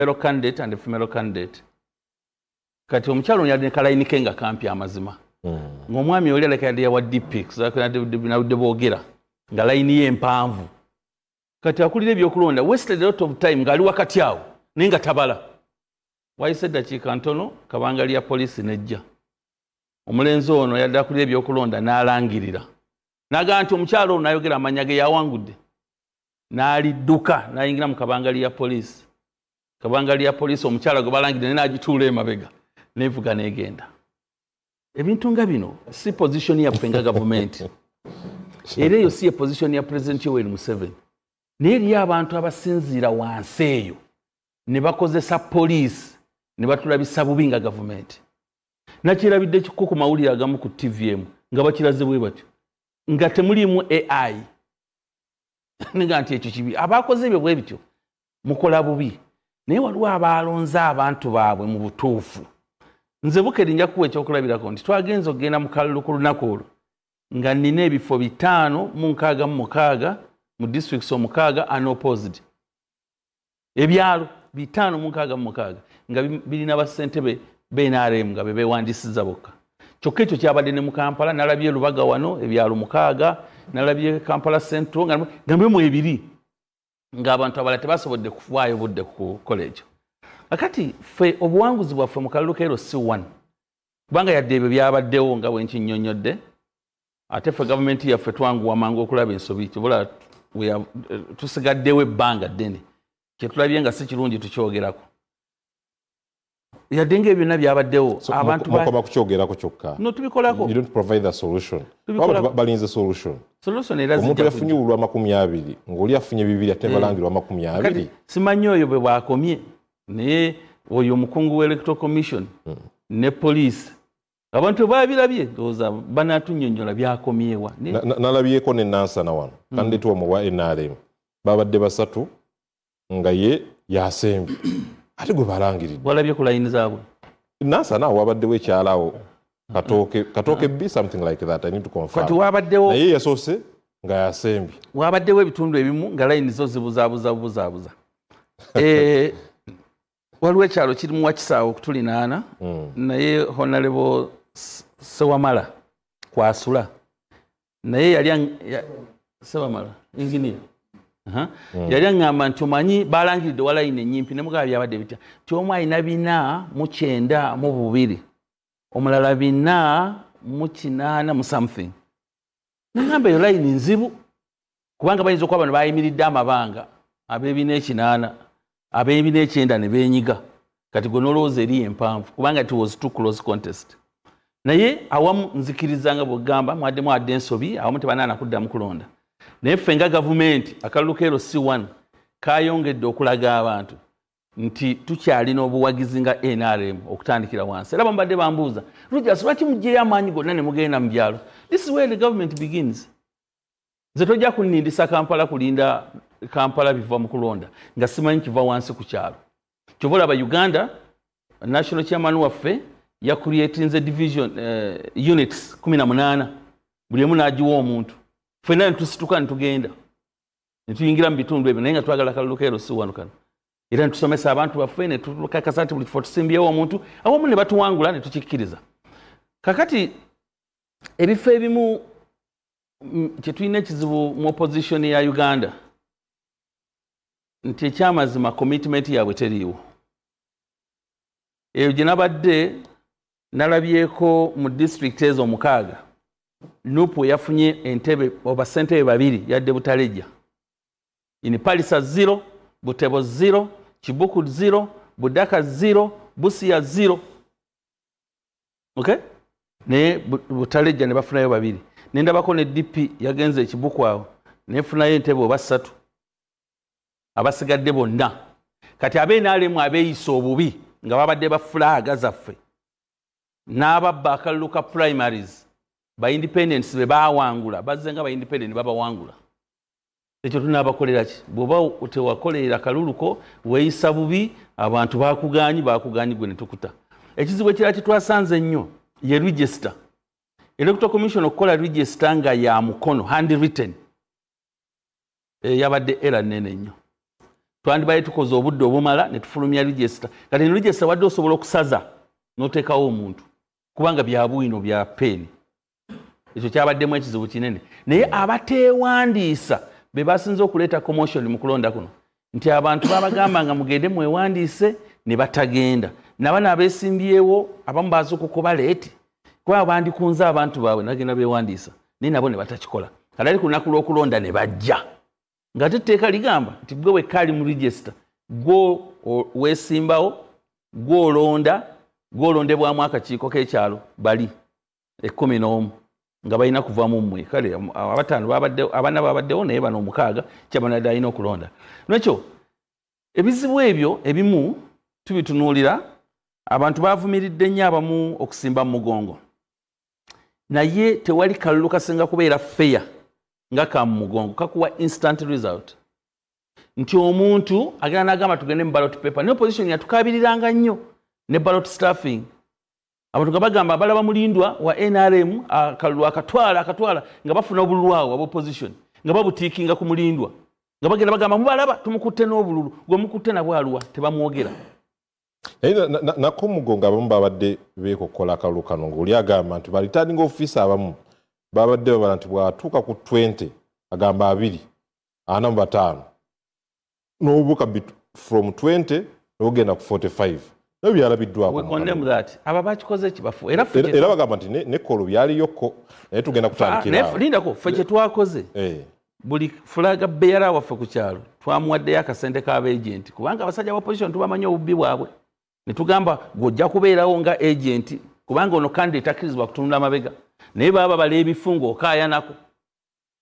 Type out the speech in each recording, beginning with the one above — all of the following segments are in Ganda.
male candidate and a female candidate. Kati omukyalo yali kalayini kenga kampi amazima. Ng'omwami oli aleka yali wa DPX na boogera nga layini ye empanvu. Kati akulira ebyokulonda wasted a lot of time ngali wakati awo ninga tabala. Wayise dakiika ntono kabangali ya poliisi nejja. Omulenzi ono yadde akulira ebyokulonda n'alangirira. Naga nti omukyalo ono ayogera amanya ge yawangudde. N'alidduka n'ayingira mu kabangali ya poliisi. Kabangali ya poliisi omukyalo gwe balangirira n'agituula emabega. Nevuga n'egenda. Ebintu nga bino si position ya penga government. Era eyo si position ya President Yoweri Museveni. Naye eriyo abantu abasinziira wansi eyo ne bakozesa poliisi ne batulabisa bubi nga government. Nakirabidde ku mawulire agamu ku TVM nga bakiraze bwe batyo. Nga temulimu AI. Nga nti ekyo kibi. Abakoze ebyo bwe bityo mukola bubi. Naye waliwo abalonze abantu baabwe mu butuufu. Nze Bukeri nja kuwa ekyokulabirako nti twagenza okugenda mu kalulu ku lunaku olwo nga nina ebifo 566 mu districts 6 unopposed. Ebyalo 566 nga birina bassentebe BNRM nga beewandisiza bokka. Kyokka ekyo kyabadde ne mu Kampala, nalabye Lubaga wano ebyalo 6, nalabye Kampala Central nga mbemu ebiri ng'abantu abalala tebasobodde kufaayo budde ku college. Akati fe obuwanguzi bwaffe mu kalulu keero si 1. Kubanga yadde ebyo byabaddewo nga bwe nkinnyonnyodde. Ate ffe gavumenti yaffe twanguwa mangu okulaba ensobi kibula tusigaddewo ebbanga ddene. Kye tulabye nga si kirungi tukyogerako. Yadde ng'ebyo byonna byabaddewo abantu bakoma kukyogerako kyokka. No tubikolako. You don't provide the solution. Balinze solution. Solution era omuntu yafunye ulwa 20 ng'oli afunye 2 ate balangirwa 20. Simanyi oyo bwe bwakomye. Naye oyo omukungu w'Electoral Commission ne police abantu baabirabye ndowooza banaatunnyonnyola byakomyewa. Nalabyeko ne Nansana wano kandidate omu wa NRM babadde basatu nga ye yasembye ate gwe balangiridde. Walabye ku layini zaabwe. Nansana wabaddewo ekyalawo Katoke be something like that. I need to confirm. Kati wabaddewo naye yasoose nga yasembye. Wabaddewo ebitundu ebimu nga layini zo zibuzaabuza. Waliwo ekyalo kirimu Wakisaawo okutulinaana naye Honorable Sewamala kwasula naye yali Sewamala engineer yali aŋŋamba nti omanyi balangiridde walayini ennyimpi ne mugaba byabadde bitya nti omu alina 492 omulala 480 mu something. Nagamba eyo layini nzibu kubanga bayinza okuba bano bayimiridde amabanga ab'ebina 9 ne beenyiga kati gwe nolowooza eri empanvu kubanga it was too close contest. Naye awamu nzikirizanga bwegamba mwaddemu adde ensobi awamu tebanaana kuddamu kulonda. Naye ffe nga gavumenti akalulu keero C1 kayongedde okulaga abantu nti tukyalina obuwagizi nga NRM okutandikira wansi. Era bambadde bambuuza Rogers lwaki muggyeyo amaanyi gonna ne mugenda mu byalo? This is where the government begins. Nze tojja kunnindisa Kampala kulinda Kampala biva mu kulonda nga simanyi kiva wansi ku kyalo. Kyova olaba Uganda national chairman waffe ya creatinze division units 18 buli emu n'agiwa omuntu. Ffenna ne tusituka ne tugenda ne tuyingira mu bitundu ebyo naye nga twagala kalulu keero si wano kano. Era ne tusomesa abantu baffe ne tukakasa nti buli kifo tusimbyewo omuntu awamu ne batuwangula ne tukikkiriza. Kakati ebifo ebimu kye tulina ekizibu mu opposition ya Uganda nti ekyamazima commitment yaabwe teriiwo. Eyo gye nabadde nalabyeko mu district ezo 6 Nupu yafunye entebe oba ssentebe 2 yadde Butalejja. Ini Palisa 0, Butebo 0, Kibuku 0, Budaka 0, Busia 0. Okay? Ne Butalejja ne bafunayo 2. Nendabako ne DP yagenze Kibuku awo. Nefunayo entebe oba 3. Abasigadde bonna. Kati ab'enaalemu abeeyisa obubi nga babadde bafulaaga zaffe. N'ababba akalulu ka primaries. Ba independents be baawangula bazze nga ba independent babawangula. Ekyo tunaabakolera ki? Bw'oba tewakolera kaluluko weeyisa bubi abantu bakugaanyi gwe ne tukuta. Ekizibu ekirala kitwasanze ennyo ye register. Electoral Commission okukola register nga ya mukono handwritten yabadde era nnene nnyo. twandibaye tukoze obudde obumala ne tufulumya register kati ne register wadde osobola okusaza n'oteekawo omuntu kubanga bya bwino bya peeni ekyo kyabaddemu ekizibu kinene naye abateewandiisa be basinze okuleeta commotion mu kulonda kuno nti abantu babagamba nga mugende mwewandiise ne batagenda nabano abeesimbyewo abamu baza okukuba leeti kuba bandikunze abantu baabwe nagenda beewandiisa naye nabo ne batakikola kati ali ku lunaku lw'okulonda ne bajja nga tetteeka ligamba nti gwe wekka ali mu register gwo weesimbawo gw'olondebwamu akakiiko k'ekyalo bali 11 nga balina kuva mu mmwe kale abataano abana babaddewo naye bano 6 kyabanadde alina okulonda nekyo ebizibu ebyo ebimu tubitunuulira abantu bavumiridde nnyo abamu okusimba mu mugongo naye tewali kalulu kasinga kubeera fair nga ka mu mugongo kakuwa instant result nti omuntu agenda n'agamba tugende mu ballot paper ne opposition yatukabiriranga nnyo ne ballot staffing abantu nga bagamba abalaba mulindwa wa NRM akalulu akatwala nga bafuna obululu awo aba opposition nga babutiikinga ku mulindwa nga bagenda bagamba mubalaba tumukutte n'obululu gwe mukutte nabwaluwa tebamwogera nako mugongo abamu babadde beekokola akalulu kano ng'oli agamba nti balitanning officer abamu babadde babala nti bwatuuka ku 20 agamba 45 n'obuuka from 20 n'ogenda ku 45 nabyo byalabiddwako aba bakikoze kibafu era bagamba nti nekkolo byaliyokko naye tugenda kutandikira lindako ffe kye twakoze buli fulaga beera waffe ku kyalo twamuwaddeyo akasente k'abaagenti kubanga abasajja ba opposition tubamanyi obubbi bwabwe ne tugamba gw'ojja kubeerawo nga agenti kubanga ono candidate takkirizibwa kutunula amabega naye baba bala ebifungo okaayanako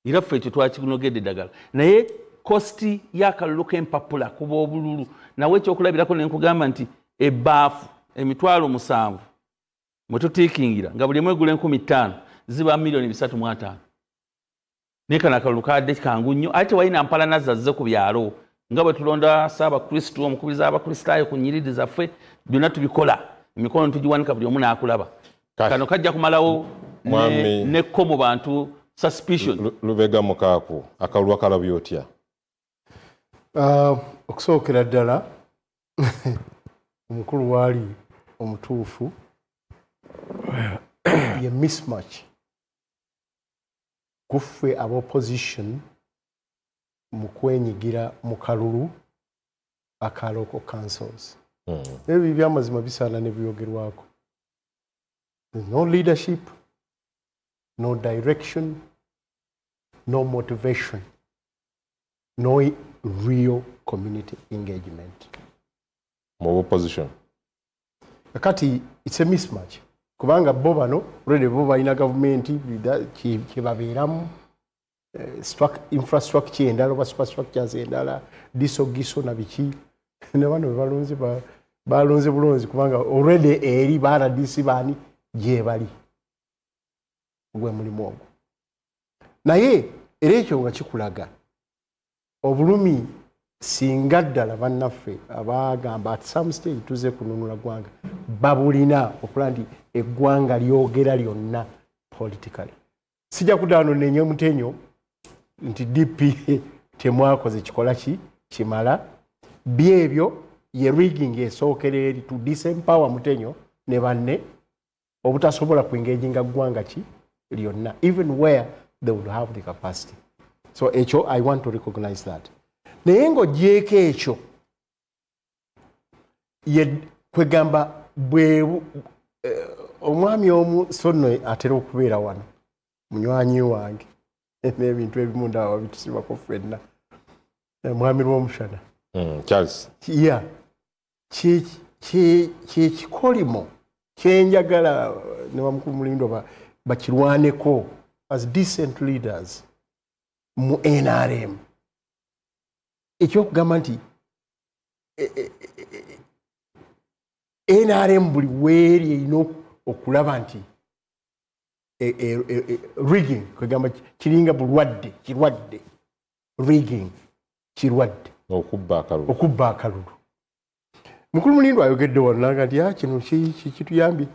era ffe ekyo twakinogedde eddagala naye kosti y'akalulu k'empapula kuba obululu nawe ekyokulabirako ne nkugamba nti ebbaafu emitwalo 7 mwe tutiikingira nga buli emu egula 15,000 ziba $3,500,000 naye kano akalulu kadde kangu nnyo ate walina mpalana zazze ku byalo nga bwe tulonda Ssaabakristu omukubiriza abakristaayo ku nnyiriri zaffe byonna tubikola emikono ntugiwanika buli omu n'akulaba kano kajja kumalawo nekko mu bantu suspicion Lubega Mukaaku akalulu akalabye otya okusookera ddala omukulu waali omutuufu ye mismatch kuffe aba opposition mu kwenyigira mu kalulu aka local councils ebyo byamazima bisaana ne byogerwako no leadership no direction no motivation no real community engagement mu opposition kati it's a mismatch kubanga bo bano already bo balina government kyebabeeramu infrastructure endala oba superstructures endala disogiso na biki ne bano balonze bulonzi kubanga already eri baradisi bani gye bali gwe mulimu ogwo naye era ekyo nga kikulaga obulumi singa ddala bannaffe abagamba at some stage tuze kununula ggwanga babulina okulaba nti eggwanga lyogera lyonna politically sijja kuddaano nenye mutenyo nti DP temwakoze kikola kimala byebyo ye rigging esookera eri to disempower mutenyo ne banne obutasobola kuengaginga ggwanga lyonna even where they would have the capacity so ekyo I want to recognize that naye ng'ogyeko ekyo kwegamba bwe omwami omu sonno atera okubeera wano munywanyi wange n'ebintu ebimu ndaba bitusibako ffenna mwami lw'omushana Charles kyekikolimo kyenjagala ne bamukulu Mulindwa bakirwaneko as decent leaders mu NRM ekyokugamba nti NRM buli weeri erina okulaba nti rigging kwegamba kiringa kirwadde rigging kirwadde okubba akalulu mukulu Mulindwa ayogedde wano naga nti kino kituyambye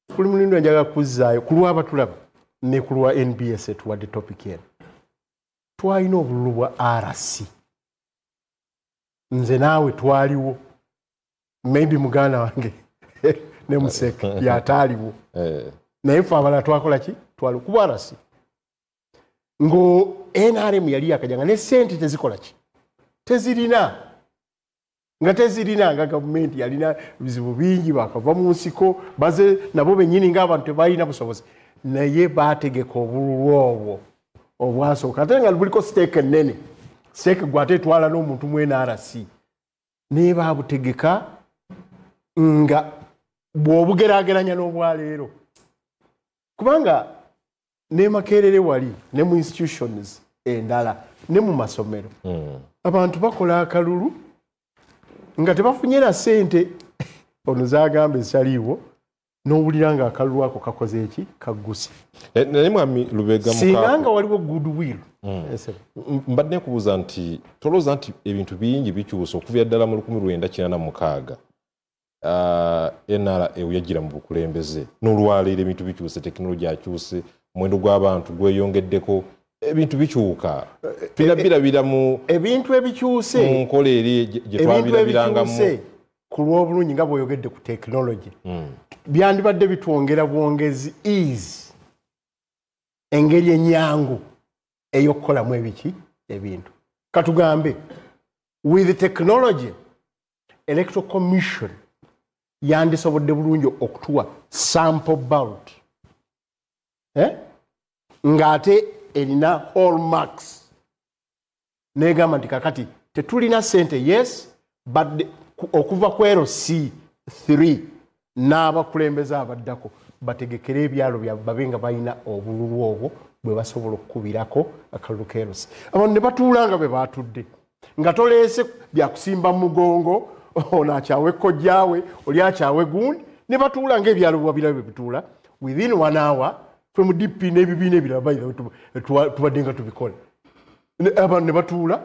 mukulu Mulindwa njagala kuzzaayo ku lw'abatulaba ne ku lwa NBS etuwadde topic eno twalina obululu bwa RC nze naawe twaliwo maybe muganda wange ne museke yataaliwo naye ffe abalala twakola ki twali kubarasi ngo NRM yali yakajanga ne sente tezikola ki tezirina nga gavumenti yalina bizibu bingi bakava mu nsiko baze nabo bennyini ng'abantu tebalina busobozi naye baategeka obululu obwo obwasooka ate nga buliko siteeke ennene siteeke gwate etwala n'omuntu mu NRC naye baabutegeka nga bw'obugeraageranya n'obwaleero kubanga ne Makerere wali ne mu institutions endala ne mu masomero abantu bakola akalulu nga tebafunyira sente ono zagamba ezitaliiwo n'owulira nga akalulu ako kakoze eki kagguse naye mwami Lubega singa nga waliwo goodwill mbadde nkubuuza nti tolowooza nti ebintu bingi bikyusa okuva ddala mu 1996 NRA yajjira mu bukulembeze n'olwaleero ebintu bikyuse tekinologiya akyuse omuwendo gw'abantu gweyongeddeko ebintu bikyuka birabira mu ebintu ebikyuse mu nkola eri gye twabirabirangamu ku lw'obulungi nga bw'oyogedde ku tekinologi byandibadde bitwongera bwongezi ease engeri ennyangu ey'okukolamu ebiki ebintu katugambe with technology electoral commission yandisobodde bulungi okutuwa sample ballot ng'ate erina hallmarks negamba nti kakati tetulina sente yes but okuva ku LC3 n'abakulembeze abaddako bategekere ebyalo byabwe babe nga balina obululu obwo bwe basobola okukubirako akalulu ka LC abantu ne batuula nga bwe baatudde nga toleese byakusimba mu mugongo ono akyawe kojjaawe oli akyawe gundi ne batuula ng'ebyalo bwabira bwe bituula within 1 hour ffe mu DP n'ebibiina ebirala tubadde nga tubikola abantu ne batuula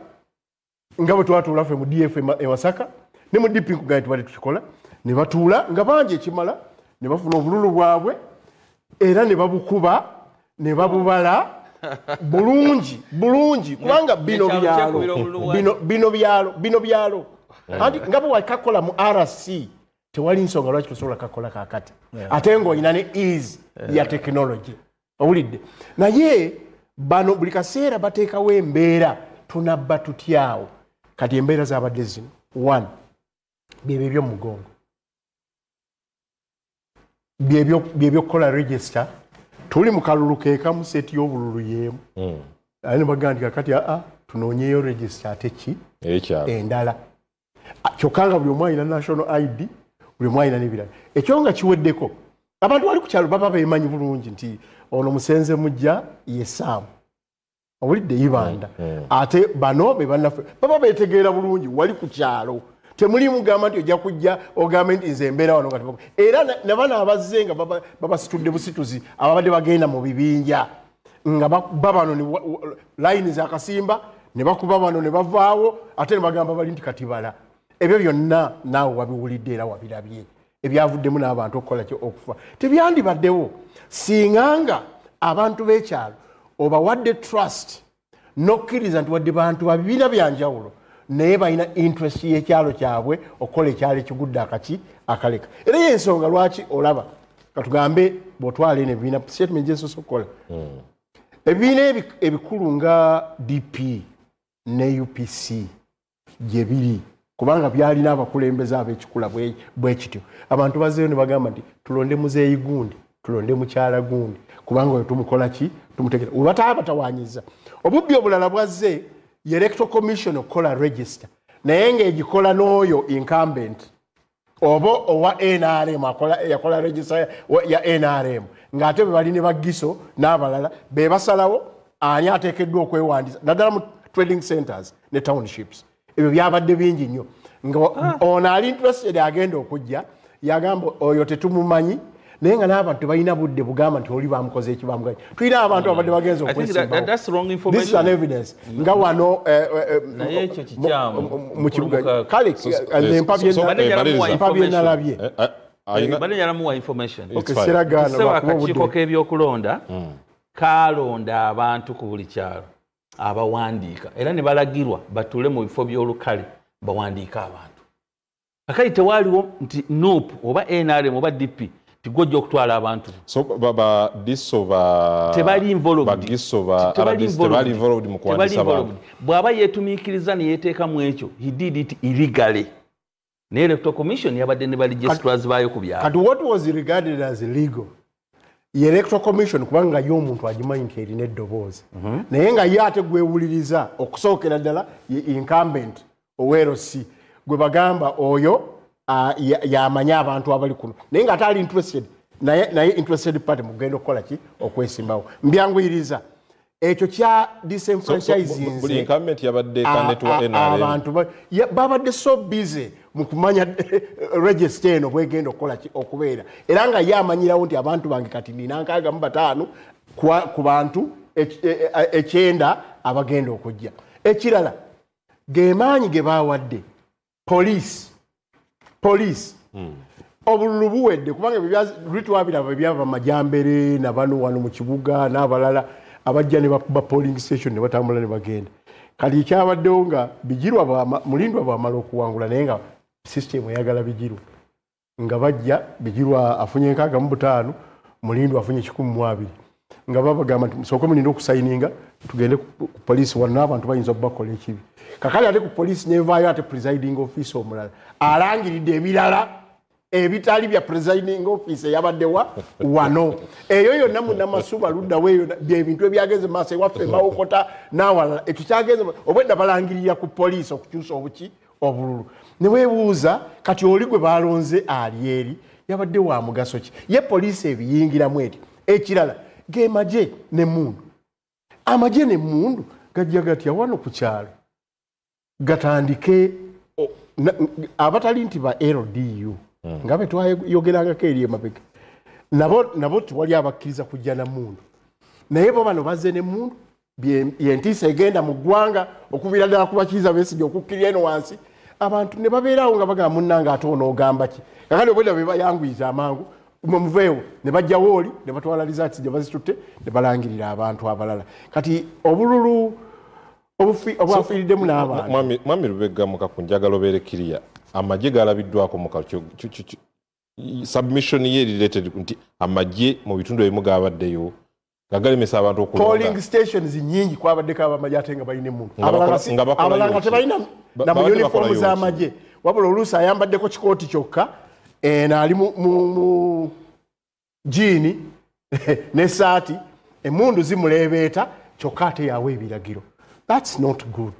nga bwe twatuula ffe mu DF e Masaka ne mu DP nkugaye tubadde tukikola ne batuula nga bangi ekimala ne bafuna obululu bwabwe era ne babukuba ne babubala bulungi kubanga bino byalo anti nga bwe wakakola mu RC tewali nsonga lwaki tosobola kakola kakati ate ng'olina ne ease ya technology owulidde naye bano buli kaseera bateekawo embeera tunabba tutyawo kati embeera zabadde zino 1 byebyo ebyomugongo byebyokukola register tuli mu kalulu keekamu seti y'obululu yeemu ali ne bagamba nti kakati tunoonyeyo register ate ki endala kyokka nga buli omu alina national ID buli omu alina n'ebirala ekyo nga kiweddeko abantu bali ku kyalo baba beemanyi bulungi nti ono musenze mujja ye Saamu owulidde Ibanda ate bano be bannaffe baba beetegeera bulungi wali ku kyalo temuli mugamba nti ojja kujja ogambe nti nze embeera wano nga era nabana abazze nga babasitudde busituzi ababadde bagenda mu bibinja nga babano layini zakasimba ne bakuba bano ne bavaawo ate ne bagamba bali nti katibala ebyo byonna naawe wabiwulidde era wabirabye ebyavuddemu n'abantu okukola okufa tebyandibaddewo singanga abantu b'ekyalo obawadde trust n'okkiriza nti wadde bantu babibiina byanjawulo naye balina interest y'ekyalo kyabwe okukola ekyalo ekigudde akaleka era y'ensonga lwaki olaba katugambe bw'otwala eno ebibiina statement gyesosa okukola ebibiina ebikulu nga DP ne UPC gye biri kubanga byalina abakulembeze ab'ekikula bwe kityo abantu bazzeeyo ne bagamba nti tulonde muzeeyi gundi tulonde mukyala gundi kubanga oyo tumukola ki tumutegera we batawanyiza obubbi obulala bwazze ye electoral commission okukola register naye ng'egikola n'oyo incumbent oba owa NRM yakola register ya NRM ng'ate be bali ne bagiso n'abalala be basalawo ani ateekeddwa okwewandiisa naddala mu trading centers ne townships ebyo byabadde bingi nnyo ono ali interested agenda okujja yagamba oyo tetumumanyi naye nga n'abantu tebalina budde bugamba nti oli bamukoze ekibamuganya tulina abantu abadde bagenza okwesimbawo an evidence nga wano naye ekyo kikyamu mu kibuga kale empa byenalabye banenyalamuwa information akakiiko k'ebyokulonda kalonda abantu ku buli kyalo abawandiika era ne balagirwa batuule mu bifo by'olukale bawandiika abantu kakati tewaaliwo nti NOP oba NRM oba DP tigojja okutwala abantu so baba diso ba tebali involved bagiso ba RDC tebali involved mu kuwandiisa abantu bw'aba yeetumiikiriza ne yeeteeka mu ekyo he did it illegally ne electoral commission yabadde ne ba registrars baayo ku byalo kati what was regarded as illegal ye electoral commission kubanga yo omuntu agimanyi nti erina eddoboozi naye nga ye ate gwewuliriza okusookera ddala ye incumbent owerosi gwe bagamba oyo yamanya abantu abali kuno naye nga atali interested naye interested party mugenda okukola ki okwesimbawo mbyanguyiriza ekyo kya disenfranchising buli incumbent yabadde candidate wa NRM abantu babadde so busy mu kumanya register eno bwegenda okukola ki okubeera era nga yamanyirawo nti abantu bange kati nina 65 ku bantu ekyenda abagenda okujja ekirala gemaanyi ge bawadde police obululu buwedde kubanga bitwabiraba byava majambere nabano wano mu kibuga n'abalala abajja ne bakuba polling station ne batambula ne bagenda kali kyabaddewo nga bijirwa mulindwa bwamala okuwangula naye nga system eyagala bijirwa nga bajja bijirwa afunye 65 mulindwa afunye 12 nga babagamba nti musooke mulinde okusayininga tugende ku police wano abantu bayinza okubakola ekibi kakali ate ku police nevaayo ate presiding office omulala alangiridde ebirala ebitali bya presiding office eyabaddewa wano eyo yonna munnamasuba luddawo eyo byebintu ebyageze maaso ewaffe mawokota n'awalala ekyo kyageze obwedda balangirira ku police okukyusa obuki obululu ne weebuuza kati oli gwe balonze ali eri yabadde wa mugaso ki ye police ebiyingiramu eti ekirala gemaje n'emmundu amaje n'emmundu gajja gatya wano ku kyalo gatandike abatali nti ba LDU nga bwe twayogerangako eri emabega nabo tewali abakkiriza kujja na mmundu naye bo bano bazze n'emmundu yentiisa egenda mu ggwanga okuviira ddala ku bakiiza Besigye okukkirira eno wansi abantu ne babeerawo nga bagamba munnanga ate onoogamba ki kakati obwedda be bayanguyiza amangu muveewo ne bajjawo oli ne batwala results gye bazitutte ne balangirira abantu abalala kati obululu obwafiiriddemu n'abantu mwami Lubega Mukaku njagala obeere kiriya amagye galabiddwako mu submission ye related nti amagye mu bitundu ebimu gabaddeyo gagalemesa abantu polling stations nyingi kwabaddeko abamagye ate nga balina emmundu abalanga tebalina na mu uniform z'amagye wabula oluusi ayambaddeko kikooti kyokka naali mu jiini n'essaati emmundu zimuleebeeta kyokka ate yawa ebiragiro that's not good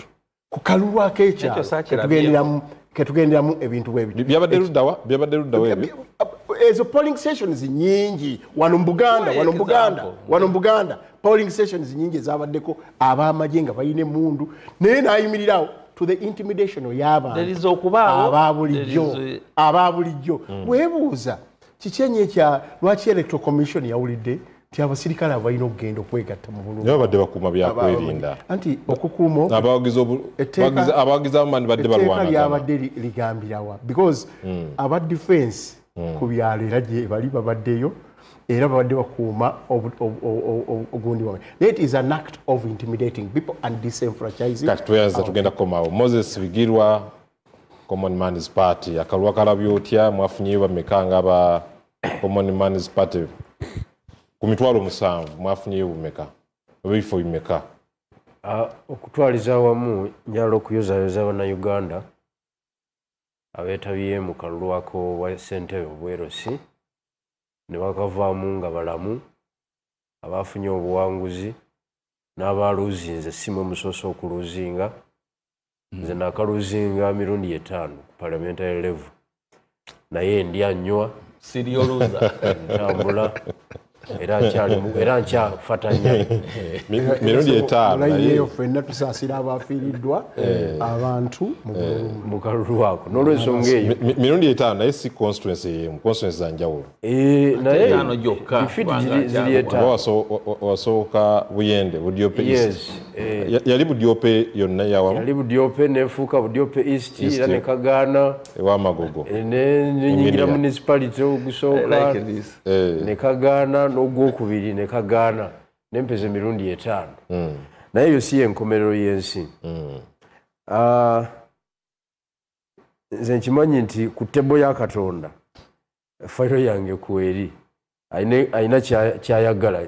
kukalulwako ekyalo ketugenderamu ebintu bwebyo byabadde luddawa ebyo ezo polling stations nyingi wano mu Buganda polling stations nyingi ezabaddeko abamagye nga balina emmundu naye nayimirirawo to the intimidation y'abantu ababulijjo weebuuza kikyenye ekya lwaki electoral commission yawulidde nti abasirikale abalina okugenda okwegatta mu bulungi babadde bakuuma byakwerinda anti okukuuma abawagizi abamani badde balwana lyabadde ligambirawa because aba defense ku byalo era gye bali babaddeyo era babadde bakuuma ogundi wawe that is an act of intimidating people and disenfranchising kati tweyanza tugenda kukomaawo Moses Bigirwa Common Man's Party akalwa kalabyo otya mwafunyeyo bameka nga aba Common Man's Party ku mitwalo 7 mwafunyeyo bumeka ebifo bimeka okutwaliza awamu njala okuyozayoza Bannayuganda abeetabiye mu kalulwako wa ssentebe obwerosi ne bakavaamu nga balamu abafunye obuwanguzi n'abaluuzinze simwe musoose okuluuzinga nze nakaluuzinga mirundi 5 ku parliamentary level naye ndyanywa sirioluza ntambula era nkyafatanya mirundi 5 naye ffenna tusaasira abafiiriddwa abantu mu kalulwako n'olwensonga eyo mirundi 5 naye si constituency za njawulo naye difiti ziri 5 wasooka Buyende Budyope East yali Budyope yonna yawamu yali Budyope nefuuka Budyope East era ne Kagaana ew'Amagogo nenyingira municipality ogusooka ne Kagaana n'ogwokubiri ne Kagaana nempeze mirundi 5 naye yo si enkomerero y'ensi nze nkimanyi nti ku tebo ya Katonda fayiro yange kweri ayina kyayagala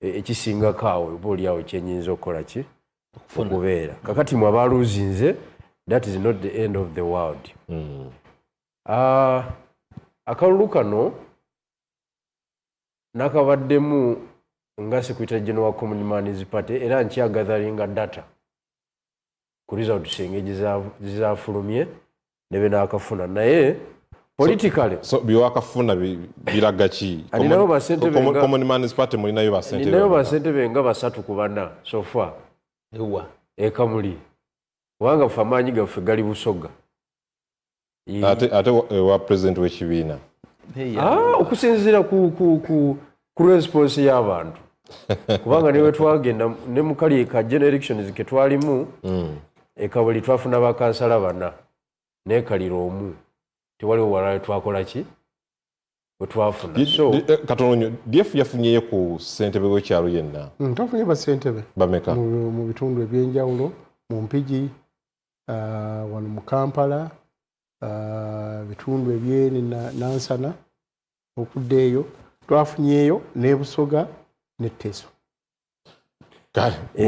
ekisinga kaawe oba oliawo kyenyinza okukola ki okubeera kakati mwe abaluuzinze that is not the end of the world. Akalulu kano nakabaddemu nga Secretary General wa Common Man's Party era nkyagazalinga data ku results engeri zizafulumye ne be nakafuna naye politically so biwakafuna biraga ki Common Man's Party mulinayo basente benga basatu ku bana so far ewa ekamuli wanga famanyi gaffe gali Busoga ate wa president w'ekibiina okusinziira ku response y'abantu kubanga niwe twagenda ne mukali ka elections ke twalimu ekabuli twafuna bakansala bana nekalira omu tewaliwo walayo twakola ki bwe twafuna so katononyo DF yafunyeyo ku ssentebe w'ekyalo yenna twafunye bassentebe bameka mu bitundu ebyenjawulo mu Mpigi wano mu Kampala bitundu ebyeni Nansana okuddeeyo twafunyeyo ne Busoga ne Teso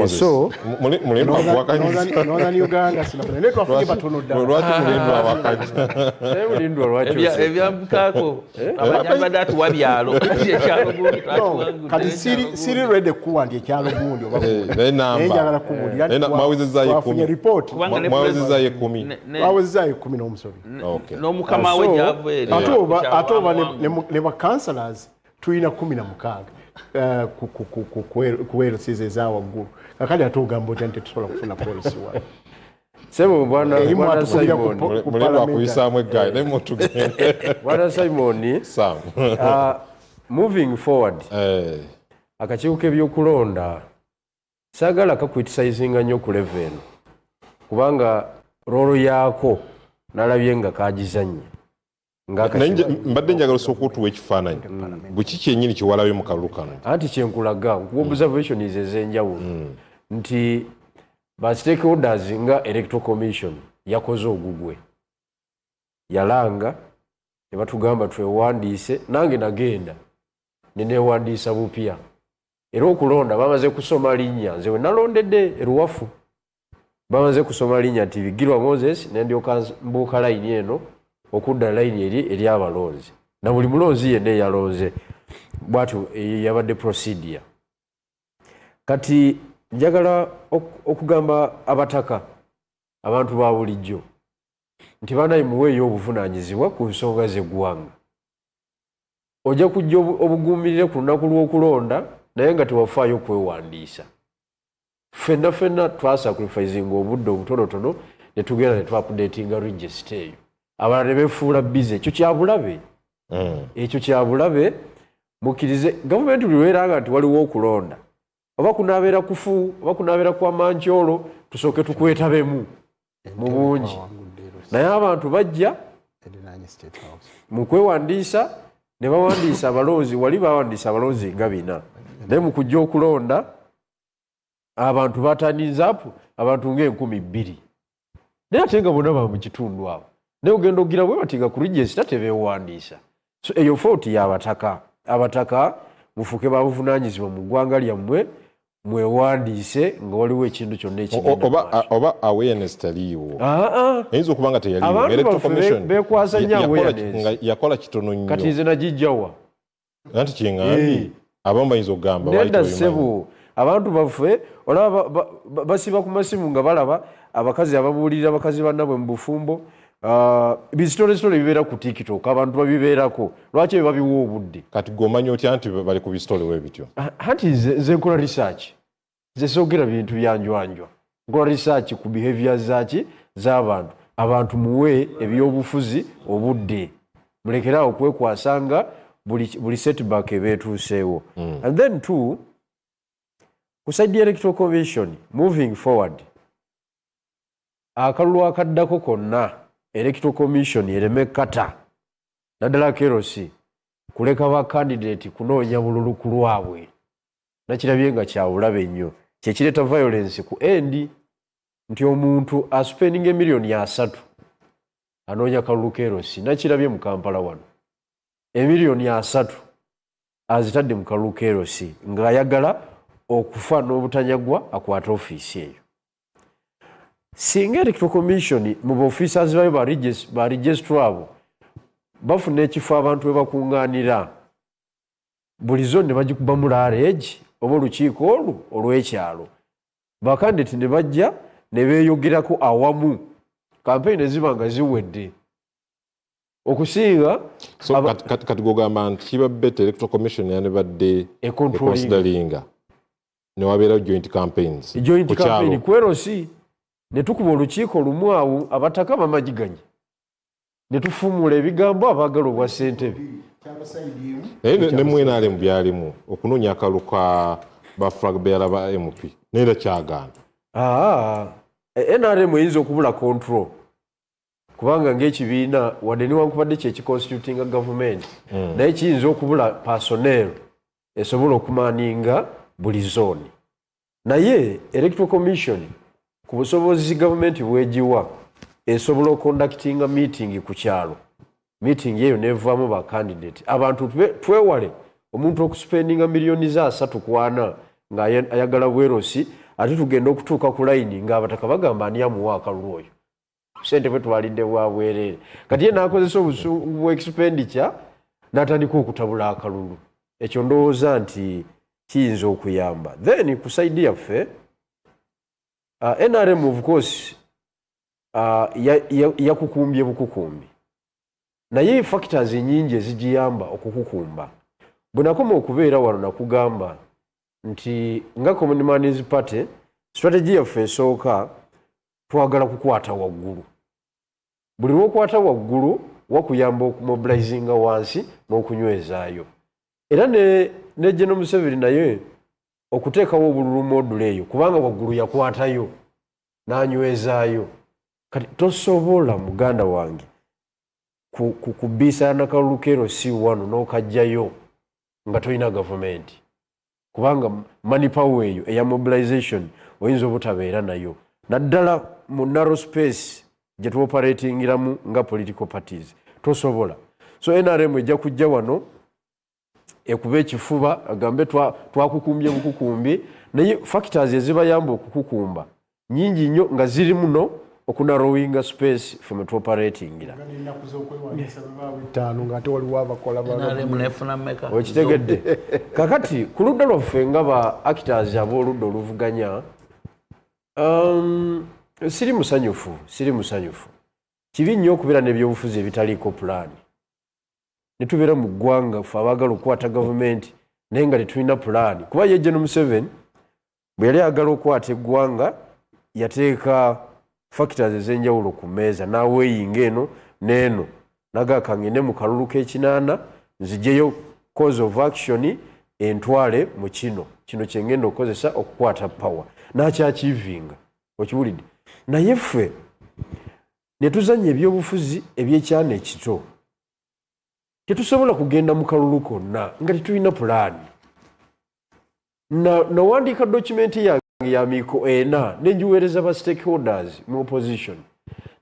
so mulendo wakanyisa Northern Uganda sinafuna ne twafunye batono ddala lwaki mulendo wakanyisa mulindwa lwaki ebyambukako abanyambadde atuwa byalo ekyalo gundi kati siri ready kuwa ndi ekyalo gundi oba ne namba njagala kubulira mwawezezayo twafunye report mwawezezayo 10 bawezezayo 10 n'omusobi n'omukama we gyava eri ate oba ne ba councillors tuyina 16 kuwero size ezawaggulu kakali ate ogamba otya nti tusobola kufuna policy wa sebo bwana Simon mulendo akuyisaamu eggaali naye mutugende bwana Simon Sam moving forward akakiiko k'ebyokulonda saagala kakwitisayizinga nnyo ku level eno kubanga roolo yaako nalabye nga kagizannya mbadde njagala osooka otuwa ekifaananyi bweki kyennyini kiwalabye mu kalulu kano anti kyenkulaga observation ez'enjawulo nti ba stakeholders nga electoral commission yakoze ogugwe yalanga ne batugamba twewandiise nange nagenda neneewandiisa bupya era okulonda bamaze kusoma linnya nze we nalondedde eruwafu bamaze kusoma linnya nti Bigirwa Moses nendyoka mbuuka layini eno okudda layini eri abalonzi na buli mulonzi yenna eyalonze bwatyo yabadde procedure kati njagala okugamba abataka abantu ba bulijjo nti banayi muweeyo obuvunaanyizibwa ku nsonga z'eggwanga ojja kujja obuguumirire ku lunaku lw'okulonda naye nga tewafaayo kwewandiisa ffenna twasacrificinga obudde obutonotono ne tugenda ne twapudetinga register eyo abalala ne beefuula bize ekyo kyabulabe ekyo kyabulabe mukkirize gavumenti buli lweranga nti waliwo okulonda oba kunaabeera kufu oba kunaabeera kwa mankyolo tusooke tukwetabemu mu bungi naye abantu bajja mu kwewandiisa ne bawandiisa abalonzi wali bawandiisa abalonzi nga 4 naye mu kujja okulonda abantu batanizapu abantu nga2,000 naye ate nga bonna ba mu kitundu abo naye ogenda ogira bwe batiga ku register tebeewandiisa so eyo fault y'abataka abataka mufuke babuvunaanyizibwa mu ggwanga lyammwe mwewandiise nga waliwo ekintu kyonna oba awareness taliiwo ayinza okuba nga teyaliwo beekwasa nnyo awareness yakola kitono nnyo kati nze nagijjawa anti kyeŋŋambye abamu bayinza okugamba nedda ssebo abantu baffe olaba basiba ku masimu nga balaba abakazi ababuulirira abakazi bannabwe mu bufumbo bisitolesitole bibeera ku TikTok abantu babibeerako lwaki bye babiwa obudde kati gomanya otya nti bali ku bisitole webityo anti nze nkola research nze soogera bintu byanjwanjwa nkola research ku behaviors z'abantu abantu muwe ebyobufuzi obudde mulekerawo okwekwasanga buli setback ebeetuuseewo and then two ku side electoral commission moving forward akalulu akaddako konna electoral commission ereme kata naddala kerosi kuleka ba candidate kunoonya bululu ku lwabwe nakirabye nga kyabulabe nnyo kyekireeta violence ku endi nti omuntu aspendinga $3 million anoonya kalulu kerosi nakirabye mu Kampala wano emiliyoni 3 azitadde mu kalulu kerosi ng'ayagala okufa n'obutanyagwa akwata ofiisi eyo. Singa Electoral Commission mu baofficers bayo ba registrar abo bafuna ekifo abantu we bakungaanira buli zone ne bagikubamu laareegi oba olukiiko olwo olw'ekyalo bakandidate ne bajja ne beeyogerako awamu kampeyini eziba nga ziwedde okusinga kati gogamba nti kiba bete Electoral Commission yanebadde econsideringa ne wabeerawo joint campaigns kwerosi ne tukuba olukiiko lumu awo abataka bamagiganye ne tufumula ebigambo abaagala obwa ssentebe naye ne mwenale mu byalimu okunoonya akalu ka baflag bearer ba MP naye kyagaana NRM eyinza okubula control kubanga ng'ekibiina wadde newankubadde kyekiconstitutinga gavumenti naye kiyinza okubula personnel esobola okumaaninga buli zooni. Naye Electoral Commission ku busobozi gavumenti bwegiwa esobola okonductinga meeting ku kyalo. Meeting eyo nevaamu ba candidate abantu twewale omuntu okuspendinga miliyoni za 3 ku 4 nga ayagala bwerosi ate tugenda okutuuka ku layini ng'abataka bagamba ani amuwa akalulu oyo sente bwe twalidde bwabwerere kati ye n'akozesa obusungu bwa expenditure n'atandika okutabula akalulu. Ekyo ndowooza nti kiyinza okuyamba. Then ku saidi yaffe NRM of course yakukumbye bukukumbi naye factors nyingi ezigiyamba okukukumba. Bwe nakoma okubeera wano nakugamba nti nga Common Man's Party strategy yaffe esooka twagala kukwata waggulu. Buli lw'okwata waggulu wakuyamba okumobilizinga wansi n'okunywezaayo. Era ne General Museveni naye okuteekawo obululu module eyo kubanga waggulu yakwatayo n'anywezaayo. Kati tosobola muganda wange kubiisa nakalulu kerosi wano n'okajjayo nga tolina gavumenti kubanga money power eyo eya mobilization oyinza obutabeera nayo naddala mu narrow space gye tuoperatingiramu nga political parties tosobola. So NRM ejja kujja wano ekuba ekifuba agambe twakukumbye bukukumbi naye factors ezibayamba okukukumba nyingi nnyo nga ziri muno okunarrowinga space from tuoperatingira okitegedde. Kakati ku ludda lwaffe nga ba actors ab'oludda oluvuganya siri musanyufu kibi nnyo okubeera n'ebyobufuzi ebitaliiko pulaani ne tubeera mu ggwanga ffe abaagala okukwata gavumenti naye nga tetulina pulaani kuba ye General Museveni bwe yali agala okukwata eggwanga yateeka factors ez'enjawulo ku mmeeza n'aweeyinga eno n'eno nagakangene mu kalulu k'ekinaana nzijeyo cause of action entwale mu kino kyengenda okukozesa okukwata power n'akyakiivinga okiwulidde. Naye ffe ne tuzanya ebyobufuzi ebyekyana ekito tetusobola kugenda mu kalulu konna nga tetulina pulaani. Nawandiika dokimenti yange ya miiko 4 nenjiweereza ba stakeholders mu opposition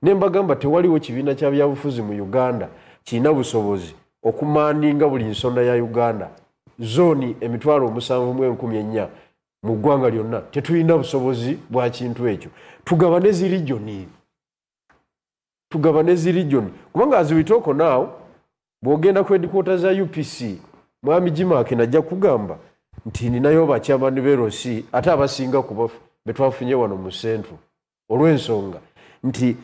ne mbagamba tewaliwo kibiina kya byabufuzi mu Uganda kirina busobozi okumaaninga buli nsonda ya Uganda zooni 7,400 mu ggwanga lyonna tetulina busobozi bwa kintu ekyo. Tugabane zi region kubanga aziwitooko naawo bw'ogenda ku headquarters za UPC mwami Jimake najja kugamba nti ninayo bakyamani berosi ate abasinga ku betwafunye wano mu central olw'ensonga nti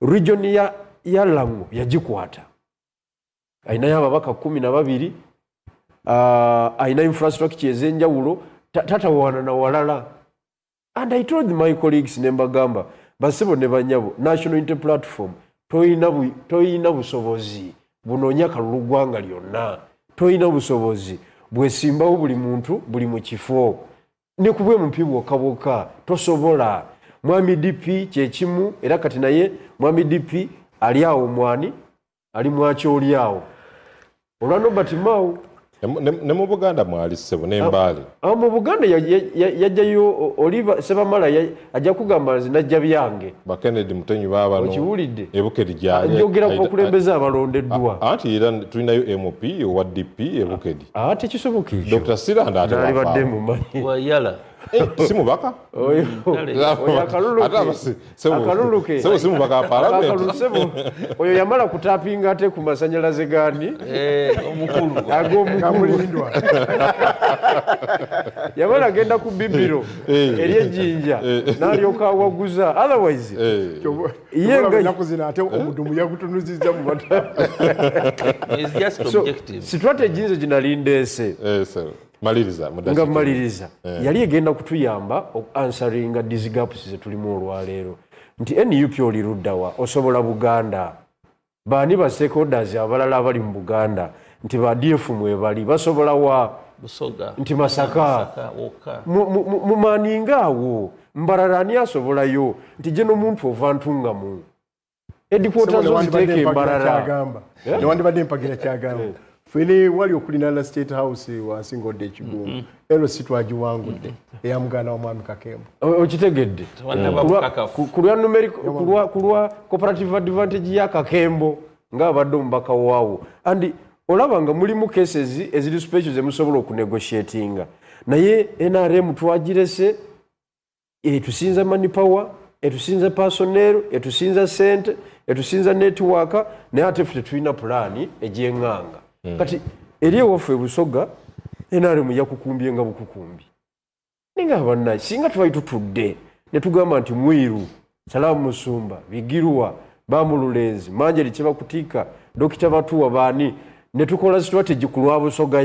region ya Lamu yagikwata ayinayo ababaka 12 ayina infrastructure ez'enjawulo tatawaana na walala. And I told my colleagues nembagamba basebo ne banyabo National Unity Platform toyina busobozi bunoonya kalulu ggwanga lyonna toyina busobozi bwesimbawo buli muntu buli mu kifo ne kubwe mumpi bwokka tosobola. Mwami DP kyekimu era kati naye mwami DP ali awo mwani ali mwaki oli awo olwa Robert Mao ne mu Buganda mwali ssebo n'embaale mu Buganda yajjayo Oliver Sebamala ajja kugamba najja byange ba Kennedy Mutenyi baabano okiwulidde Ebukedi gyali njogera ku bakulembeze abalondeddwa anti era tulinayo MP owa DP Ebukedi ate kisoboka ekyo Dr. Siranda ate alibadde mu manyi wayala si mubaka oyo akalulu ke sebo si mubaka parliament oyo yamala kutapinga ate ku masanyalaze gani omukulu kamulindwa yamala agenda ku bibiro ery'ejjinja n'alyoka awaguza otherwise yenga nakuzina ate omudumu yagutunuzizza mu bata is just objective strategy nze ginalindeese nga maliriza yali egenda kutuyamba answeringa these gaps ze tulimu olwaleero nti NUP oli luddawa osobola Buganda baani ba stakeholders abalala abali mu Buganda nti ba DF mwebali basobola wa Busoga nti Masaka mu maninga awo Mbararani asobolayo nti gye n'omuntu ovantunga mu headquarters ziteeke Mbarara newandibadde mpagira kyagamba fene wali okulinala State House wasingodde ekigumu ero sitwagiwangudde eya muganda wa mwami Kakembo okitegedde kulwa cooperative advantage ya Kakembo ng'abadde omubaka waawo and olaba nga mulimu cases eziri special ze musobola okunegotiatinga naye NRM twagirese etusinza money power etusinza personnel etusinza sente etusinza network naye ate ffe tulina plan egyenganga kati eri waffe Busoga NRM yakukumbye nga bukukumbi ninga abanna singa tubayi tutudde ne tugamba nti Mwiru Salamu Musumba Bigirwa Bamululezi Manjeri Kibakutika Dr. Batuwa baani ne tukola strategy kulwa Busoga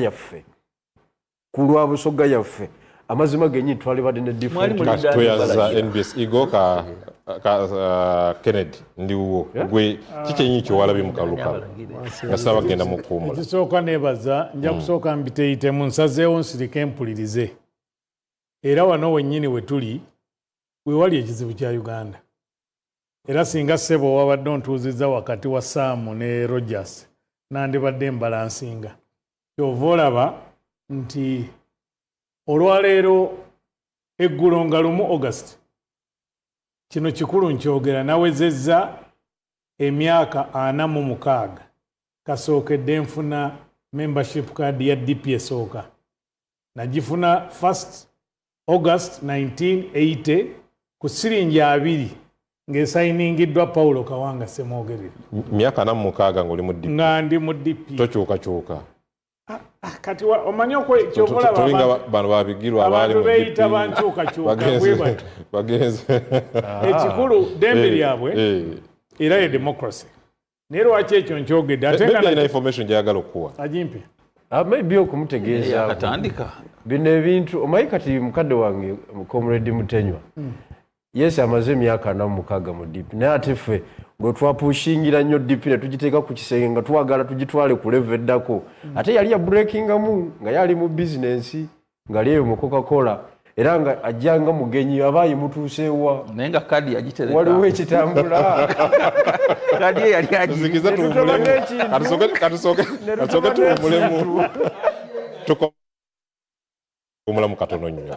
yaffe amazima genyi twali badde ne different toyaza NBS Igo ka Kennedy ndiwo gwe kichenyi kyo walabi mukaluka ngasaba genda mukuuma ekisooka nebaza nja kusooka mbiteeyite mu nsazeewo nsirike mpulirize era wano wennyini we tuli we wali ekizibu kya Uganda era singa ssebo wabadde ontuuzizza wakati wa Sam ne Rogers nandibadde mbalansinga kyova olaba nti olwaleero eggulo nga 1 August kino kikulu nkyogera nawezezza emyaka 46 kasookedde nfuna membership card ya DP esooka nagifuna 1 August 1980 ku siringi 2 ng'esayiningiddwa Paulo Kawanga Semwogerere myaka 46 ng'oli mu DP nga ndi mu DP tokyukakyuka kati omanyi okyokola tulinga bano babigirwa abaali mu beeyita bankyukakyuka bwebatu bagenze ekikulu dembe lyabwe era ye democracy naye lwaki ekyo nkyogedde ate nga ina information gyayagala okuwa agimpe maybe okumutegeeza akatandika bino ebintu omanyi kati mukadde wange Comrade Mutenywa yes amaze emyaka 46 mu DP naye ate ffe bwe twapushingira nnyo DP ne tugiteeka ku kisenge nga twagala tugitwale ku level eddako ate yali ya breakingamu nga yali mu business nga liyo mu Coca-Cola era nga ajjanga mugenyi abaayi mutuuseewa naye nga kadi yagitereka waliwo ekitambula kadi yali tuzikiza tuwumulemu katusoke tuwumulemu tuwumulamu katono nnyo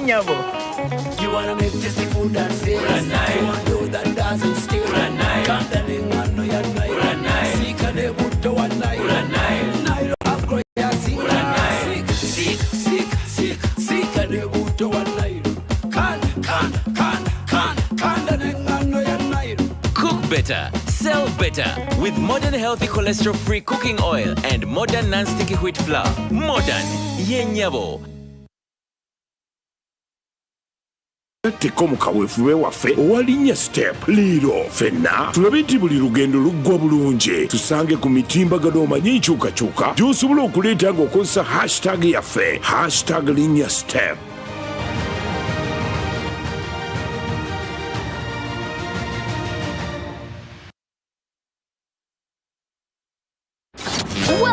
Nyabo. You wanna make tasty food and say you wanna do that doesn't steal Can't tell you one no ya night Seek a de buto one night Nairo agro ya seek Seek a de buto one night Can't the name no ya night Cook better, sell better with modern healthy cholesterol-free cooking oil and modern non-sticky wheat flour. Modern Nyabo. Teko mukaweefube waffe owalinnya step liiro fenna tulabe nti buli lugendo luggwa bulungi tusange ku mitimbagano omanyi nkyukakyuka gy'osobola okuleeta ng'okozesa hashtag yaffe hashtag linnya step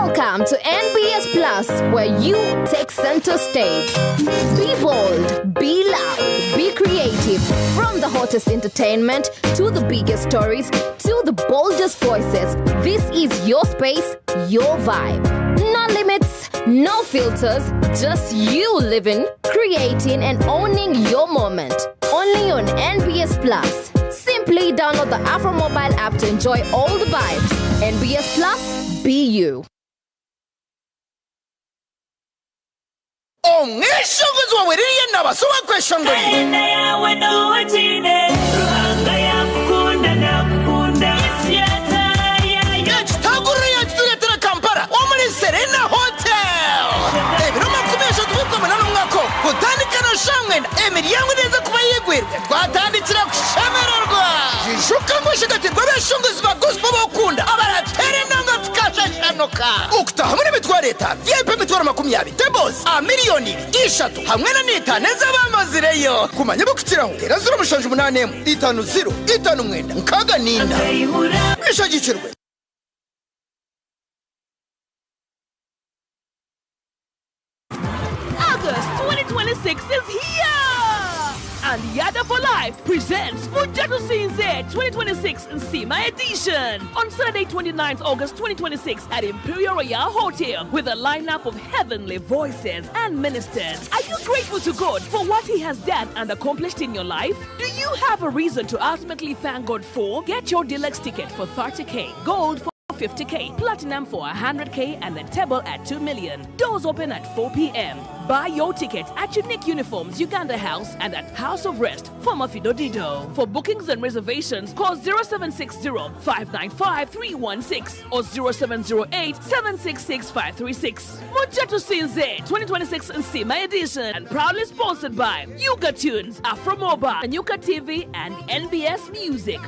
Welcome to NBS Plus, where you take center stage. Be bold, be loud, be creative. From the hottest entertainment to the biggest stories to the boldest voices, this is your space, your vibe. No limits, no filters, just you living, creating, and owning your moment. Only on NBS Plus. Simply download the Afro Mobile app to enjoy all the vibes. NBS Plus, be you. Ongeshongozi waweririye nabasuwa kweshongoli Kaenda yawe no wachine Ruhanga ya kukunda na kukunda Isyata ya Chitaguriya chituletera Kampala omuli Serena Hotel Ebiro makumesho tubikomena n'umwako kutandikana shamwenda emiryango neza kuba yigwirwe twatandikira kushemererwa jishuka ngushigatirwa beshongozi ba gospel bakunda abaratere nanga tukashashanoka ukutaha muri mitwaro leta VIP mitwaro 20 tebos miliyoni 3 hamwe na nita neza bamazireyo kumanya bukitiraho terazura mushanje 8 50 59 nkaga ninda bishagikirwe. August 2026 is here! And Yada for Life presents Mujatu Sinze 2026 in Sima edition on Saturday 29th August 2026 at Imperial Royal Hotel with a lineup of heavenly voices and ministers. Are you grateful to God for what He has done and accomplished in your life? Do you have a reason to ultimately thank God for? Get your deluxe ticket for 30K, gold for 50K, platinum for 100K, and the table at 2 million. Doors open at 4 p.m. Buy your ticket at Unique Uniforms, Uganda House, and at House of Rest, former Fidodido. For bookings and reservations, call 0760-595-316 or 0708-766-536. Mujatu Sinze 2026 Nsima edition, and proudly sponsored by Yuga Tunes, Afro Mobile, Yuka TV, and NBS Music.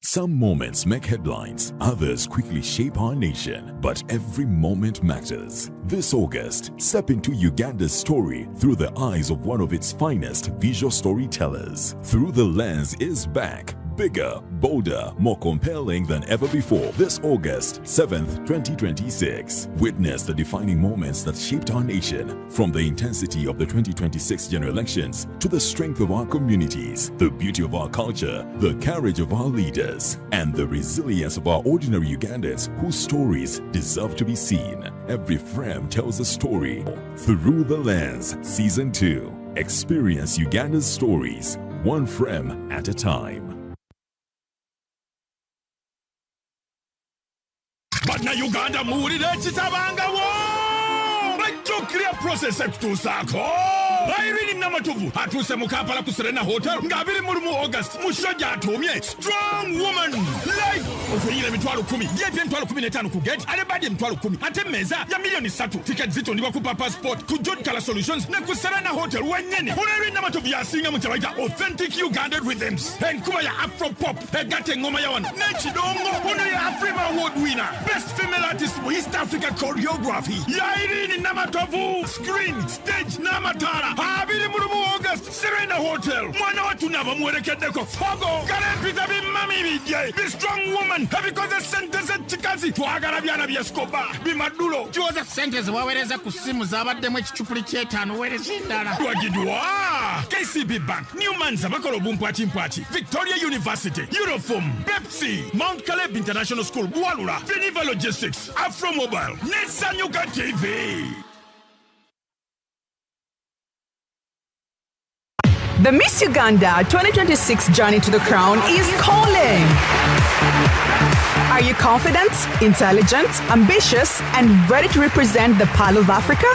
Some moments make headlines, others quickly shape our nation, but every moment matters. This August, step into Uganda's story through the eyes of one of its finest visual storytellers. Through the Lens is back. Bigger, bolder, more compelling than ever before this August 7th, 2026. Witness the defining moments that shaped our nation, from the intensity of the 2026 general elections to the strength of our communities, the beauty of our culture, the courage of our leaders, and the resilience of our ordinary Ugandans whose stories deserve to be seen. Every frame tells a story. Through the Lens, Season 2. Experience Uganda's stories, one frame at a time. Uganda muwulire kitabangawo bajjukira process ekutuusaako bayibiri namatuvu atuuse mu Kampala ku Serena Hotel nga 21 August mu show gy'atuumye Strong Woman live ofuyire emitwalo 10 yeepye emitwalo 15 ku gate ate badi emitwalo 10 ate mmeeza ya milioni 3 ticket zitundibwa ku Papa Sport ku John Color Solutions ne ku Serena Hotel wennyene olw'ebiri namatuvu yasinga mu kye bayita authentic Ugandan rhythms enkuba ya Afro Pop egatta engoma ya wano n'ekidongo ono ye Afrima Award winner Best Female Artist mu East Africa Choreography Irene Namatovu screen stage n'amataala 21 August Serena Hotel mwana watu nabo muwerekeddeko fogo kalempiza bimami bijje Be Strong Woman ebikoze sente z'ekikazi twagala byana byeskoba bimadulo kyoza sente zewawereza ku simu zabaddemu ekicupuli ky'etaano wereza endala twagidwa KCB Bank Newman's bakola obumpwatimpwati Victoria University Euroform Pepsi Mount Caleb International School Bwalula Geneva Logistics Afro Mobile Nesanyuka TV. The Miss Uganda 2026 journey to the crown is calling. Are you confident, intelligent, ambitious, and ready to represent the Pearl of Africa?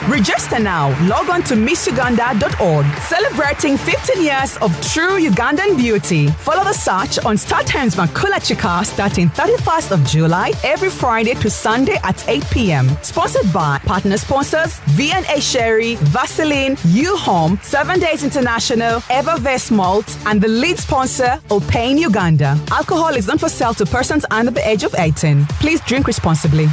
Register now. Log on to missuganda.org. Celebrating 15 years of true Ugandan beauty. Follow the search on StarTimes Makula Chika starting 31st of July every Friday to Sunday at 8 p.m. Sponsored by partner sponsors V&A Sherry, Vaseline, U-Home, 7 Days International, Evervest Malt, and the lead sponsor, Opain Uganda. Alcohol is not for sale to persons under the age of 18. Please drink responsibly.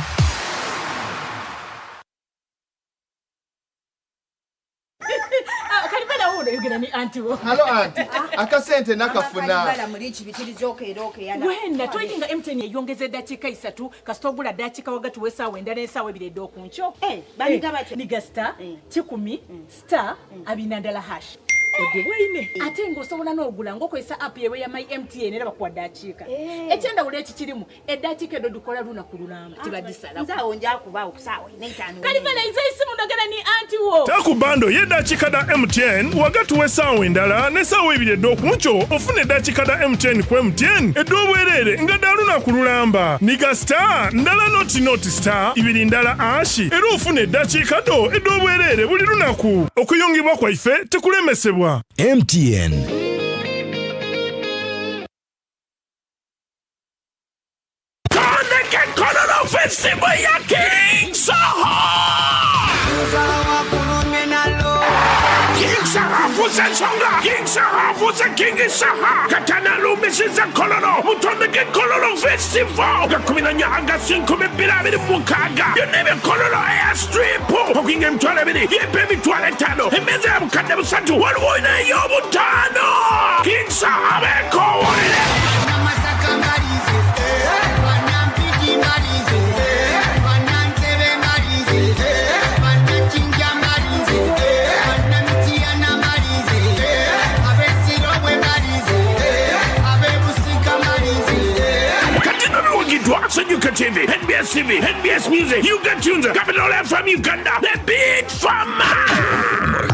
Nawe yogera ni anti wo. Hello auntie. Akasente nakafuna. Bala muri kibitirizoke eroke yana. Wenda twinga MTN yongeze dakika 3 kasitogula dakika wagati wesawe endala esawe biredo kuncho. Baniga bache. Niga star 10 star abinandala hash. Ode waine ate ngosobola n'ogula ng'okozesa app yewe ya my MTN era bakuwa dakika ekyenda wuli ekikirimu edakika edo dukola lunaku lulamba tibadisala nzaawo njakuba okusawa n'etaano kali bala ize isimu ndagala ni anti wo takubando yedakika da MTN wagati w'essaawa endala n'essaawa ebiri ed'okunkyo ofuna edakika da MTN ku MTN ed'obwerere nga dda lunaku lulamba niga star ndala noti star ibiri ndala ashi era ofuna edakika do ed'obwerere buli lunaku okuyungibwa kwaife tekulemesebwa MTN. Festival ya King Saha! King Saha fuza songa! King Saha fuza King Saha! Katana lumisiza kololo! Mutondeke kololo festival! Gakumina nyanga 5,200 mukaga! Yonebe kololo airstrip! Hokinge mtwale bidi! Yepe mitwale tano! Emeze ya mkande musatu! Waluwoina yobu tano! King Saha beko wale! Senyuka TV, NBS TV, NBS Music, Uganda Tunes, Capital FM Uganda, the Big Farmer!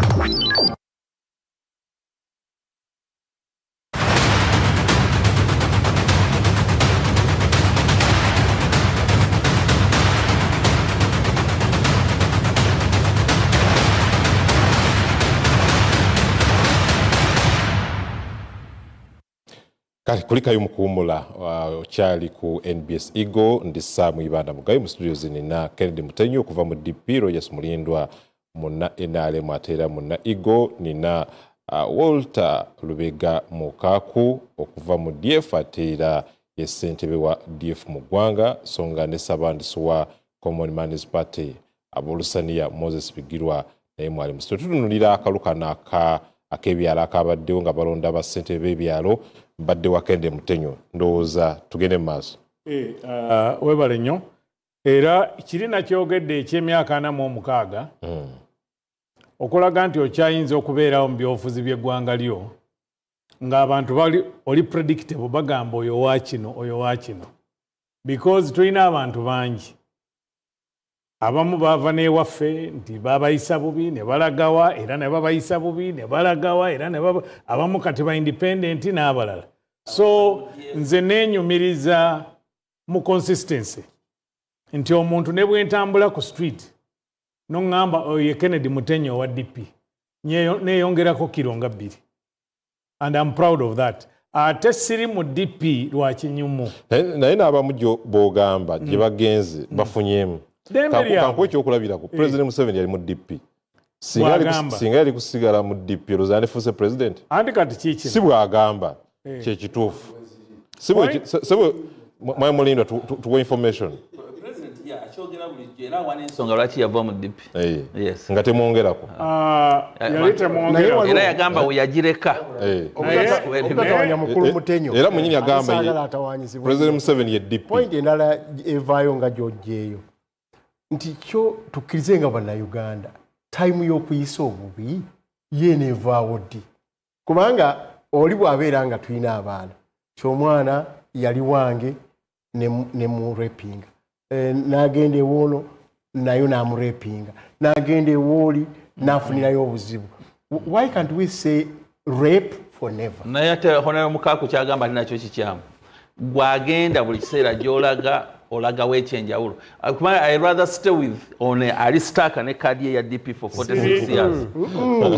Kati kulikayo mukuumula okyali ku NBS Eagle ndi Samu Ibanda Mugayo mu studio zinina Kennedy Mutenyo okuva mu DP Rogers Mulindwa muna NRM atera muna Eagle nina Walter Lubega Mukaku okuva mu DF atera yesentebe wa DF mu ggwanga songa ne sabandisuwa Common Man's Party abolusania Moses Bigirwa naye mwali mu studio tunulira akalukana akebyalo akabaddewo nga balonda basentebe b'ebyalo badde wakende Mutenyo ndowooza tugende maaso webale nnyo era kirina kyogedde eky'emyaka 46 okulaga nti okyayinza okubeerawo mu byobufuzi by'eggwanga lyo ng'abantu bali oli predictable bagamba oyo wa kino because tulina abantu bangi abamu baava n'ewaffe nti babayisa bubi ne balagawa era ne babayisa bubi ne balagawa era ne abamu kati ba independent n'abalala so nze neenyumiriza mu consistency nti omuntu ne bwentambula ku street n'oŋŋamba oyo Kennedy Mutenyo wa DP neeyongerako kilo nga 2 and I'm proud of that ate siri mu DP lwa kinyumu naye n'abamu b'ogamba gye bagenze bafunyemu kankuwa ekyokulabirako President Museveni yali mu DP singa yali kusigala mu DP olowooza yandifuse president anti kati kiki si bw'agamba kyekituufu mwayi Mulindwa tuwa information akyogera bulijjo era awana ensonga lwaki yava mu DP nga temwongerako era yagamba we yagireka obutatawanya mukulu Mutenyo era mwenyini agamba President Museveni ye DP point endala evaayo nga gy'oggyeeyo nti kyo tukkirize nga bannayuganda time y'okuyisa obubi yeenevaawo ddi kubanga oli bw'abeera nga tulina abaana ky'omwana yali wange ne murepinga n'agenda ewoono nayo n'amurepinga n'agenda ewooli n'afunirayo obuzibu why can't we say rape for never naye ate honero Mukaku kyagamba ali nakyo kikyamu gwagenda buli kiseera gy'olaga olaga wechenjawulo kumanya I rather stay with on Aristaka ne kadi ya DP for 46 years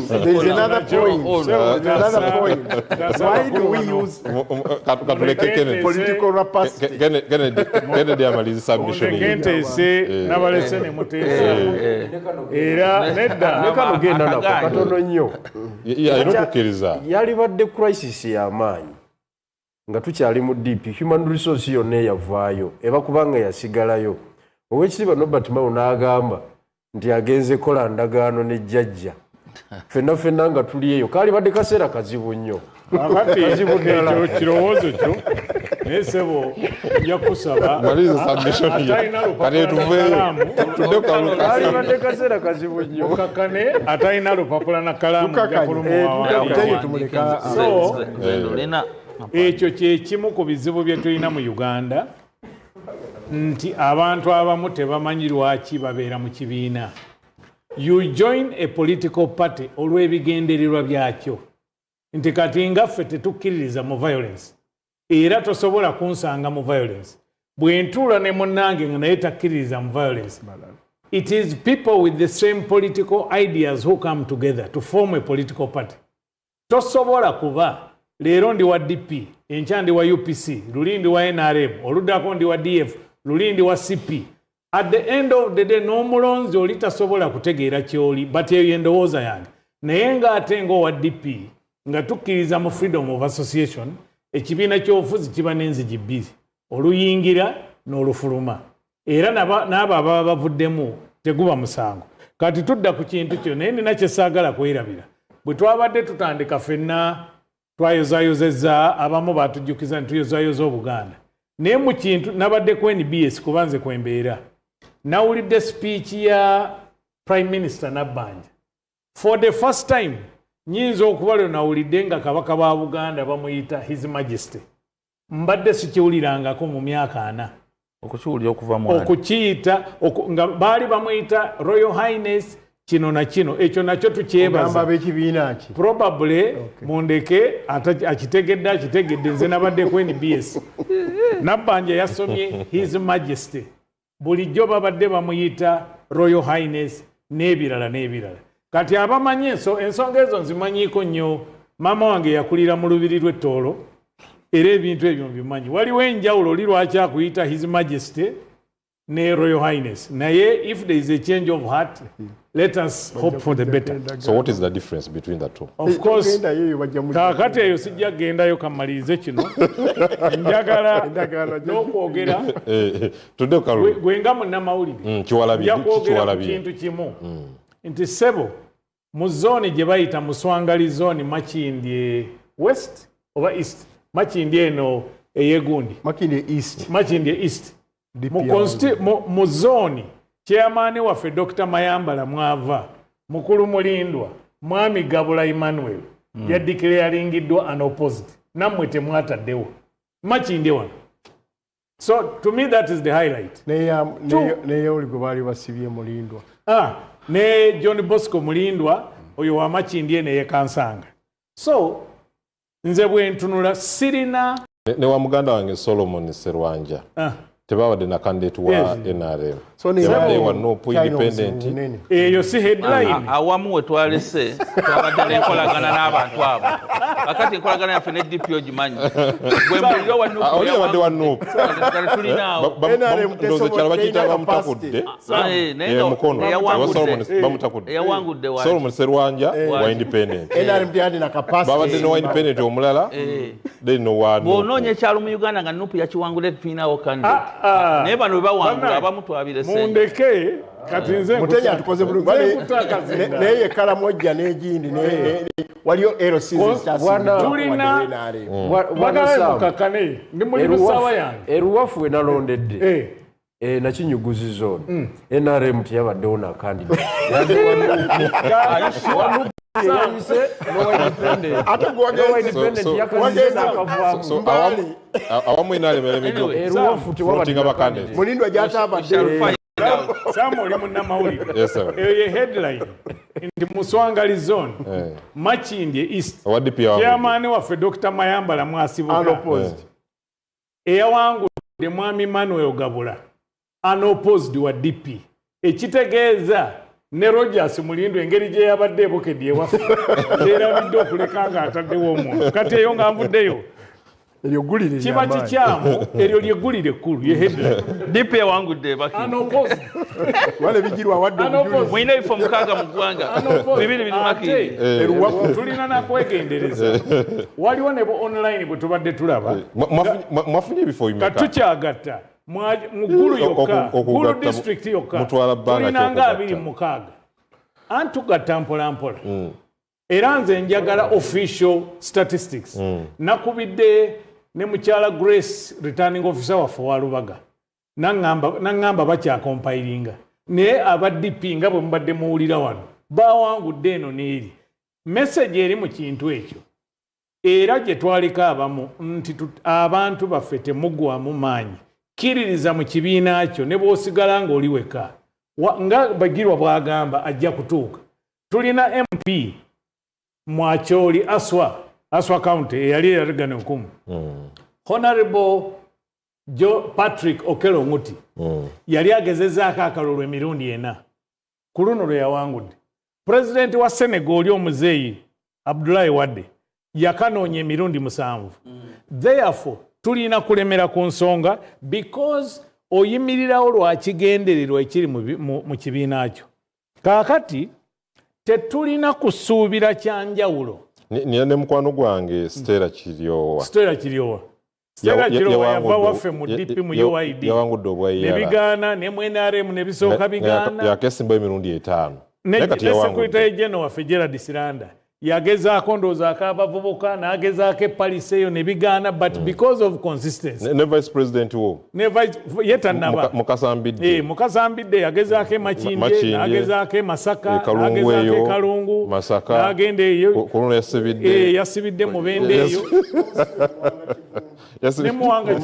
there's another point why do we use political rapacity Kennedy amalizi submission ngentese nabalese ne mutese era nedda nekano genda nako katono nnyo yalokukiriza yali badde crisis y'amaanyi nga tukyali mu DP human resource yonna yavaayo eba kubanga yasigalayo owekitiibwa Nobert Mao n'agamba nti agenze kola ndagaano ne jjajja fenna nga tuli eyo kali badde kaseera kazibu nnyo akati ekyo kirowoozo kyo naye sebo nja kusaba kali badde kaseera kazibu nnyo mukakane atalina lupapula na kalaamu ekyo kyekimu ku bizibu bye tulina mu Uganda nti abantu abamu tebamanyi lwaki babeera mu kibiina. You join a political party olw'ebigendererwa byakyo nti kati ngaffe tetukkiririza mu violence era tosobola kunsanga mu violence bwe ntuula ne munnange nga naye takkiririza mu violence. It is people with the same political ideas who come together to form a political party. Tosobola kuba leero ndi wa DP enkya ndi wa UPC luli ndi wa NRM oluddako ndi wa DF luli ndi wa CP. At the end of the day n'omulonzi oli tasobola kutegeera kyoli but eyo endowooza yange naye ng'ate ng'owa DP nga tukkiriza mu freedom of association ekibiina ky'obufuzi kiba n'enzigi bbiri oluyingira n'olufuluma era n'abo ababa bavuddemu teguba musango. Kati tudda ku kintu kyo naye nina kye saagala kwerabira bwe twabadde tutandika ffenna twayozaayozezza abamu baatujjukiza nti tuyozaayoza Obuganda naye mu kintu nabadde ku NBS kuba nze kwembeera nawulidde speech ya Prime Minister Nabbanja. For the first time nyinza okuba lwe nawulidde nga kabaka ba Buganda bamuyita His Majesty. Mbadde sikiwulirangako mu myaka 4 okukiwulira okuva mu okukiyita nga baali bamuyita Royal Highness kino na kino ekyo nakyo tukyebaza probably mundeke akitegedde nze nabadde ku NBS Nabbanja yasomye His Majesty bulijjo babadde bamuyita Royal Highness n'ebirala n'ebirala. Kati abamanyi ensonga ezo nzimanyiiko nnyo. Maama wange yakulira mu lubiri lw'Ettoolo era ebintu ebyo mbimanyi. Waliwo enjawulo oli lwaki akuyita His Majesty ne Royal Highness naye if there is a change of heart let us hope for the better. So what is the difference between the two? Of course kakati eyo sijja gendayo kamalirize kino njagala n'okwogera gwenga munnamawulire yakwogera ku kintu kimu nti sebo mu zooni gye bayita muswangali zooni Makindye West oba East Makindye eno eyegundi Makindye East mu zooni chairman waffe Dr. Mayambala mwava mukulu mulindwa mwami Gabula Emmanuel yadeclaringiddwa unopposed nammwe temwataddewo Makindye wano. So to me that is the highlight. Neye oli gwe baali basibye mulindwa ne John Bosco mulindwa oyo wa Makindye ne yekansanga. So nze bwe ntunula sirina ne wa muganda wange Solomon Serwanja tebabadde na candidate wa NRM. So they were no independent. Eyo si headline. Awamu we twalese twabadde n'enkolagana n'abantu abo. Akati enkolagana yaffe ne DP ogimanyi. Gwe mbuliro wa Nuupu. Oli abadde wa Nuupu. Tulinaawo. Ndoze kyala bakiyita bamutakudde. Mukono. Eyawangudde wa Solomon Serwanja wa independent. NRM yandi na capacity. Babadde no independent omulala. They know wa Nuupu. Bonoonya ekyalo mu Uganda nga Nuupu yakiwangudde tufinaawo candidate. Naye bano we bawangula abamu twabire sente. Mundeke kati nze Muteja atukoze bulungi naye ekala mojja n'egindi waliyo LCs tulina bagala mukakane ndi muli busawa yange eruwafu we nalondedde nakinyuguzi zone NRM tiyabaddewo na candidate awamu mulindwa gyatabadde Samu oli munnamawulire eyo ye headline nti muswangali zone Makindye East chairman waffe Dr. Mayambala mwasibuka eyawangudde mwami Manuel Gabula unopposed wa DP ekitegeeza ne Rogers mulindwa engeri gye yabadde ebokedde ewaffe erabidde okuleka nga ataddewo omuntu kati eyo nga nvuddeyo eryo gulire kiba kikyamu eryo lyeggulire ekkulu ye headline DP ewangudde unopposed wale bijirwa wadde mwina ebifo mukaaga mu ggwanga bibiri biri Makindye tulina nakwegendereza waliwo ne online bwe tubadde tulaba mwafunye ebifo bimeka katukyagatta mu ggulu yokka ggulu district yokka tulina nga 26 antugatta mpolampola era nze njagala official statistics nakubidde ne mukyala Grace returning officer waffe wa Lubaga nangamba bakyakompilinga naye aba DP nga bwe mubadde muwulira wano bawangudde eno n'eri message eri mu kintu ekyo era gye twaliko abamu nti abantu baffe temuggwamu maanyi kiririza mu kibiina kyo ne bw'osigala ng'oli weka nga Bagirwa bw'agamba ajja kutuuka tulina MP Mwacholi Aswa County eyali eragana nkumu Honorable Patrick Okelo Nguti yali agezezaako akalulu emirundi ena ku luno lwe yawangudde President wa Senegal oli omuzeeyi Abdoulaye Wade yakanoonya emirundi 7 therefore tulina kulemera ku nsonga because oyimirirawo lwakigendererwa ekiri mu kibiina kyo kaakati tetulina kusuubira kyanjawulo ne mukwano gwange Stella Kiryowa yava waffe mu DP mu UID yawangudde obwayiyala ne bigaana ne mu NRM ne bisooka bigaana yakesimba emirundi 5 ne Secretary General waffe Gerald Siranda yagezaako ndowooza akabavubuka n'agezaako epalisi eyo ne bigaana but because of consistency ne Vice President wo yetannaba Mukasambidde yagezaako e Makindye n'agezaako e Masaka n'agezaako e Kalungu n'agenda eyo yasibidde mu Bende eyo ne Muwanga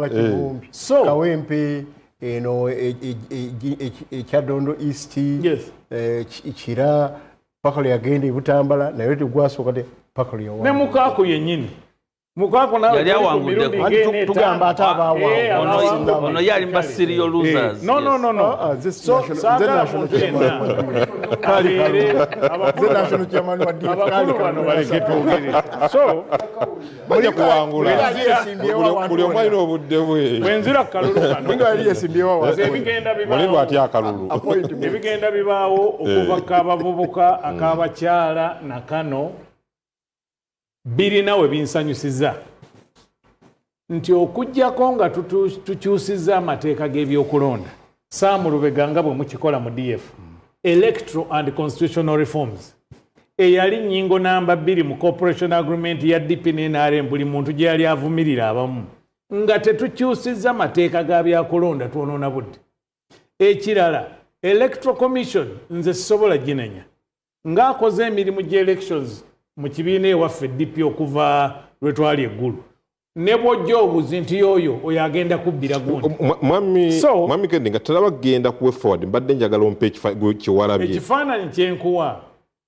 Kivumbi Kawempe eno ekyadondo East Kira Pakalo yagenda e Butambala naye tegwasooka te Pakalo yawa ne Mukaako yennyini Mukaako nawe yali awangudde tugamba ate abaawa ono yali mba serial losers no so national chairman wa DP abakulu bano baleke twogere so bajja kuwangula buli omu alina obudde bwe bwenzira ku kalulu kano yali yesimbiwa mulimu atya akalulu ebigenda bibaawo okuva k'abavubuka ak'abakyala na kano birina we binsanyusiza nti okujjako nga tukyusizza amateeka g'ebyokulonda Sam Lubega nga bwe mukikola mu DF electoral and constitutional reforms eyali nnyingo namba 2 mu corporation agreement ya DP ne NRM buli muntu gye yali avumirira abamu nga tetukyusizza amateeka ga byakulonda twonoona budde ekirala electoral commission nze sisobola ginenya ng'akoze emirimu gy'elections mu kibiina ewaffe DP okuva lwe twali eggulu ne bw'ojja obuzi nti yoyo oyo agenda kubbira gundi mwami Kendi nga talaba genda kuwe forward mbadde njagala ompe kiwalabye ekifaananyi kyenkuwa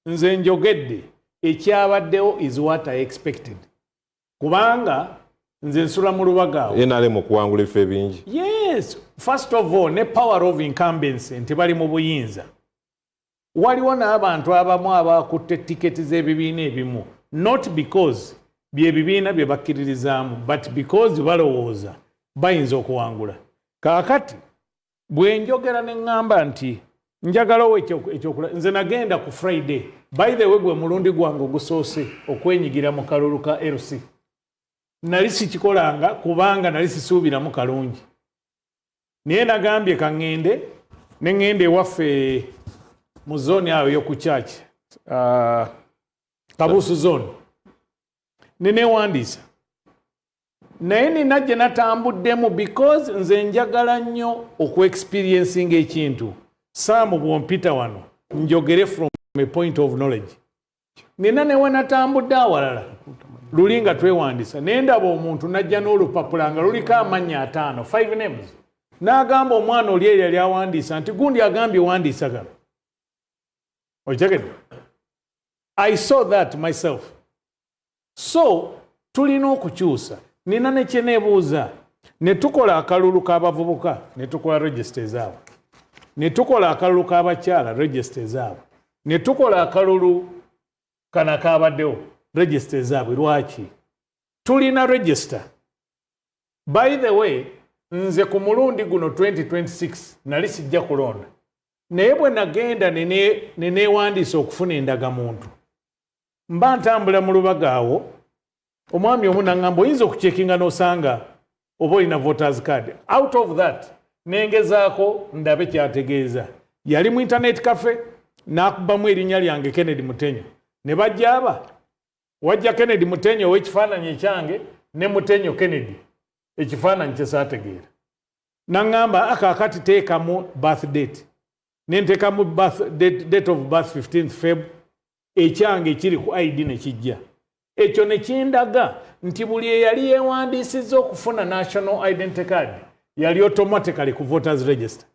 nze njogedde ekyabaddewo is what I expected kubanga nze nsula mu Lubaga awo NRM okuwangula ebifo ebingi yes first of all ne power of incumbency nti bali mu buyinza waliwo n'abantu abamu abakutte tiketi z'ebibiina ebimu not because by'ebibiina bye bakkiririzaamu but because balowooza bayinza okuwangula kaakati bwe njogera ne ŋŋamba nti njagalawo ekyokola nze nagenda ku Friday by the way gwe mulundi gwange ogusoose okwenyigira mu kalulu ka LC nali sikikolanga kubanga nali sisuubiramu kalungi naye nagambye kaŋŋende ne ŋŋende ewaffe mu zone ayo y'okukyaki Kabusu zone nenewandiisa naye nina gye natambuddemu because nze njagala nnyo okuexperiencing ekintu Sam bwompita wano njogere from a point of knowledge nina newe natambudde awalala luli nga twewandiisa naye ndaba omuntu najja n'olupapula nga luliko amannya 5 names n'agamba omwana oli eyo yali awandiisa nti gundi agambye wandiisa gano okitegedde I saw that myself so tulina okukyusa nina ne kye neebuuza ne tukola akalulu k'abavubuka ne tukola register ezaabwe ne tukola akalulu k'abakyala register ezaabwe ne tukola akalulu kana kaabaddewo register ezaabwe lwaki tulina register by the way nze ku mulundi guno 2026 nali sijja kulonda naye bwe nagenda neneewandiisa okufuna endagamuntu mba ntambula mu Lubaga awo omwami omu naŋŋamba oyinza okucekinga n'osanga oba olina voters card out of that nengezaako ndabe kyategeeza yali mu internet cafe n'akubamu erinnya lyange Kennedy Mutenyo ne bajja aba wajja Kennedy Mutenyo ow'ekifaananyi ekyange ne Mutenyo Kennedy ekifaananyi kye saategeera n'aŋŋamba akaakati teekamu birth date ne nteekamu date of birth 15th Feb ekyange ekiri ku ID ne kijja ekyo ne kindaga nti buli eyali yeewandiisizza okufuna national identity card yali automatically ku voters register.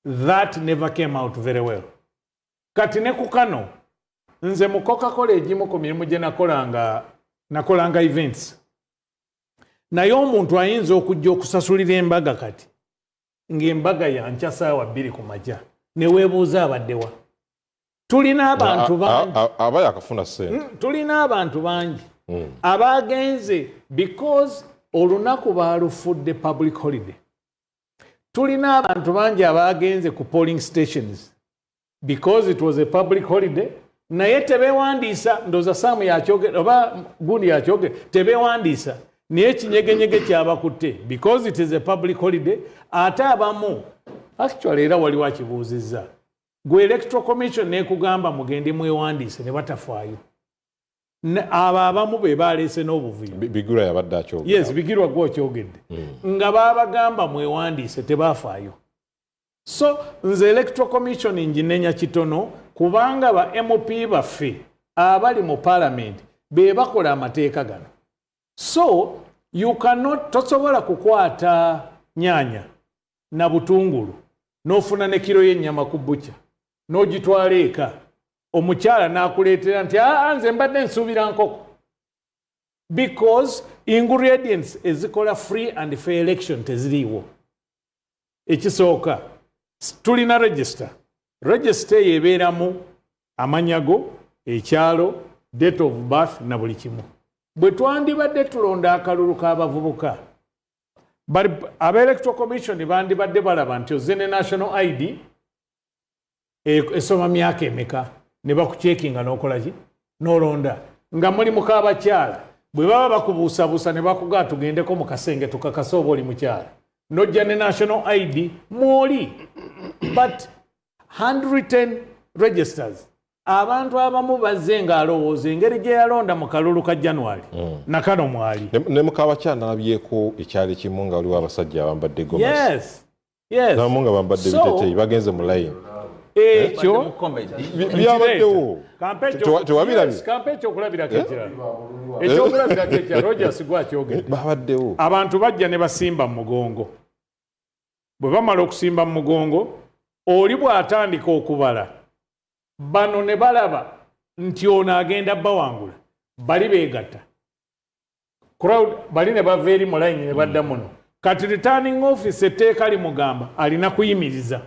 That never came out very well. Kati ne ku kano nze mu Coca-Cola egimu ku mirimu gye nakolanga events naye omuntu ayinza okujja okusasulira embaga kati ng'embaga yankya saawa 2 ku makya ne weebuuza abaddewa. Tulina abantu bangi aba yakafuna ssente. Tulina abantu bangi abagenze because olunaku baalufudde public holiday. Tulina abantu bangi abagenze ku polling stations because it was a public holiday naye tebeewandiisa ndooza Saamu yakyogera oba gundi yakyogera tebeewandiisa naye ekinyegenyege kyabakutte because it is a public holiday ate abamu actually era waliwo akibuuzizza gwe electoral commission nekugamba mugende mwewandiise ne batafaayo abo abamu be baleese n'obuvuyo. Bigirwa yabadde akyogera. Yes, Bigirwa gwe okyogedde nga babagamba mwewandiise tebafaayo. So nze electoral commission nginenya kitono kubanga ba MP baffe abali mu parliament be bakola amateeka gano. So you cannot tosobola kukwata nyanya na butungulu n'ofuna ne kiro y'ennyama ku butcher n'ogitwala eka omukyala n'akuleetera nti nze mbadde nsuubira nkoko because ingredients ezikola free and fair election teziriiwo. Ekisooka tulina register eyo ebeeramu amanyago ekyalo date of birth na buli kimu. Bwe twandibadde tulonda akalulu k'abavubuka aba electoral commission bandibadde balaba nti ozze ne national ID esoma myaka emeka ne bakucekinga n'okolaki n'olonda nga muli mukaabakyala bwe baba bakubuusabuusa ne bakugaa tugendeko mu kasenge tukakasa oba oli mukyala n'ojja ne national ID mwoli but handwritten registers abantu abamu bazze ng'alowooza engeri gye yalonda mu kalulu ka January na kano mwali ne mukabakyala n'alabyeko ekyali kimu nga waliwo abasajja abambadde gomasi namu nga bambadde biteteeyi bagenze mu layini ekyo byabaddewo tewabirabye kampe ekyokulabirako ekirala ekyokulabirako ekirala Rogers gwakyogedde babaddewo abantu bajja ne basimba mu mugongo bwe bamala okusimba mu mugongo oli bw'atandika okubala bano ne balaba nti ono agenda bawangula bali beegatta crowd bali ne bava eri mu layini ne badda muno kati returning office etteeka limugamba alina kuyimiriza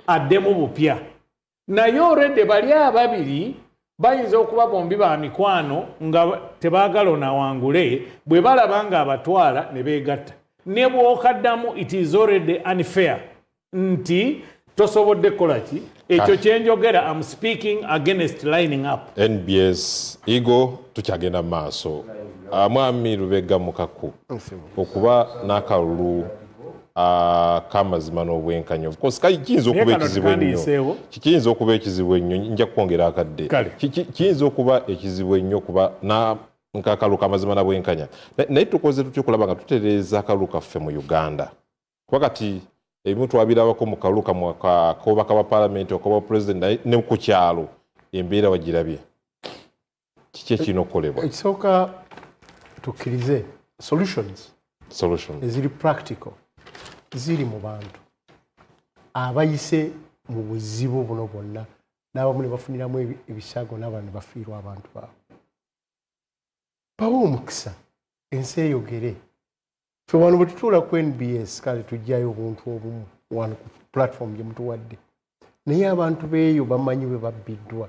addemu bupya naye olwedde bali ababiri bayinza okuba bombi ba mikwano nga tebaagala onawangule bwe balaba nga abatwala ne beegatta ne bw'okaddamu it is already unfair nti tosobodde kukola ki ekyo kyenjogera am speaking against lining up. NBS Igo tukyagenda mu maaso mwami Lubega Mukaku okuba n'akalulu kamazima n'obwenkanya of course kiyinza okuba ekizibu ennyo kiyinza okuba ekizibu ennyo nja kwongera akadde kiyinza okuba ekizibu ennyo kuba nk'akalulu kamazima na bwenkanya naye tukoze tutya okulaba nga tutereeza akalulu kaffe mu Uganda kuba kati ebimu twabirabako mu kalulu kakobaka ba palamenti okoba president ne ku kyalo embeera wagirabye kiki ekirina okukolebwa ekisooka tukkirize solutions eziri practical ziri mu bantu abayise mu buzibu buno bwonna n'abamu ne bafuniramu ebisago n'abalala ne bafiirwa abantu baabwe bawa omukisa ensi eyogere ffe wano bwe tutuula ku NBS kale tujjayo obuntu obumu wano ku platform gye mutuwadde naye abantu beeyo bamanyi bwe babbiddwa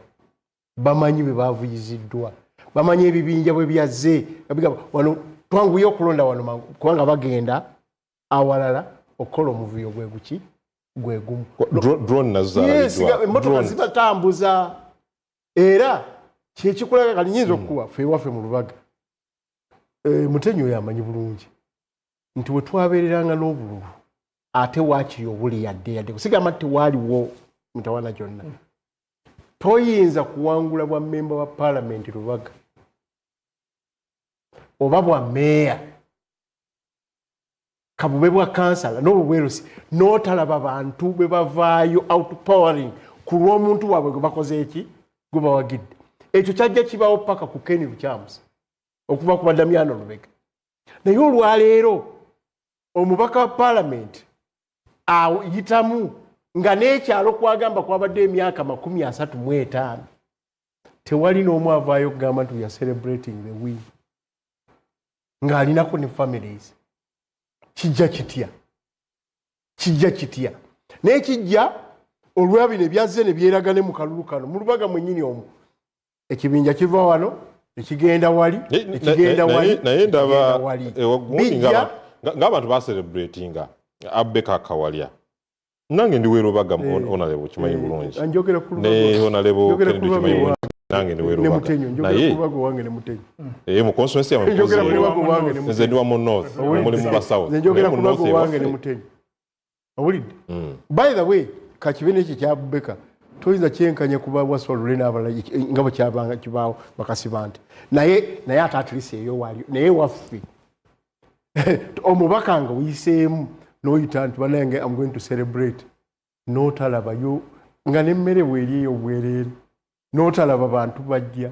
bamanyi bwe baavuyiziddwa bamanyi ebibinja bwe byazze wano twanguye okulonda wano kubanga bagenda awalala okukola omuvuyo gwe guki gwe gumu emmotoka zibatambuza era kyekikulaga kali nyinza okukuba ffe ewaffe mu Lubaga Mutenyo oyo amanyi bulungi nti we twabeereranga n'obululu ate waakiri obuli yadde kusigama tewaaliwo mutawana gyonna toyinza kuwangula bwa memba wa parliament Lubaga oba bwa meya kabube bwa kansala n'obwerusi n'otalaba bantu bwe bavaayo outpowering ku lw'omuntu waabwe gwe bakoze eki gwe bawagidde ekyo kyajja kibaawo paka ku Ken Luchambuzi okuva ku Damiano Lubega naye olwaleero omubaka wa parliament ayitamu nga n'ekyalo kwagamba kwabadde emyaka 35 tewali n'omu avaayo okugamba nti we are celebrating the win ng'alinako ne families kijja kitya naye kijja olwabino ebyazze ne byeragane mu kalulu kano mu Lubaga mwennyini omu ekibinja kiva wano ekigenda wali naye ndaba ng'abantu baselebratinga Abeka Kawalya nange ndi Lubaga onalebo kimanyi bulungi ne onalebo Kennedy kimanyi bulungi nange ndi Lubaga naye mu constituency ya nze ndi wa mu north muli mu basouth njogera ku Lubaga wange ne Mutenyo owulidde by the way kakibine ekyo kya Abeka toyinza kyenkanye kuba wasolule n'abalala nga bwe kyabanga kibaawo bakasiba nti naye ate atlisi eyo wali naye waffe omubaka nga wiseemu n'oyita nti banange I'm going to celebrate n'otalabayo nga n'emmere bweriyo bwereere n'otalaba bantu bajja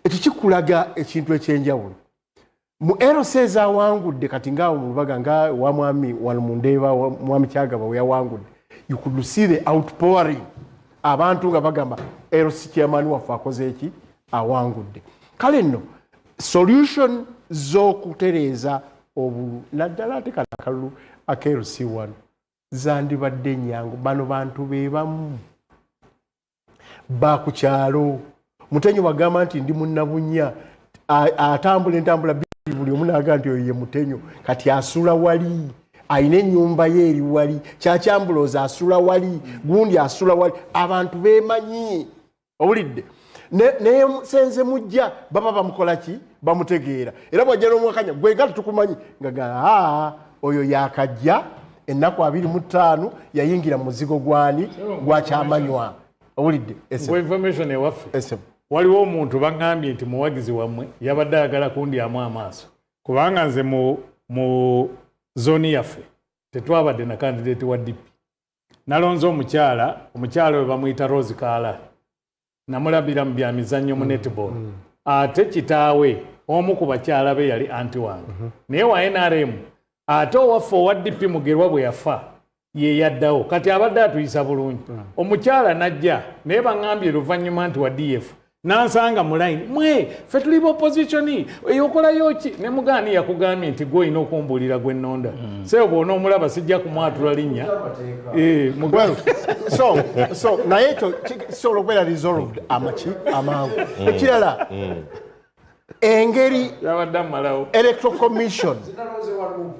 ekyo kikulaga ekintu ekyenjawulo mu LC ezawangudde kati ngaawo mu Lubaga nga wa mwami wano mu Ndeeba mwami Kyagaba we yawangudde you could see the outpouring abantu nga bagamba LC chairman waffe akoze eki awangudde kale nno solution z'okutereeza naddala ate kano akalulu aka LC wano zandibadde nyangu bano bantu be bamu bakukyalo Mutenyo bagamba nti ndi munnabunya atambula entambula buli omu naaga nti oyo ye Mutenyo kati asula wali ayina ennyumba ye eri wali kyakyambuloza asula wali gundi asula wali abantu beemanyi owulidde naye senze mujja baba bamukola ki bamutegeera era bwajja n'omwakanya gwe nga tukumanyi nga oyo yakajja ennaku 25 yayingira mu muzigo gwani gwakyamanywa owulidde information ewaffe waliwo omuntu bagambye nti muwagizi wammwe yabadde ayagala kundyamu amaaso kubanga nze mu zoni yaffe tetwabadde na kandidate wa DP nalonze omukyala we bamuyita Rose Kala namulabira mu bya mizannyo mu netball ate kitaawe omu ku bakyala be yali anti wange naye wa NRM ate owaffe owa DP Mugerwa bwe yafa ye yaddawo kati abadde atuyisa bulungi omukyala najja naye baŋŋambye luvannyuma nti wa DF nansanga mu line mwe ffe tuli opposition eyokolayo ki ne mugaani yakugambye nti gwe olina okumbuulira gwe nnonda seyo bw'ona omulaba sijja kumwatula linnya so naye ekyo kisobola okubeera resolved amangu ekirala engeri electoral commission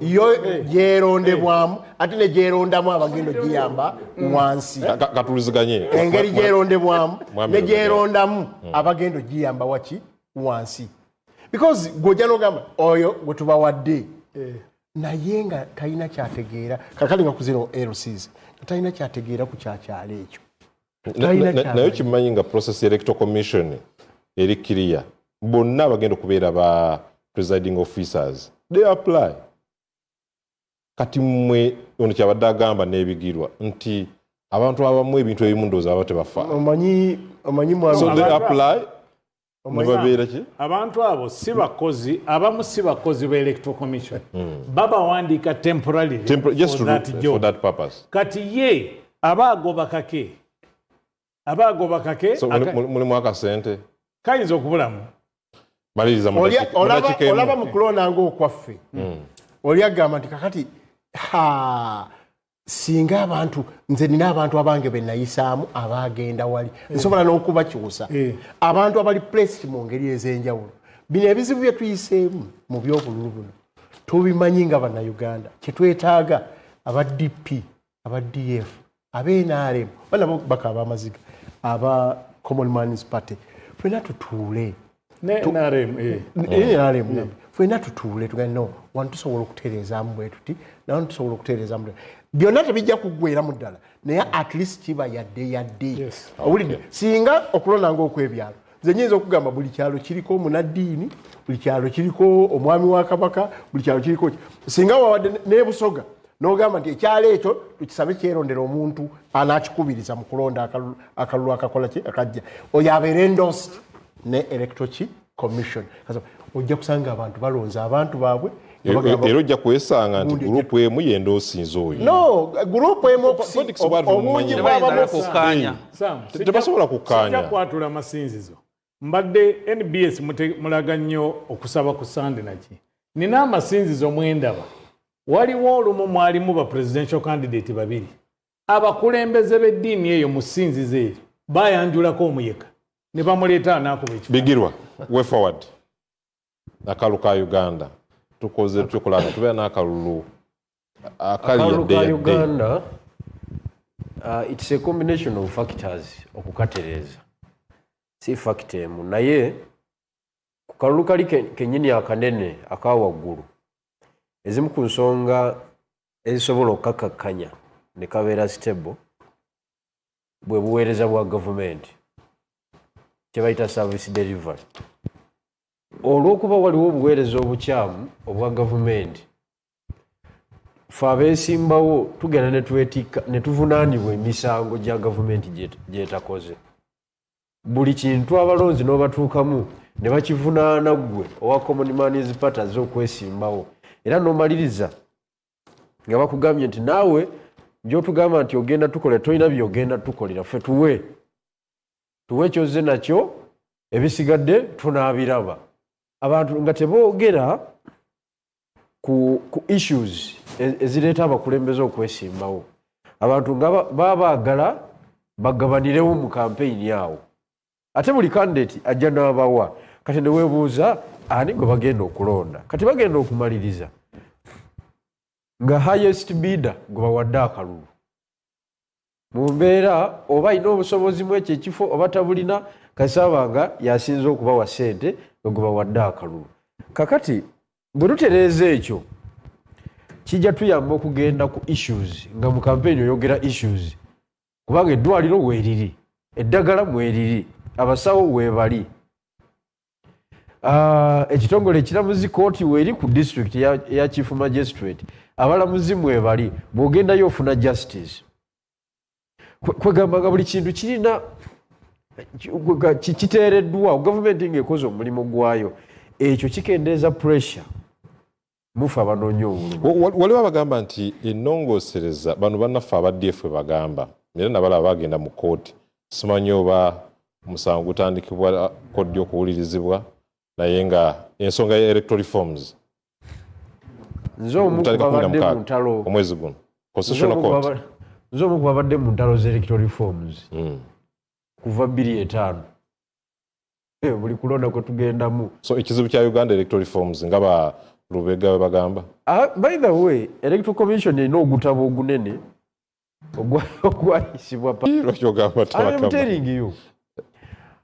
yo gyerondebwamu ate ne gyerondamu abagendo giyamba wansi katuliziganye engeri gyerondeebwamu ne gyerondamu abagendo giyamba waki wansi because gwojja n'ogamba oyo gwe tubawadde naye nga talina kyategeera kakali nga kuzino LCs talina kyategeera ku kyakyalo ekyo naye kimanyi nga process electoral commission eri clear bonna abagenda okubeera ba presiding officers they apply kati mmwe ono kyabadde agamba n'ebigirwa nti abantu abamu ebintu ebimu ndowooza aba tebafa omanyi so they apply nebabeera ki abantu abo si bakozi abamu si bakozi ba electoral commission babawandiika temporarily for that purpose kati ye abaagoba kake so mulimu akasente kayinza okubulamu maliriza olaba mu kulonda ng'okwaffe oli agamba nti kakati singa abantu nze nina abantu abange be nayisaamu abaagenda wali nsobola n'okubakyusa abantu abali placed mu ngeri ez'enjawulo bino ebizibu bye tuyiseemu mu byobululu buno tubimanyi nga bannayuganda kyetwetaaga aba DP aba DF aba NRM banabo baka ab'amaziga aba Common Man's Party fena tutuule NRM ffenna tutuule tugende no wano tusobola okutereezaamu bwe tuti nawano tusobola okutereezaamu byonna tebijja kuggweeramu ddala naye at least kiba yadde owulidde singa okulonda ng'okwebyalo nze nyinza okugamba buli kyalo kiriko omunaddiini buli kyalo kiriko omwami wa kabaka buli kyalo kiriko singa wawadde n'ebusoga n'ogamba nti ekyalo ekyo tukisabe kyerondera omuntu anaakikubiriza mu kulonda akalulu akakola ki akajja oyo abeera endorsed ne electoral commission ojja kusanga abantu balonza abantu baabwe era ojja kwesanga nti gurupu emu yenda osinza oyo no gurupu emu obungi bw'abamukaanya tebasobola kukaanya kwatula amasinzizo mbadde NBS mulaga nnyo okusaba ku Sande naki nina amasinzizo mwendaba waliwo olumu mwalimu ba presidential candidate babiri abakulembeze b'eddiini eyo mu ssinzizo eryo bayanjulako omuyeka ne bamuleeta anaakuba ekifa bigirwa way forward akalu ka Uganda tukoze tukolana tubeera n'akalulu akalu ka Uganda it's a combination of factors okukatereeza si factor emu naye ku kalulu kali kennyini akanene akawaggulu ezimu ku nsonga ezisobola okukakakkanya ne kabeera stable bwe buweereza bwa gavumenti kye bayita service delivery olw'okuba waliwo obuweereza obukyamu obwa gavumenti fe abeesimbawo tugenda ne tuvunaanibwa emisango gya gavumenti gyetakoze buli kintu abalonzi n'obatuukamu ne bakivunaana ggwe owa common man's party azze okwesimbawo era n'omaliriza nga bakugambye nti naawe gy'otugamba nti ogenda tukolera tolina byogenda tukolera ffe tuwe kyozze nakyo ebisigadde tunaabiraba abantu nga teboogera ku issues ezireeta abakulembeze okwesimbawo abantu nga baba baagala bagabanirewo mu kampeyini awo ate buli candidate ajja n'abawa kati ne weebuuza ani gwe bagenda okulonda kati bagenda okumaliriza nga highest bidder gwe bawadde akalulu mu mbeera oba alina obusobozi mu ekyo ekifo oba tabulina kasabanga yasinza okubawa ssente nga gwe bawadde akalulu kakati bwe tutereeza ekyo kijja tuyamba okugenda ku issues nga mu kampeyini oyogera issues kubanga eddwaliro weeriri eddagala mweriri abasawo weebali ekitongole ekiramuzi kooti weeri ku district ya chief magistrate abalamuzi mwebali bw'ogendayo ofuna justice kwegamba nga buli kintu kirina kiteereddwa gavumenti ng'ekoze omulimu gwayo ekyo kikendeeza pressure mufe abanoonya obululu waliwo abagamba nti ennongoosereza bano bannaffe abaddeefu bagamba era nabalaba bagenda mu kooti simanyi oba omusango gutandikibwa koddi okuwulirizibwa naye nga ensonga ya electoral reforms nze omu kubabadde mu ntalo omwezi guno constitutional court nze omu kubabadde mu ntalo z electoral reforms kuva 2005 buli kulonda kwe tugendamu so ekizibu kya Uganda electoral reforms nga ba Lubega we bagamba by the way electoral commission erina ogutabo ogunene ogwayisibwa I'm telling you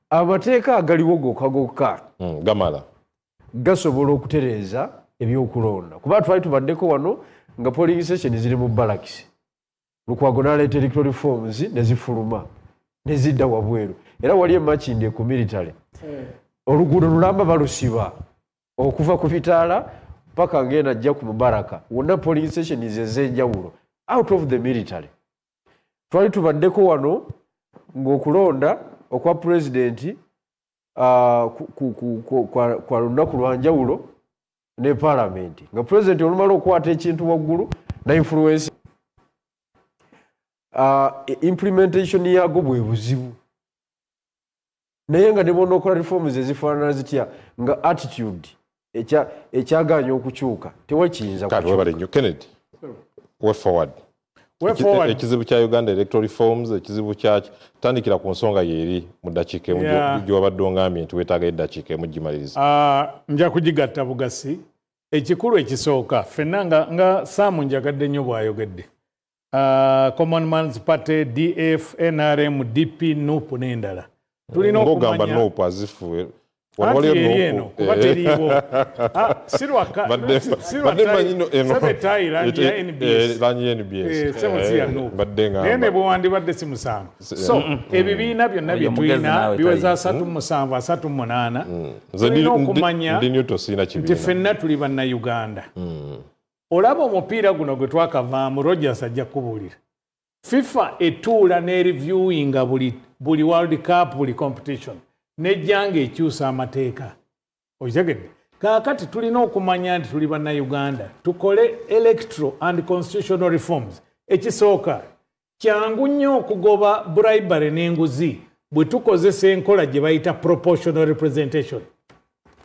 amateeka agaliwo gokka gamala gasobola okutereeza ebyokulonda kuba twali tubaddeko wano nga polling station ziri mu balakisi Lukwago n'aleeta electoral reforms ne zifuluma ne zidda wabweru era wali emakindi ku military oluguudo lulamba balusiba okuva ku bitaala paka ngenda ajja ku Mubaraka wonna polling station ez'enjawulo out of the military twali tubaddeko wano ng'okulonda okwa president kwa lunaku lwanjawulo ne parliament nga president olumala okukwata ekintu waggulu na influence implementation yago bwe buzibu naye nga ne bona okola reforms ezifaanana zitya nga attitude ekyaganya okukyuka tewakiyinza kukyuka. Kennedy way forward ekizibu kya Uganda electoral reforms ekizibu kyaki tandikira ku nsonga yeeri mu ddakiika emu gy'obadde ongambye nti weetaaga eddakiika emu gimaliriza nja kugigatta bugasi ekikulu ekisooka ffenna nga Saamu njagadde nnyo bw'ayogedde Common Man's Party DF NRM DP NUP n'endala tulina ng'ogamba NUP azifuwe Anti eno kuba teriiwo. Sirwaka naye bwe wandibadde si musango. So ebibiina byonna bye tulina biweza 37 38 tulina okumanya nti ffenna tuli bannayuganda. Olaba omupiira guno gwe twakavaamu Rogers ajja kubuulira. FIFA etuula ne reviewinga buli World Cup buli competition. Nejjanga ekyusa amateeka. Okitegedde? Kaakati tulina okumanya nti tuli bannayuganda tukole electoral and constitutional reforms. Ekisooka kyangu nnyo okugoba bribery n'enguzi bwe tukozesa enkola gye bayita proportional representation.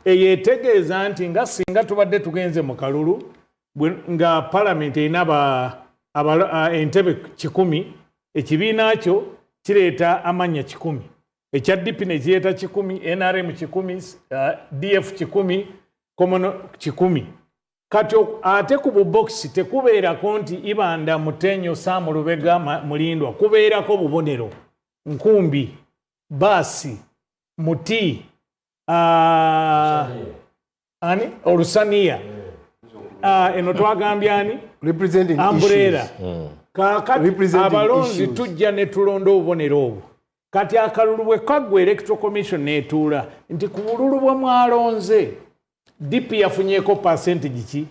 Eyo etegeeza nti nga singa tubadde tugenze mu kalulu nga parliament erina entebe 100 ekibiina kyo kireeta amanya 100. Ekya DP ne kireeta 100, NRM 100, DF 100, Common 100. Kati ate ku bubokisi tekubeerako nti Ibanda Mutenyo Sam Lubega Mulindwa, kubeerako bubonero Nkumbi Basi Muti Olusania eno twagambye ani Umbrella. Kakati abalonzi tujja ne tulonda obubonero obwo. Kati akalulu bwe kaggwa Electoral Commission netuula nti ku bululu bwe mwalonze DP yafunyeeko percentage ki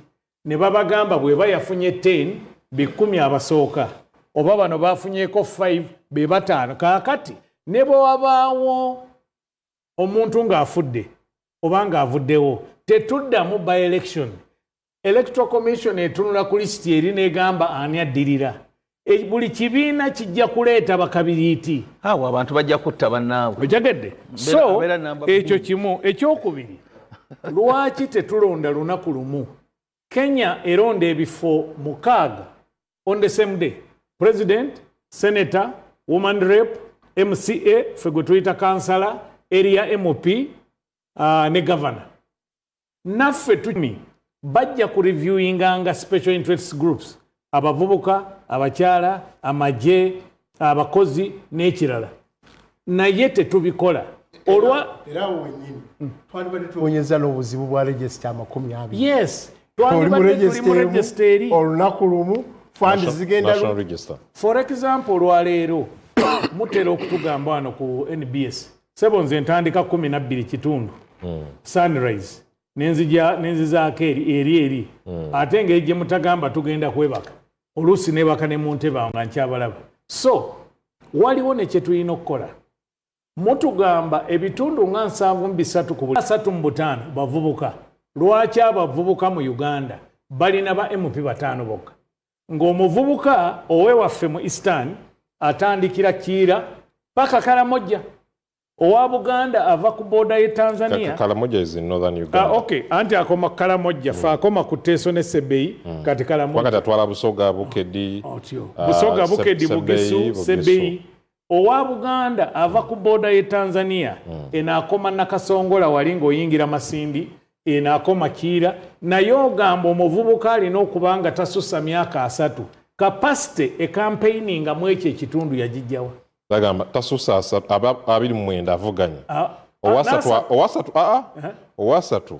ne babagamba bweba yafunye 10 10 abasooka oba bano bafunyeeko 5 be 5. Kaakati ne bwe wabaawo omuntu ng'afudde oba ng'avuddewo tetuddamu by election. Electoral Commission etunula ku lisiti eri negamba ani addirira. Buli kibiina kijja kuleeta bakabiriiti. Awo abantu bajja kutta bannaabwe. Okitegedde? So ekyo kimu. Ekyokubiri, lwaki tetulonda lunaku lumu? Kenya eronda ebifo 6 on the same day. President, Senator, Woman Rep, MCA, ffe gwe tuyita kansala, area MOP ne Governor. Naffe tumi bajja ku reviewinganga special interest groups. Abavubuka, abakyala, amagye, abakozi n'ekirala. Naye tetubikola. Era wenyini twandibadde tuwonyeza n'obuzibu bwa register 20. Yes. Twandibadde tuli mu registeri olunaku lumu fund zigenda for example olwaleero mutera okutugamba wano ku NBS sebo nze ntandika 12 kitundu sunrise nenzizaako eri ate ng'ejje mutagamba tugenda kwebaka oluusi nebaka ne mu ntebe nga nkyabalaba. So waliwo ne kye tulina okukola. Mutugamba ebitundu nga 7 ku 35 bavubuka. Lwaki abavubuka mu Uganda balina ba MP 5 bokka? Ng'omuvubuka owewaffe mu Eastern atandikira Kiira paka Karamoja. Owa Buganda ava ku boda ye Tanzania. Karamoja is in northern Uganda. Okay, anti akoma Karamoja fa akoma ku Teso ne Sebei kati Karamoja. Wakati atwala Busoga Bukedi. Busoga Bukedi Bugesu Sebei. Owa Buganda ava ku boda ye Tanzania ena akoma Nakasongola walingo oyingira Masindi ena akoma Kiira naye ogamba omuvubuka alina okubanga tasusa myaka 3 capacity e campaigning nga mwekyo ekitundu yagijjawa. Bagamba tasusa 29 avuganya. Owasatu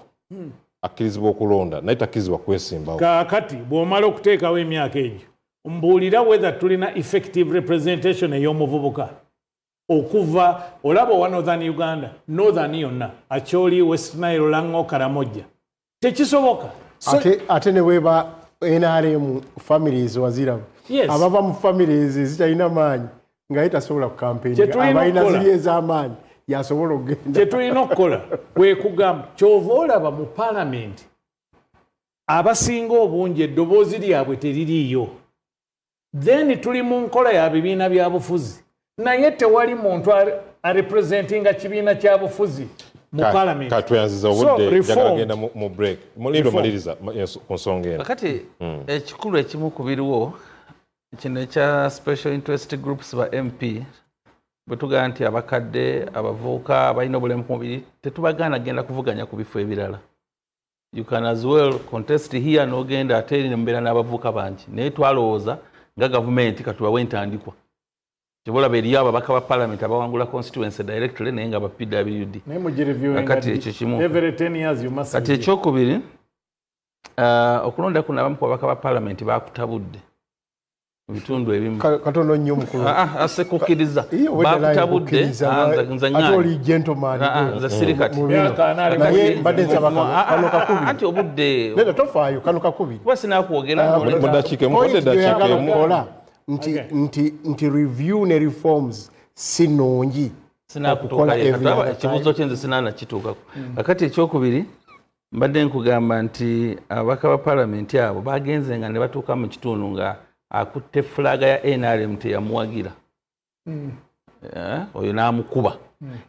akkirizibwa okulonda naye takkirizibwa kwesimbawo. Kaakati bw'omala okuteekawo emyaka egyo mbuulira whether tulina effective representation ey'omuvubuka okuva olaba owa northern Uganda northern yonna Acholi, West Nile, Lango, Karamoja tekisoboka. Ate ne weba NRM families wazirabu abava mu families zitalina maanyi nga itasobola ku campaign abalina ziri ez'amaanyi yasobola okugenda. Kyetulina okukola kwe kugamba kyova olaba mu parliament abasinga obungi eddoboozi lyabwe teririiyo. Then tuli mu nkola ya bibiina bya bufuzi naye tewali muntu arepresentinga kibiina kya bufuzi mu parliament. Katweyanziza obudde jagagenda mu break. Mulindo maliriza ku nsonga eno. Kati ekikulu ekimu ku biriwo kino ekya special interest groups ba MP bwe tugamba nti abakadde abavubuka abalina obulemu ku mubiri tetubagaana genda kuvuganya ku bifo ebirala. You can as well contest here n'ogenda ate eri ne mubeera n'abavubuka bangi naye twalowooza nga gavumenti katubawe entandikwa Tibola beriyo ababaka ba parliament abawangula constituency directly naye nga ba PWD. Kati ekyo kimu. Every 10 years you must. Kati ekyokubiri okulonda kuno abamu ku babaka ba parliament bakutabudde. Bitundu ebimu. Katono nnyo mukulu. Asekukkiriza. Bakutabudde nze ng'ani. Ate oli gentleman. Nze sirikati. Naye mbadde nsaba kano kakubi. Anti obudde. Neda tofaayo kano kakubi. Kuba sinaakwogera. Nti review ne reforms sinungi. Sinaakutuuka ekibuuzo kyenze sinaanakituukako. Kakati ekyokubiri mbadde nkugamba nti ababaka ba parliament abo bagenze nga ne batuuka mu kitundu nga akutte flaga ya NRM teyamuwagira. Oyo n'amukuba.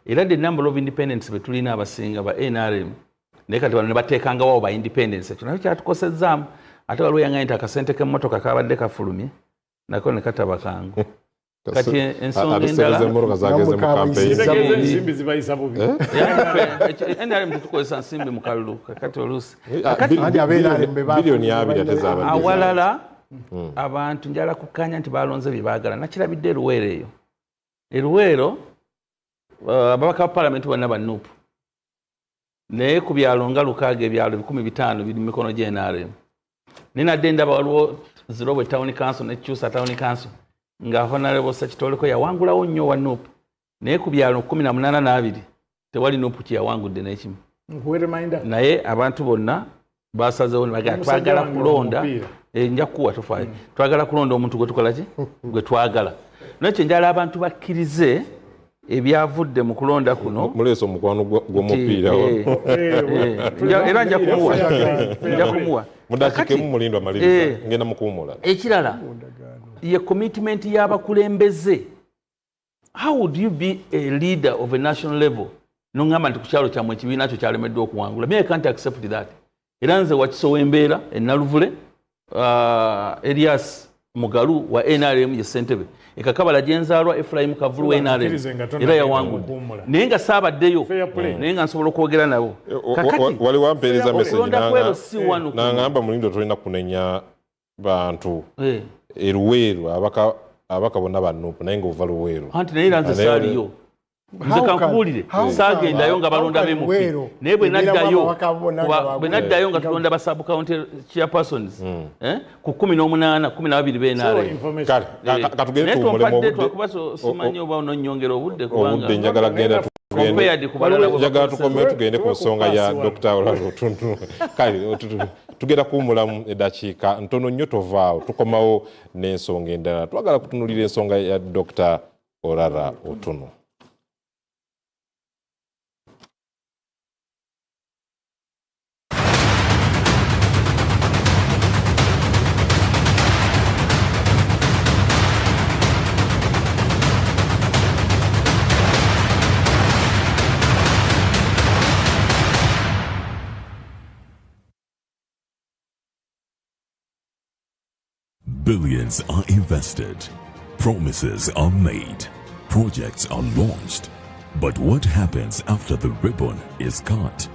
Era the number of independents betulina abasinga ba NRM naye kati bano ne bateekangawo ba independence. Ekyo nakyo kyatukosezzaamu ate waliwo yaŋŋambye nti akasente k'emmotoka kabadde kafulumye nako ne kataba kangu. Kati ensonga endala ensimbi zibayisa bubi. NRM tetukozesa nsimbi mu kalulu kati oluusi. Awalala abantu njala kukkaanya nti balonze bye baagala nakirabidde eruweero eyo. Eruweero ababaka ba parliament bonna ba NUP naye ku byalo nga lukaaga ebyalo 1500 biri mu mikono gye NRM. Ninadde ndaba waliwo Zirobwe Town Council ne Kyusa Town Council nga Honorable Sakitoleko yawangulawo nnyo wa NUP naye ku byalo 18 tewali NUP kyeyawangudde n'ekimu. Naye abantu bonna basazeewo ne bagamba twagala kulonda nja kuwa tofaayo twagala kulonda omuntu gwe tukola ki gwe twagala. Nakyo njala abantu bakkirize ebyavudde mu kulonda kuno muleeso omukwano gw'omupiira era nja kumuwa mudakikemu mulindwa maliriza ngenda mukuwumula. Ekirala ye commitment y'abakulembeze. How would you be a leader of a national level nongamba nti ku kyalo kyammwe ekibiina kyo kyalemeddwa okuwangula? Me I can't accept that. Era nze wakisowa embeera enaluvule Elias Mugalu wa NRM ye Ssentebe ekakabala gyenzaalwa Ephraim Kavulu wa NRM era yawangudde naye nga saabaddeyo naye nga nsobola okwogera nabo. Wali wampeereza message n'angamba Mulindo tolina kunenya bantu eruweero abaka bonna ba NUP naye ng'ova luweero. Anti naye era nze saaliyo. Nze kankubuulire saagendayo nga balonda b'MP naye bwe naddayo nga tulonda ba sub county chairpersons ku 18 12 b'NRM. Katugende tuwumulemu twakuba simanyi oba ononyongera obudde kubanga njagala tukomere tugende ku nsonga ya Dr. Orara Otunnu. Kale tugenda kuwumulamu eddakiika ntono nnyo tovaawo tukomawo n'ensonga endala. Twagala kutunulira ensonga ya Dr. Orara Otunnu. Billions are invested, promises are made, projects are launched. But what happens after the ribbon is cut?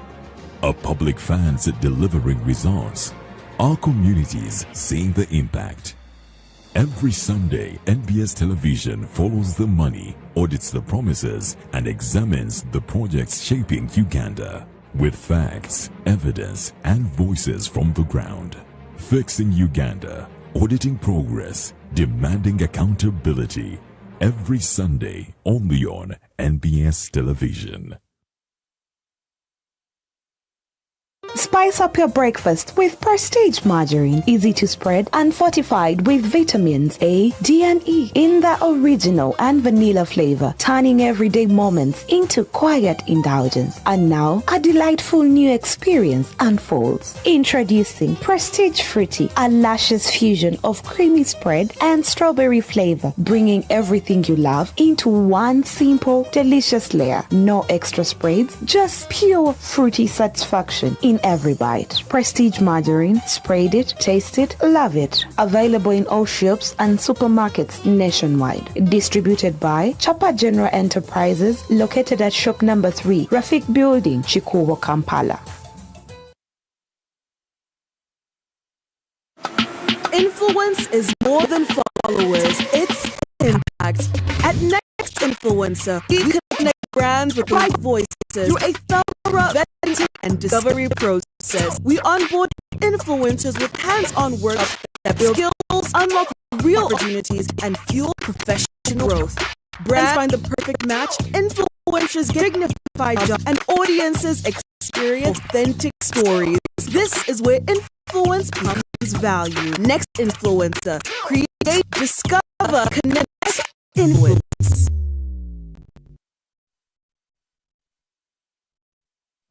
Are public fans delivering results? Are communities seeing the impact? Every Sunday, NBS Television follows the money, audits the promises, and examines the projects shaping Uganda with facts, evidence, and voices from the ground. Fixing Uganda. Auditing progress, demanding accountability. Every Sunday, only on NBS Television. Spice up your breakfast with Prestige margarine, easy to spread and fortified with vitamins A, D and E in the original and vanilla flavor, turning everyday moments into quiet indulgence. And now, a delightful new experience unfolds. Introducing Prestige Fruity, a luscious fusion of creamy spread and strawberry flavor, bringing everything you love into one simple, delicious layer. No extra spreads, just pure fruity satisfaction in every bite. Prestige margarine, sprayed it, taste it, love it. Available in all shops and supermarkets nationwide. Distributed by Chapa General Enterprises, located at shop number 3, Rafik Building, Chikuwo, Kampala. Influence is more than followers, it's impact. At At Next Influencer, we connect brands with the right voices through a thorough vetting and discovery process. We onboard influencers with hands-on work that build skills, unlock real opportunities, and fuel professional growth. Brands find the perfect match, influencers get dignified jobs, and audiences experience authentic stories. This is where influence becomes value. Next Influencer. Create, discover, connect, influence.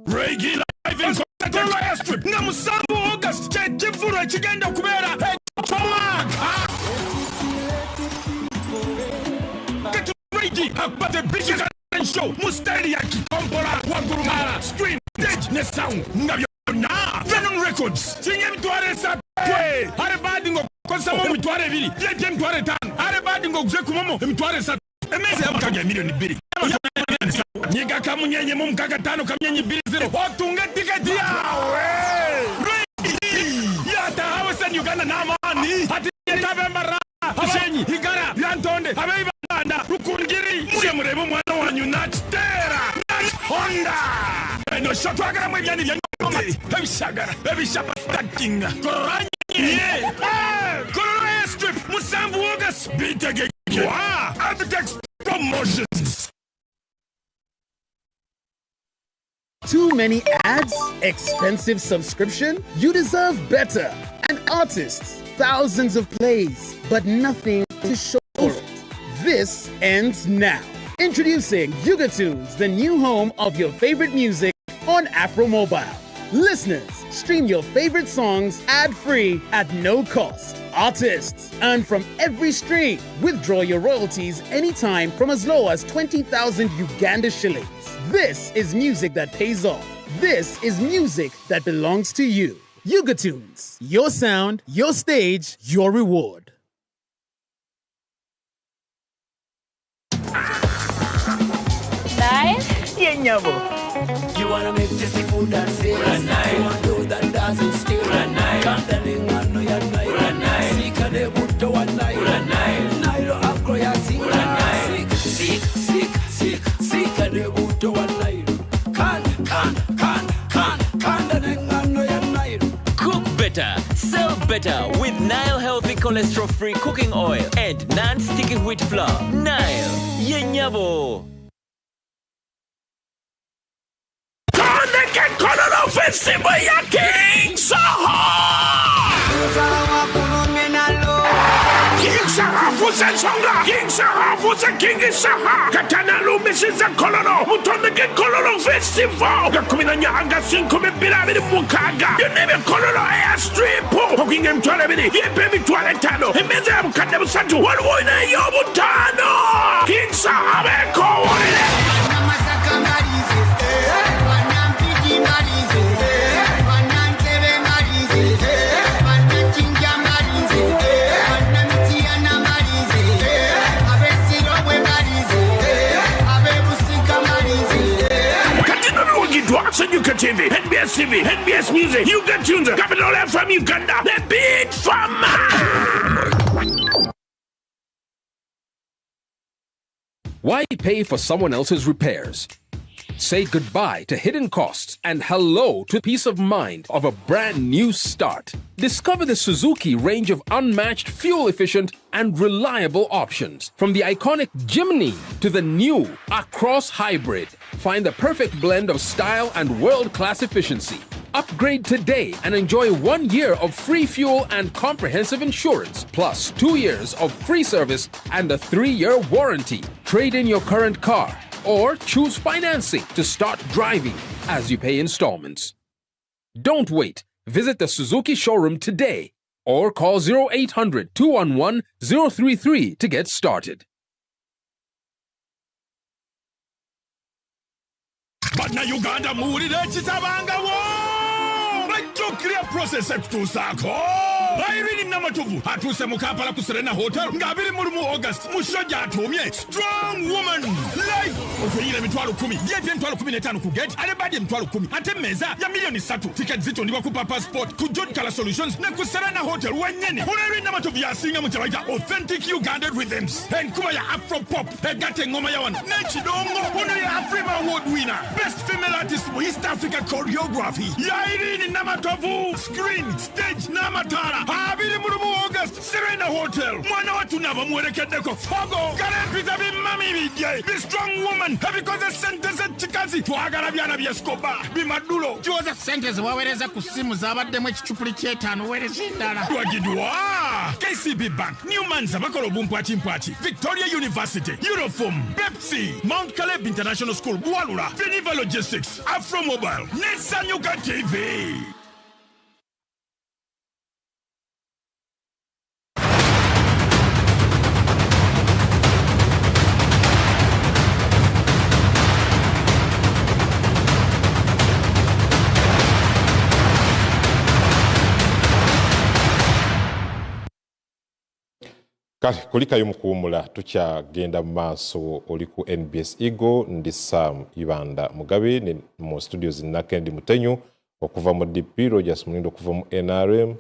Reggae live in Colorado Strip. Na musambu August. Chifuro chigenda kubera. Get ready. But the biggest show. Mustari yaki kompola. Wagurumara. Screen. Stage. Ne sound. Na. Venom Records. Chinye mtuare sa. Harebadi ngo konsamo mtuare vili. Jeje mtuare tano. Harebadi ngo kuzeku momo mtuare sa. Emeze amkage milioni 2. Niga kamunyenye mumkaga 5 kamunyenye 20. Otunga tiketi yawe. Yata hawasa Uganda namani. Hati November. Habashenyi Higara Yantonde Habeibanda Rukungiri Murebo mwana wanyu Natera Honda. No shotwaga mwenyani vya ngomati. Baby shapa kinga. Koranye. Colorado Strip Musambu August. Bitege. Wow. Abitex Promotions. Too many ads? Expensive subscription? You deserve better. And artists, thousands of plays, but nothing to show for it. This ends now. Introducing Yugatunes, the new home of your favorite music on Afro Mobile. Listeners, stream your favorite songs ad-free at no cost. Artists, earn from every stream. Withdraw your royalties anytime from as low as 20,000 Uganda shillings. This is music that pays off. This is music that belongs to you. Yugatunes, your sound, your stage, your reward. Nice? You wanna make tasty food and sing? You wanna do that dancing still? Come telling one no ya night. Sika de buto one night. Nailo akro ya sing. Sika de buto one night. Can no ya night. Cook better, sell better with Nile Healthy Cholesterol Free Cooking Oil and non-sticky wheat flour. Nile, yenyabo. Colorado Festival ya King Saha! King Saha fuza songa! King Saha fuza King Saha! Katana lumisiza Colorado! Mutondeke Colorado Festival! Gakumina nyanga 5,200 mukaga! Yonebe Colorado Airstrip! Hokinge mtwale bini! Yepe mitwale 5! Emeze mkande musatu! Waluwoina yobu 5! King Saha beko wale! Yuka TV, NBS TV, NBS Music, Yugatunes, Capital FM Uganda, the beat from Why pay for someone else's repairs? Say goodbye to hidden costs and hello to peace of mind of a brand new start. Discover the Suzuki range of unmatched, fuel-efficient and reliable options. From the iconic Jimny to the new Across Hybrid. Find the perfect blend of style and world-class efficiency. Upgrade today and enjoy 1 year of free fuel and comprehensive insurance, plus 2 years of free service and a 3-year warranty. Trade in your current car or choose financing to start driving as you pay installments. Don't wait. Visit the Suzuki showroom today or call 0800-211-033 to get started. But now Uganda moody chitabanga wo! clear process ekutuusaako Irene Namatovu atuuse mu Kampala ku Serena Hotel ng'abiri mu August musajja atuumye strong woman live okuyira emitwalo 10 yeete emitwalo 15 ku gate alebadde emitwalo 10 ate mmeeza ya milioni 3 ticket zitondibwa ku passport ku John Color Solutions ne ku Serena Hotel wennyene Irene Namatovu yasinga mu kyabayita authentic Ugandan rhythms enkuba ya Afro pop egatta engoma ya wano n'ekidongo ono ya Afrima Award winner best female artist mu East Africa choreography ya Irene Namatovu screen stage n'amataala abiri mu August Serena Hotel mwana watu n'abamuwerekeddeko fogo kalempiza bimami bijje be strong woman ebikoze sente z'ekikazi twagala byana byeskoba bimadulo kyoza sente zewaweereza ku ssimu z'abaddemu ekicupuli ky'etaano weereza endala twagidwa KCB Bank Newmans abakola obumpwatimpwati Victoria University Uniform Pepsi Mount Caleb International School Bwalula Geneva Logistics Afro Mobile Nesanyuka TV Kale kulikayo mukuwumula tukyagenda mu maaso oli ku NBS Eagle ndi Sam Ibanda Mugabe ne mu studios Nakendi Mutenyu okuva mu DP Rogers Mulindo okuva mu NRM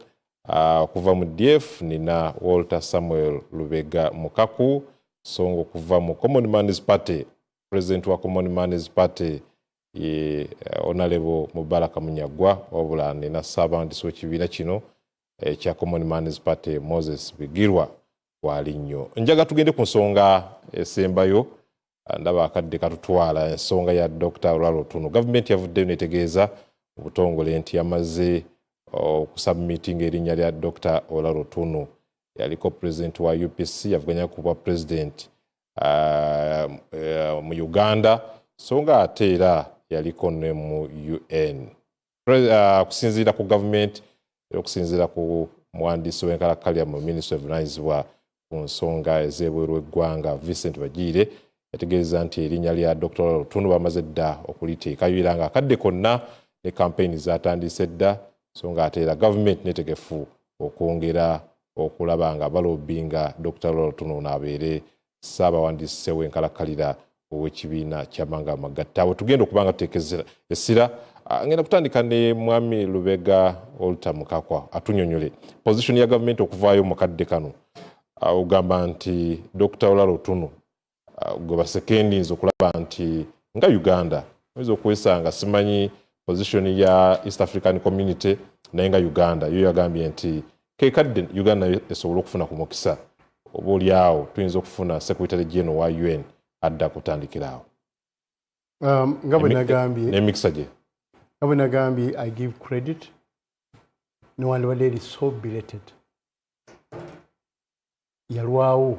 okuva mu DF nina Walter Samuel Lubega Mukaku songo okuva mu Common Man's Party president wa Common Man's Party Honorable Mubaraka Munyagwa wabula nina Sabandisi w'ekibiina kino ekya Common Man's Party Moses Bigirwa walinyo njaga tugende ku nsonga esembayo ndaba akadde katutwala ensonga ya Dr. Olalo Tunu government yavudde netegeeza obutongole nti yamaze okusubmitting erinnya lya Dr. Olalo Tunu yaliko president wa UPC yavuganya kuba president mu Uganda songa ate era yaliko ne mu UN kusinziira ku government okusinziira ku muhandisi w'enkalakkalya mu Ministry of Lands ku nsonga ez'ebweru eggwanga Vincent Bagire yategeeza nti erinnya lya Dr. Olalo Tunu bamaze dda okuliteekayo era nga akadde konna ne campaign zatandise dda so nga ate era government netegefu okwongera okulaba nga balobinga Dr. Olalo Tunu n'abeere Ssaabawandiisi w'enkalakkalira ow'ekibiina ky'amanga amagatta awo tugenda okubanga tuteekeza essira ngenda kutandika ne mwami Lubega Walter Mukakwa atunyonyole position ya government okuvaayo mu kadde kano ugamba nti Dr. Olalo Tunu gwe basekendinza okulaba nti nga Uganda oyinza okwesanga simanyi position ya East African Community naye nga Uganda yo yagambye nti kekadde Uganda esobola okufuna ku mukisa oba oliawo tuyinza okufuna Secretary General wa UN adda kutandikirawo nga bwe nagambye n'emikisa gye nga bwe nagambye I give credit newandibadde eri so belated yalwawo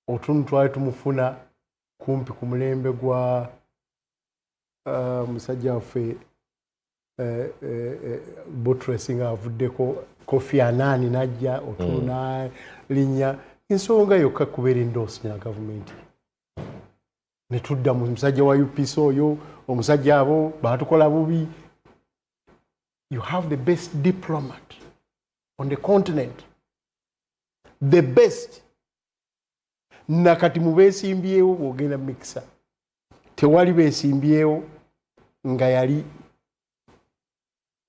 Otunu twali tumufuna kumpi ku mulembe gwa musajja waffe Buttressing avuddeko Kofi Annan najja Otunu n'alinnya ensonga yokka kubeera endoosi ya gavumenti ne tudda mu musajja wa UPC oyo omusajja abo baatukola bubi. You have the best diplomat on the continent, the best. Nakati mu beesimbyewo bw'ogenda mikisa tewali beesimbyewo nga yali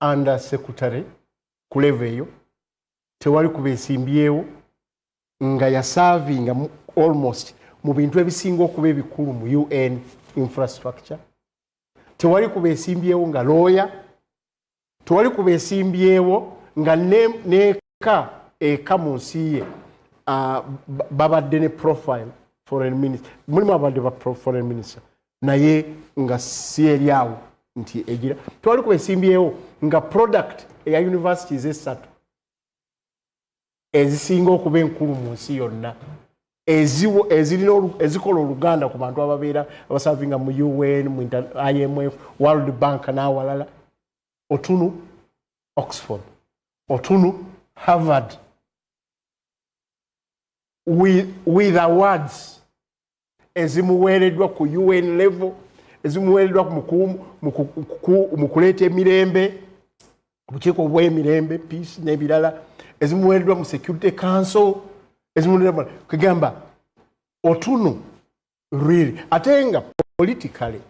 under secretary ku level eyo, tewali ku beesimbyewo nga yaservinga almost mu bintu ebisinga okuba ebikulu mu UN infrastructure, tewali ku beesimbyewo nga lawyer, tewali ku beesimbyewo nga neeka eka mu nsi ye babadde ne profile foreign minister, mulimu abadde ba foreign minister naye nga si eri awo nti egira, tewali ku beesimbyewo nga product eya universities esatu ezisinga okuba enkulu mu nsi yonna ezikola oluganda ku bantu ababeera abasavinga mu UN, mu IMF, World Bank n'awalala. Otunu Oxford, Otunu Harvard, with awards ezimuweereddwa ku UN level, ezimuweereddwa mu kuleeta emirembe obukiiko bw'emirembe peace n'ebirala ezimuweereddwa mu security council ezimuweereddwa kugamba Otunu really ate nga politically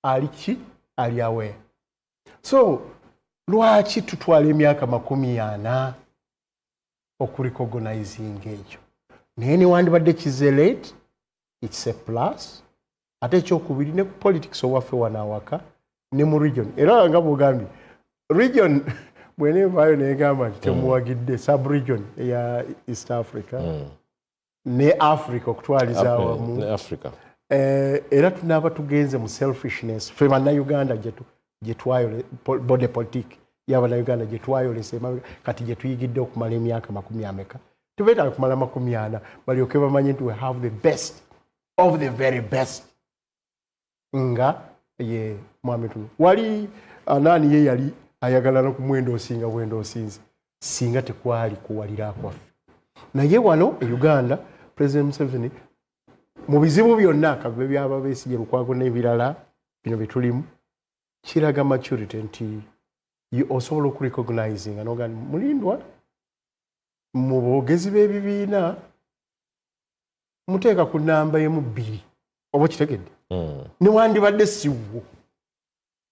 ali aware. So lwaki tutwala emyaka 40 okurecognizing ekyo naye niwandibadde kize late it's a plus ate ekyokubiri ne politics owaffe wanaawaka ne mu region era nga bugambye region bwenevaayo negamba nti temuwagidde sub-region eya East Africa ne Africa okutwaliza awamu era tunaaba tugenze mu selfishness ffe bannayuganda gyetwayole bode politique y'abannayuganda gyetwayolesa kati gyetuyigidde okumala emyaka 40 tubeetaaga kumala 40 balyoke bamanye nti we have the best of the very best nga ye mwami tuno wali anaani ye yali ayagala n'okumwenda osinga bwenda osinze singa tekwali kuwalira kwaffe naye wano e Uganda President Museveni mu bizibu byonna kabe byaba Besigye Lukwago n'ebirala bino bitulimu kiraga maturity nti osobola okurecognizing anoga mulindwa mu boogezi b'ebibiina muteeka ku namba emu 2 oba kitegedde niwandibadde siwo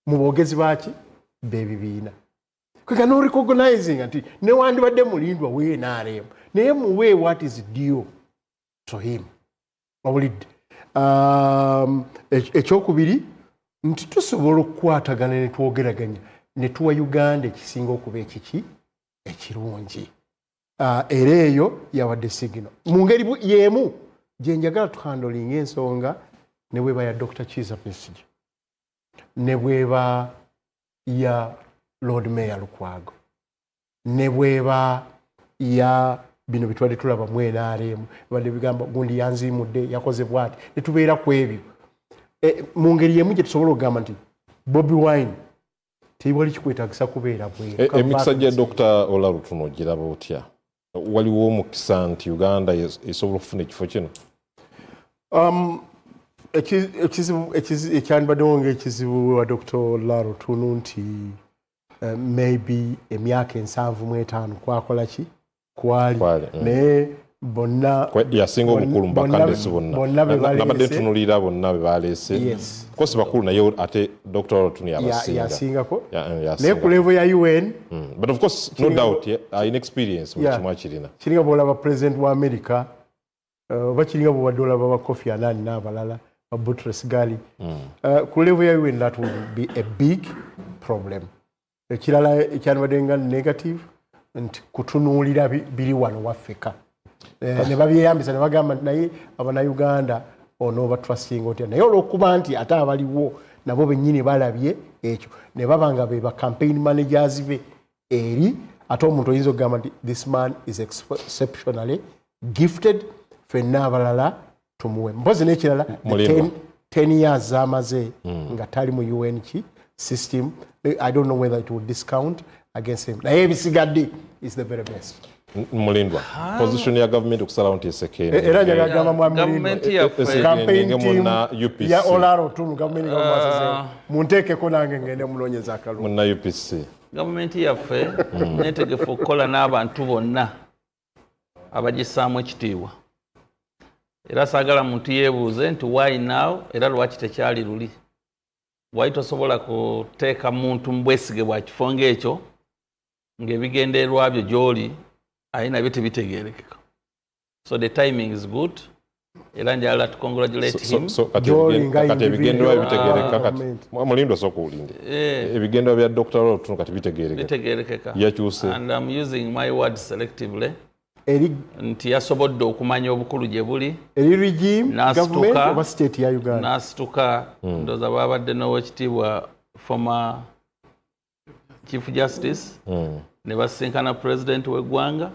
mu boogezi baki b'ebibiina kwega no recognizing nti niwandibadde mulindwa we NRM naye muwe what is due to him obulidde ekyokubiri nti tusobola okukwatagana ne twogeraganya ne tuwa Uganda ekisinga okuba ekiki ekirungi era eyo yawadde signal mu ngeri yemu gye njagala tuhandolinga ensonga ne bweba ya Dr. Kizza Besigye ne bweba ya Lord Mayor Lukwago ne bweba ya bino bitwali tulaba mu NRM bade bigamba gundi yanzimudde yakoze bwati ne tubeera ku ebyo mu ngeri yemu gye tusobola okugamba nti Bobi Wine tewali kikwetagisa kubeera bwe emikisa gya Dr. Olarutuno giraba otya waliwo omukisa nti Uganda esobola okufuna ekifo kino ekyandibaddewo ng'ekizibu wa Dr. Olarutuno nti maybe emyaka 75 kwakola ki kwali naye bonna yasinga obukulu mbakandesi bonna nabadde tunulira bonna be baleese kosi bakulu naye ate Dr. Olarutuno yasingako naye ku level ya UN but of course no doubt inexperience mu kimwa kirina kiringa bwolaba president wa America oba kiringa bwobadde olaba ba Kofi Annan n'abalala ba Boutros Ghali ku level ya UN that would be a big problem ekirala ekyandibadde nga negative nti kutunuulira biri wano waffeka ne babyeyambisa ne bagamba nti naye abannayuganda onooba trusting otya naye olw'okuba nti ate abaliwo nabo bennyini balabye ekyo ne baba nga be ba campaign managers be eri ate omuntu oyinza okugamba nti this man is exceptionally gifted ffenna abalala tumuwe mpozi n'ekirala 10 years z'amaze nga tali mu UN system I don't know whether it would discount against him naye ebisigadde is the very best mulindwa position ya government okusalawo nti esekeeni era njagagamba mwamulindwa campaign team ya Olarutuno government munteekeko nange ngende mulonyeza akalulu munna UPC gavumenti yaffe netegefu okukola n'abantu bonna abagisaamu ekitiibwa era saagala muntu yeebuuze nti why now era lwaki tekyali luli why tosobola kuteeka muntu mu bwesige bwa kifo ng'ekyo ng'ebigendererwa byo gy'oli ayina byo tebitegeerekeka so the timing is good era njagala to congratulate him kati ebigendererwa bitegeerekeka kati mulindwa sooka olinde ebigendererwa bya Dr. Olarutuno kati bitegeerekeka yakyuse and I'm using my words selectively nti yasobodde okumanya obukulu gye buli n'asituka ndooza baabadde n'owekitiibwa former chief justice ne basinkana president w'eggwanga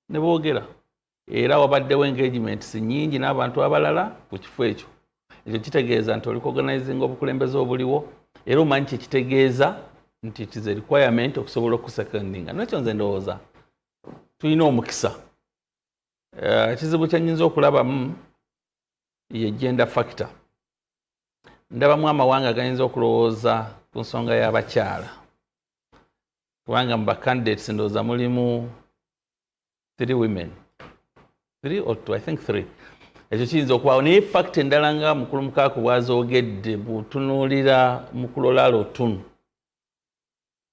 ne boogera era wabaddewo engagements nnyingi n'abantu abalala ku kifo ekyo kitegeeza nti oli organizing obukulembeze obuliwo era omanyi kyekitegeeza nti it is a requirement okusobola okusecondinga nekyo nze ndowooza tulina omukisa ekizibu kyenyinza okulabamu ye gender factor ndabamu amawanga gayinza okulowooza ku nsonga y'abakyala kubanga mu bacandidates ndowooza mulimu 3 women 3 or 2 I think 3 ekyo kiyinza okubaawo naye fact endala nga mukulu mukaako bwazoogedde bw'otunuulira mukulu Olaalo Otuno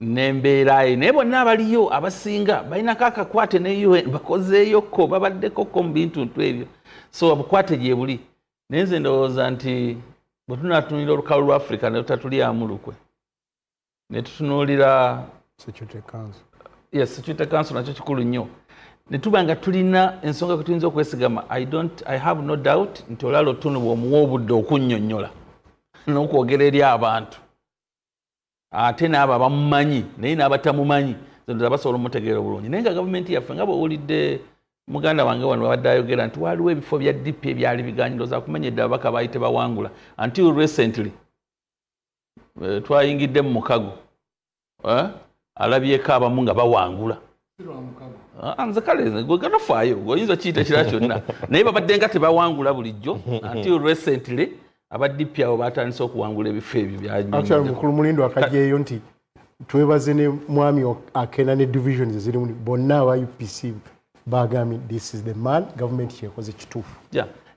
n'embeera ye naye bonna abaliyo abasinga balinako akakwate ne UN bakozeeyoko babaddekoko mu bintuntu ebyo so obukwate gye buli naye nze ndowooza nti bwe tunaatunulira olukalu lwa Africa ne tutatulyamu lukwe ne tutunuulira Security Council. Yes, Security Council nakyo kikulu nnyo ne tuba nga tulina ensonga kwe tuyinza okwesigama I have no doubt nti Olaalo Otuno bw'omuwa obudde okunnyonnyola n'okwogera eri abantu ate n'abo abamumanyi naye n'abatamumanyi zonda basobola omutegeera obulungi naye nga gavumenti yaffe nga bw'owulidde muganda wange wano wabadde ayogera nti waliwo ebifo bya DP ebyali biganyiiro za kumenya eddala ababaka baali tebawangula until recently twayingidde mu mukago alabyeko abamu nga bawangula nze kale gwe gatofaayo oyinza kiyita ekirala kyonna naye babadde nga tebawangula bulijjo until recently aba DP abo batandise okuwangula ebifo ebyo byanyonyo mukulu Mulindo akajjeeyo nti twebaze ne mwami akena ne divisions zirimu bonna aba UPC bagambye this is the man government kyekoze kituufu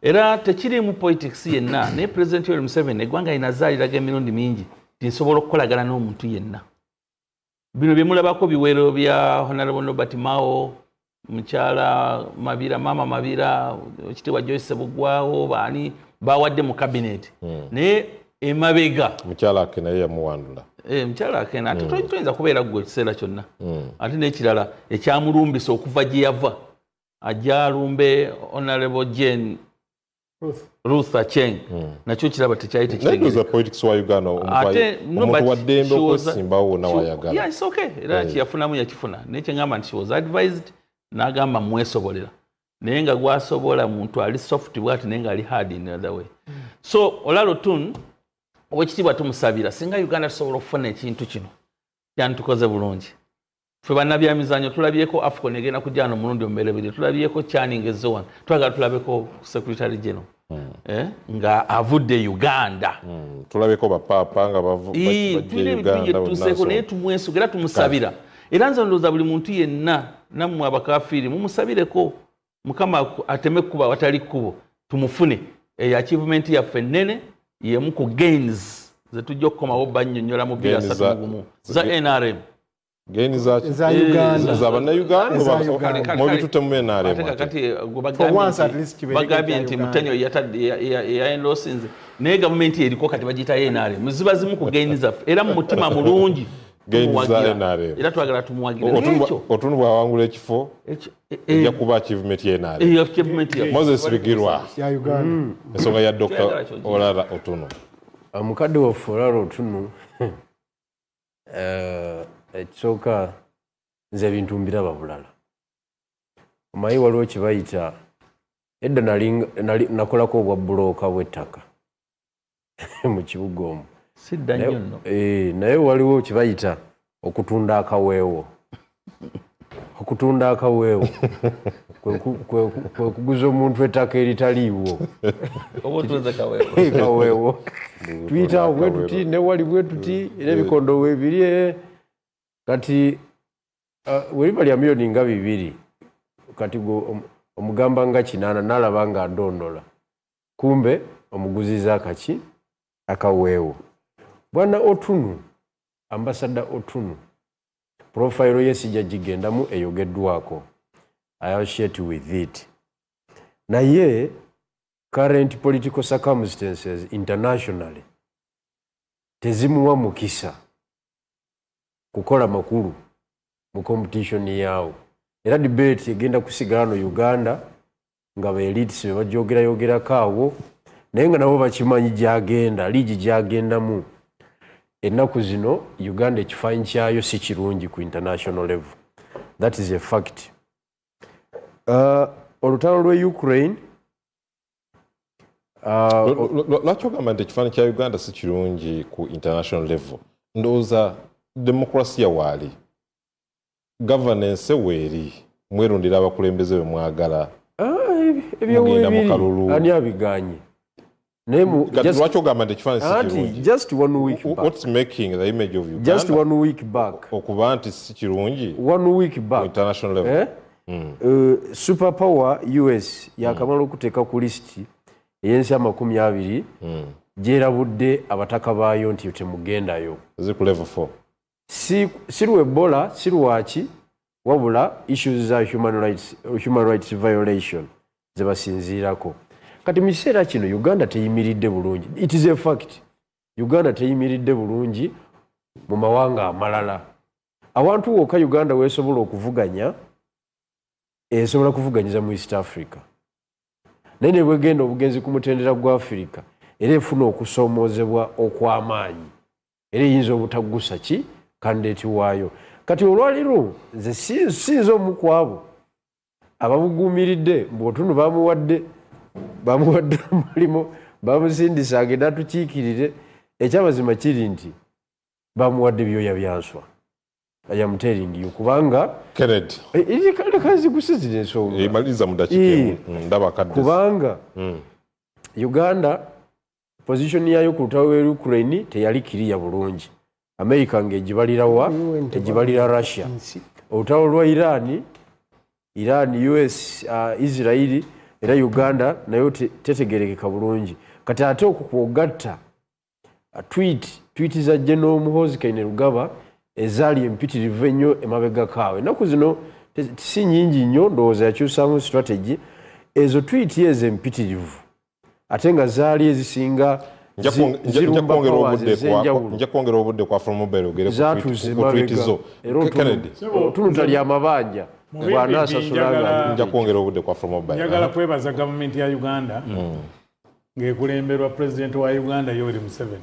era tekirimu politics yenna naye President Yoweri Museveni eggwanga linazaaliraga emirundi mingi tinsobola okukolagana n'omuntu yenna bino bye mulabako biwero bya Honorable Robert Mao mukyala Mabira mama Mabira ekitiibwa Joyce Bugwawo baani bawadde mu cabinet naye emabega mukyala akena yamuwandula mukyala akena ate toyinza kubeera gwe ekiseera kyonna ate n'ekirala ekyamulumbisa okuva gye yava ajja alumbe Honorable Jane Ruth Acheng nakyo kiraba tekyali tekitegeeza politics wa Uganda omuntu waddembe okwesimbawo wonna wayagala yeah it's okay era kiyafunamu yakifuna naye kyengamba nti she was advised n'agamba mwesobolera naye nga gwasobola muntu ali soft bwati naye nga ali hard in other way so Olaalo Otuno owekitiibwa tumusabira singa Uganda tusobola okufuna ekintu kino kyantukoze bulungi ffe bannabyamizanyo tulabyeko AFCON egenda kujjano mulundi omubereberye tulabyeko Channing Ezowan twagala tulabeko Secretary General nga avudde Uganda tulabeko bapapa nga bajje Uganda tuseko naye tumwesuga era tumusabira era nze ndowooza buli muntu yenna nammwe abakafiiri mumusabireko Mukama ateme kuba watali kubo tumufune achievement yaffe nnene yemu ku gains ze tujja okukomawo bannyonnyola mu 2003 za NRM gains za Uganda za Uganda mu bitute mu NRM kati bagambye nti mutenyo ya endosinze naye gavumenti eriko kati bagiyita NRM ziba zimu ku gains zaffe era mu mutima mulungi era twagala tumuwagire Otuno bwawangula ekifo ejja kuba achievement ye NRM Moses Bigirwa ya Uganda ensonga ya Dr. Olaalo Otuno mukadde waffe Olaalo Otuno ekisooka nze ebintu mbiraba bulala omanyi waliwo kibayita edda nakolako obwa bulooka bw'ettaka mu kibuga omwo naye waliwo kibayita okutunda akaweewo kwe kuguza omuntu ettaka eritaliiwo kaweewo tuyita bwe tuti newali bwe tuti era ebikondo weebiri kati weriba lya miliyoni nga 2 kati omugamba nga 8 nalaba nga ndondola kumbe omuguziza akaki akaweewo bwana Otuno ambassador Otuno profile ye sijja gigendamu eyogeddwako I associate with it naye current political circumstances internationally tezimuwa mukisa kukola makulu mu competition yawo era debate egenda kusigala no Uganda nga ba elites bajogera kaawo naye nga nabo bakimanyi gyagenda ligi gyagendamu ennaku zino Uganda ekifaanyi kyayo si kirungi ku international level that is a fact olutalo lwe Ukraine lwaki ogamba nti ekifaanyi kya Uganda si kirungi ku international level ndowooza demokrasiya waali governance weeri mwerondera abakulembeze be mwagala ebyo ani abiganye lwaki ogamba nti ekifaananyi si kirungi? Just 1 week back. What's making the image of Uganda Just 1 week back. okuba nti si kirungi 1 week back. international level. Superpower US yakamala okuteeka ku lisiti ey'ensi 20 gyerabudde abataka baayo nti temugendayo. Ziri ku level 4. Si lwa Ebola, si lwaki, wabula issues za human rights violation ze basinziirako. Kati mu kiseera kino Uganda teyimiridde bulungi. It is a fact. Uganda teyimiridde bulungi mu mawanga amalala. Awantu wokka Uganda weesobola okuvuganya esobola kuvuganyiza mu East Africa. Naye ne bwegenda obugenzi ku mutendera gwa Africa era efuna okusoomoozebwa okw'amaanyi. Era eyinza obutaggusa ki kandidate waayo. Kati olwaliro nze sinza omu kwabo abamuguumiridde bw'otundu bamuwadde omulimu bamusindisa agenda atukiikirire. Ekyamazima kiri nti bamuwadde byoya byanswa. I am telling you kubanga Kennedy kazi gusize ensonga emaliza mu dakiika ndaba kadde kubanga Uganda position yayo ku lutalo lwa Ukraine teyali kiriya bulungi. America ng'egibalira wa egibalira Russia. Olutalo lwa Iran US Israeli era Uganda nayo tetegerekeka bulungi. Kati ate okukwogatta tweet za General Muhoozi Kainerugaba ezaali empitirivu ennyo emabega kaawe. Ennaku zino si nnyingi nnyo ndowooza yakyusaamu strategy. Ezo tweet ezo empitirivu ate nga zaali ezisinga nja kwongera obudde kwa from mobile ogere ku tweet zo. Kennedy tunuta lya mabanja bw'anaasasula nja kwongera obudde kwa from mobile. Njagala kwebaza gavumenti ya Uganda ng'ekulemberwa President wa Uganda Yoweri Museveni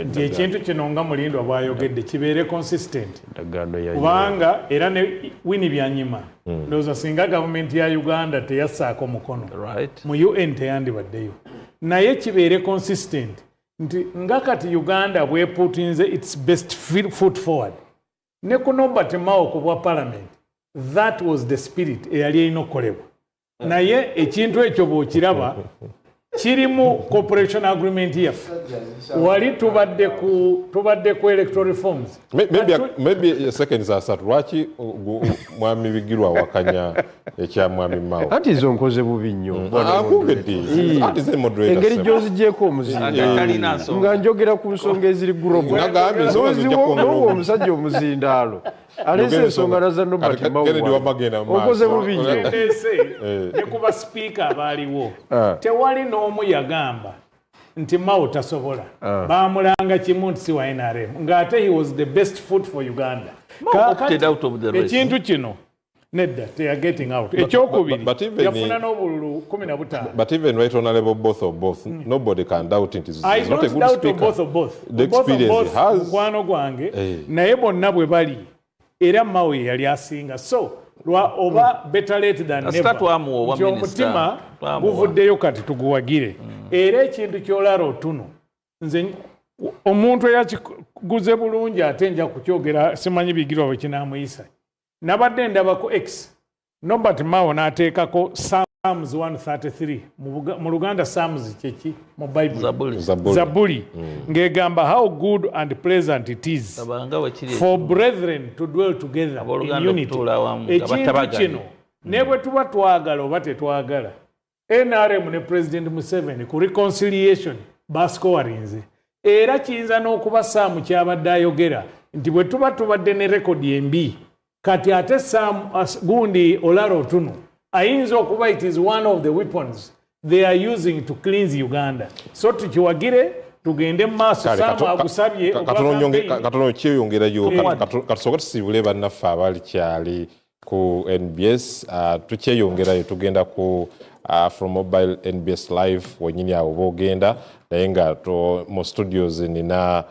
nti ekintu kino nga Mulindwa bw'ayogedde kibeere consistent kubanga era ne Winnie Byanyima ndowooza singa gavumenti ya Uganda teyassaako mukono mu UN teyandibaddeyo naye kibeere consistent nti nga kati Uganda bweputinze its best foot forward ne ku Norbert Mao ku bwa parliament. That was the spirit eyali erina okukolebwa naye ekintu ekyo bw'okiraba kirimu cooperation agreement yaffe wali tubadde ku electoral reforms. Maybe seconds asatu lwaki mwami Bigirwa wakanya ekya mwami Mao ati zo nkoze bubi nnyo engeri gy'ozigyeko omuzindaalo nga njogera ku nsonga eziri global omusajja omuzindaalo alese ensonga naza Norbert Mao okoze bubi nnyo ne ku basipiika abaaliwo tewali n'omu yagamba nti Mao tasobola baamulanga kimu nti si wa NRM ng'ate he was the best foot for Uganda. Ekintu kino nedda they are getting out. Ekyokubiri yafuna n'obululu 15. But even right honorable both nobody can doubt it is not a good speaker. The experience has mukwano gwange naye bonna bwe bali era Mao yali asinga so oba better late than never. Omutima guvuddeyo kati tuguwagire era ekintu kyolala otuno nze omuntu eyakiguze bulungi ate nja kukyogera simanyi Bigirwa bwe kinaamuyisa. Nabadde ndaba ku X Norbert Mao n'ateekako Psalms 133 mu Luganda Psalms kyeki mu Bible Zaburi ng'egamba how good and pleasant it is for brethren to dwell together in unity. Ekintu kino ne bwe tuba twagala oba tetwagala NRM ne President Museveni ku reconciliation basikowarinze era kiyinza n'okuba Saamu kyabadde ayogera nti bwe tuba tubadde ne rekodi embi kati ate gundi Olaro Tunu ayinza okuba it is one of the weapons they are using to cleanse Uganda. So tukiwagire tugende mu maaso Saamu agusabye katono kyeyongerayo katusoka tusibule bannaffe abali kyali ku NBS tukyeyongerayo tugenda ku from mobile NBS live wenyini awo bogenda naye nga mu studios nina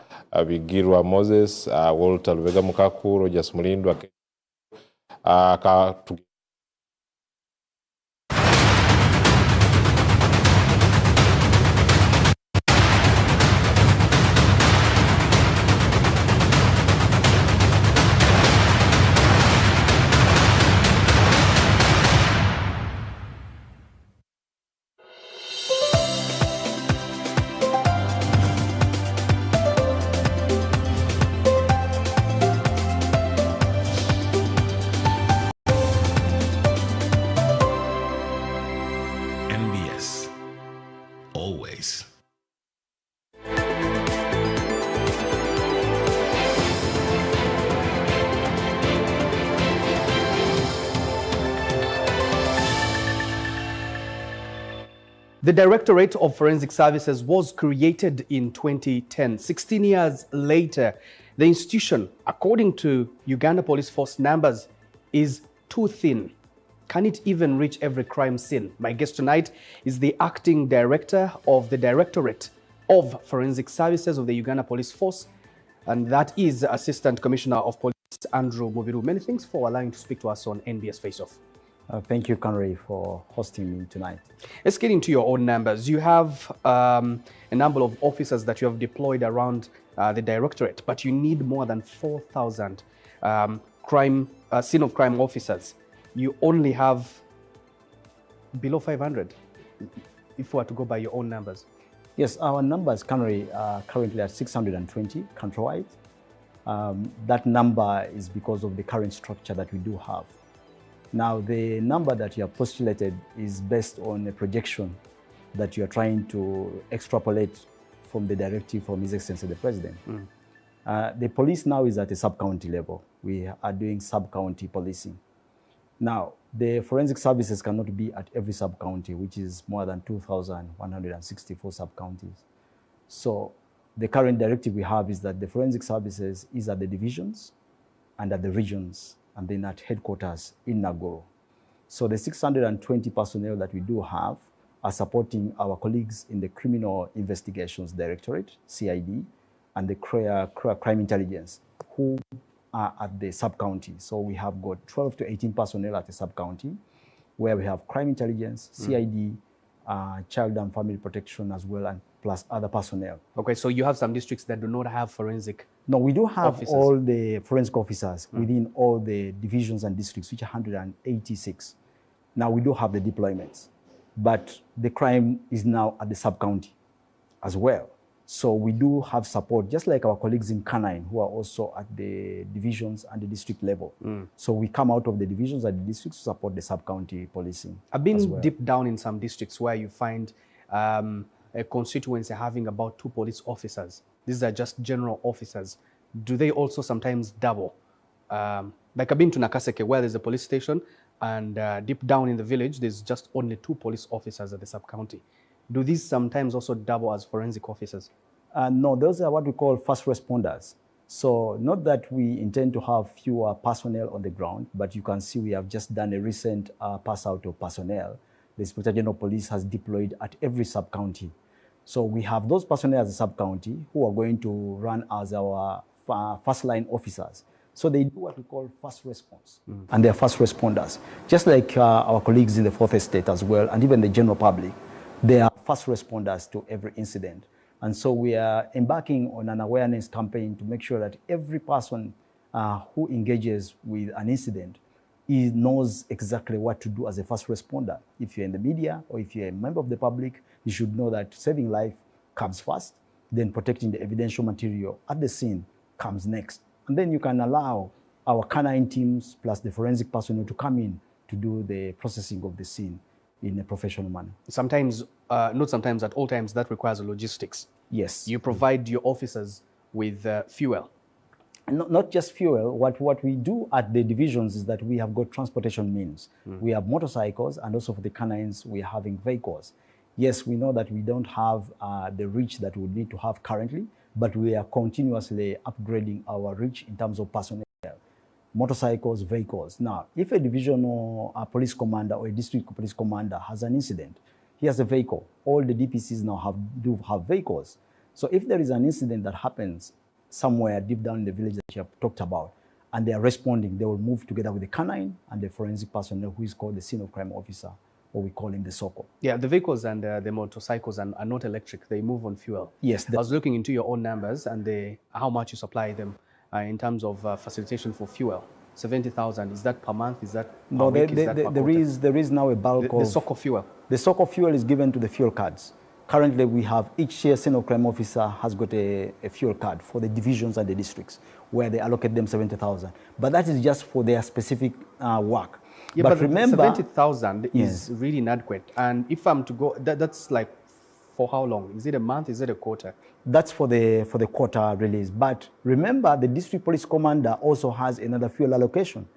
Bigirwa Moses Walter Lubega Mukaku Rogers Mulindwa The Directorate of Forensic Services was created in 2010. 16 years later, the institution, according to Uganda Police Force numbers, is too thin. Can it even reach every crime scene? My guest tonight is the acting director of the Directorate of Forensic Services of the Uganda Police Force, and that is Assistant Commissioner of Police Andrew Mubiru. Many thanks for allowing to speak to us on NBS Face Off. Thank you, Conry, for hosting me tonight. Let's get into your own numbers. You have a number of officers that you have deployed around the Directorate, but you need more than 4,000 scene of crime officers. You only have below 500, if we were to go by your own numbers. Yes, our numbers currently are currently at 620 countrywide. That number is because of the current structure that we do have. Now, the number that you have postulated is based on a projection that you are trying to extrapolate from the directive from His Excellency the President. The police now is at a sub-county level. We are doing sub-county policing. Now, the forensic services cannot be at every sub-county, which is more than 2,164 sub-counties. So the current directive we have is that the forensic services is at the divisions and at the regions, and then at headquarters in Nagoro. So the 620 personnel that we do have are supporting our colleagues in the Criminal Investigations Directorate, CID, and the Crime Intelligence, who are at the sub-county. So we have got 12 to 18 personnel at the sub-county, where we have Crime Intelligence, CID, Child and Family Protection as well, and plus other personnel. Okay, so you have some districts that do not have forensic. No, we do have officers. All the forensic officers within all the divisions and districts, which are 186. Now we do have the deployments, but the crime is now at the sub-county as well. So we do have support, just like our colleagues in Canine, who are also at the divisions and the district level. So we come out of the divisions and the districts to support the sub-county policing. I've been deep down in some districts where you find a constituency having about 2 police officers. These are just general officers. Do they also sometimes double? Like I've been to Nakaseke, where there's a police station, and deep down in the village, there's just only 2 police officers at the sub-county. Do these sometimes also double as forensic officers? No, those are what we call first responders. So not that we intend to have fewer personnel on the ground, but you can see we have just done a recent pass out of personnel. The Inspector General of Police has deployed at every sub-county. So we have those personnel as a sub-county who are going to run as our first-line officers. So they do what we call first response, and they're first responders. Just like our colleagues in the Fourth Estate as well, and even the general public, they are first responders to every incident. And so we are embarking on an awareness campaign to make sure that every person who engages with an incident knows exactly what to do as a first responder. If you're in the media or if you're a member of the public, you should know that saving life comes first, then protecting the evidential material at the scene comes next. And then you can allow our canine teams plus the forensic personnel to come in to do the processing of the scene in a professional manner. Sometimes, not sometimes, at all times, that requires logistics. Yes. You provide your officers with fuel. Not just fuel. What we do at the divisions is that we have got transportation means. We have motorcycles, and also for the canines, we are having vehicles. Yes, we know that we don't have the reach that we need to have currently, but we are continuously upgrading our reach in terms of personnel. Motorcycles, vehicles. Now, if a divisional police commander or a district police commander has an incident, he has a vehicle. All the DPCs now do have vehicles. So if there is an incident that happens somewhere deep down in the village that you have talked about, and they are responding, they will move together with the canine and the forensic personnel, who is called the scene of crime officer, or we call him the SOCO. Yeah, the vehicles and the motorcycles are not electric. They move on fuel. Yes. I was looking into your own numbers and how much you supply them in terms of facilitation for fuel. 70,000, is that per month? Is that per week? There is now a bulk of... The SOCO fuel. The SOCO fuel is given to the fuel cards. Currently, we have each scene of crime officer has got a fuel card for the divisions and the districts, where they allocate them 70,000. But that is just for their specific work. Yeah, but remember, 70,000 is really inadequate. And if I'm to go, that's like for how long? Is it a month? Is it a quarter? That's for the quarter release. But remember, the district police commander also has another fuel allocation,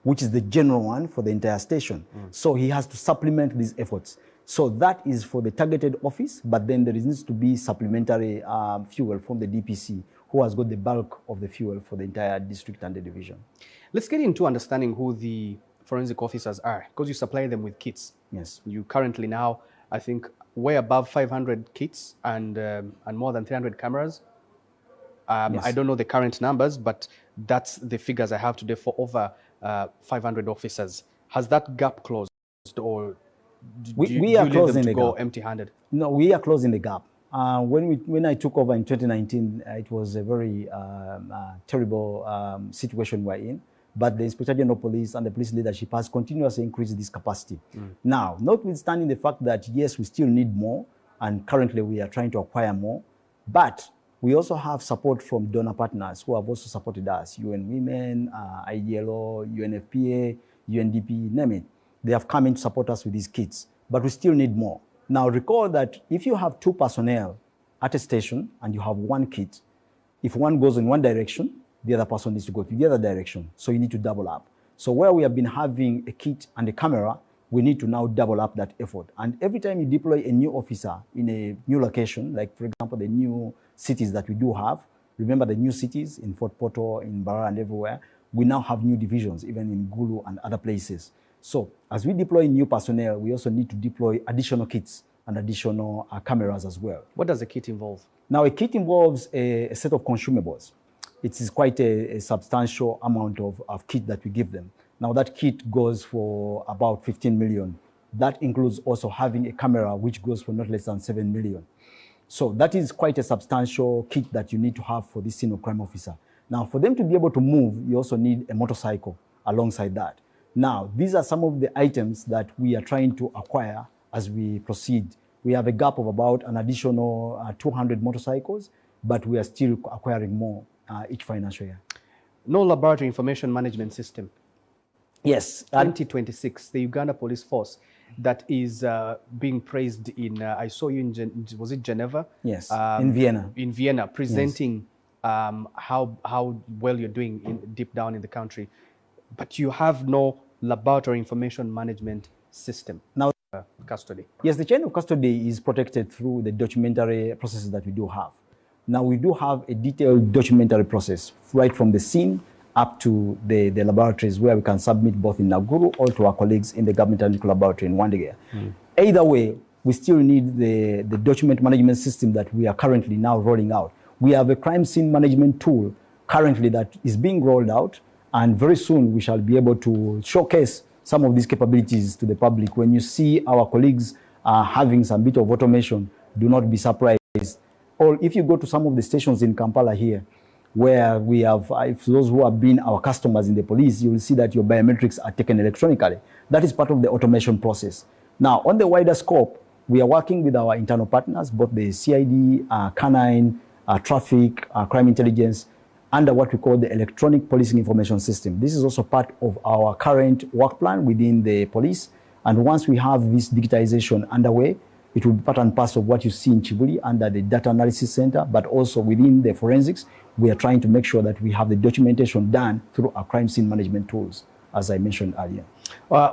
which is the general one for the entire station. So he has to supplement these efforts. So that is for the targeted office, but then there needs to be supplementary fuel from the DPC, who has got the bulk of the fuel for the entire district and the division. Let's get into understanding who the forensic officers are, because you supply them with kits. Yes. You currently now, I think, way above 500 kits and more than 300 cameras. Yes. I don't know the current numbers, but that's the figures I have today for over 500 officers. Has that gap closed, or we are closing the go gap. empty-handed? No, we are closing the gap. When I took over in 2019, it was a very terrible situation we're in. But the Inspector General of Police and the police leadership has continuously increased this capacity. Now, notwithstanding the fact that, yes, we still need more, and currently we are trying to acquire more, but we also have support from donor partners who have also supported us, UN Women, IDLO, UNFPA, UNDP, name it. They have come in to support us with these kits, but we still need more. Now, recall that if you have 2 personnel at a station and you have 1 kit, if one goes in one direction, the other person needs to go to the other direction. So you need to double up. So where we have been having a kit and a camera, we need to now double up that effort. And every time you deploy a new officer in a new location, like for example, the new cities that we do have, remember the new cities in Fort Portal, in Barra and everywhere, we now have new divisions, even in Gulu and other places. So as we deploy new personnel, we also need to deploy additional kits and additional cameras as well. What does a kit involve? Now, a kit involves a set of consumables. It is quite a substantial amount of kit that we give them. Now, that kit goes for about 15 million. That includes also having a camera, which goes for not less than 7 million. So that is quite a substantial kit that you need to have for this scene of crime officer. Now, for them to be able to move, you also need a motorcycle alongside that. Now, these are some of the items that we are trying to acquire as we proceed. We have a gap of about an additional 200 motorcycles, but we are still acquiring more each financial year. No laboratory information management system. Yes. 2026, the Uganda Police Force that is being praised in, I saw you in, was it Geneva? Yes, in Vienna. In Vienna, presenting how well you're doing deep down in the country. But you have no laboratory information management system. Now, custody. Yes, the chain of custody is protected through the documentary processes that we do have. Now, we do have a detailed documentary process right from the scene up to the laboratories where we can submit both in Naguru or to our colleagues in the government analytical laboratory in Wandegea. Either way, we still need the document management system that we are currently now rolling out. We have a crime scene management tool currently that is being rolled out, and very soon we shall be able to showcase some of these capabilities to the public. When you see our colleagues having some bit of automation, do not be surprised. Or if you go to some of the stations in Kampala here, where we have, if those who have been our customers in the police, you will see that your biometrics are taken electronically. That is part of the automation process. Now, on the wider scope, we are working with our internal partners, both the CID, Canine, Traffic, Crime Intelligence, under what we call the Electronic Policing Information System. This is also part of our current work plan within the police. And once we have this digitization underway, it will be part and parcel of what you see in Chibuli under the Data Analysis Center, but also within the forensics, we are trying to make sure that we have the documentation done through our crime scene management tools, as I mentioned earlier.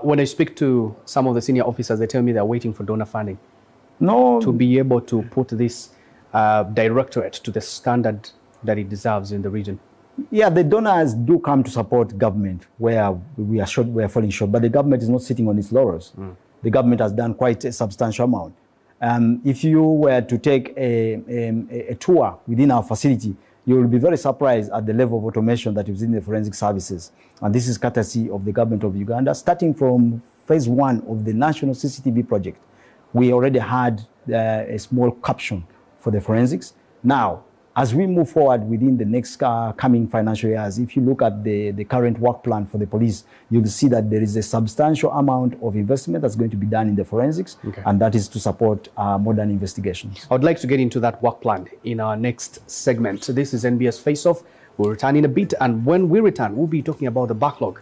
When I speak to some of the senior officers, they tell me they're waiting for donor funding. No. To be able to put this directorate to the standard that it deserves in the region. Yeah, the donors do come to support government where we are falling short, but the government is not sitting on its laurels. The government has done quite a substantial amount. If you were to take a tour within our facility, you will be very surprised at the level of automation that is in the forensic services. And this is courtesy of the government of Uganda. Starting from phase 1 of the national CCTV project, we already had a small caption for the forensics. Now, as we move forward within the next coming financial years, if you look at the current work plan for the police, you'll see that there is a substantial amount of investment that's going to be done in the forensics, and that is to support modern investigations. I would like to get into that work plan in our next segment. So this is NBS Face Off. We'll return in a bit, and when we return, we'll be talking about the backlog.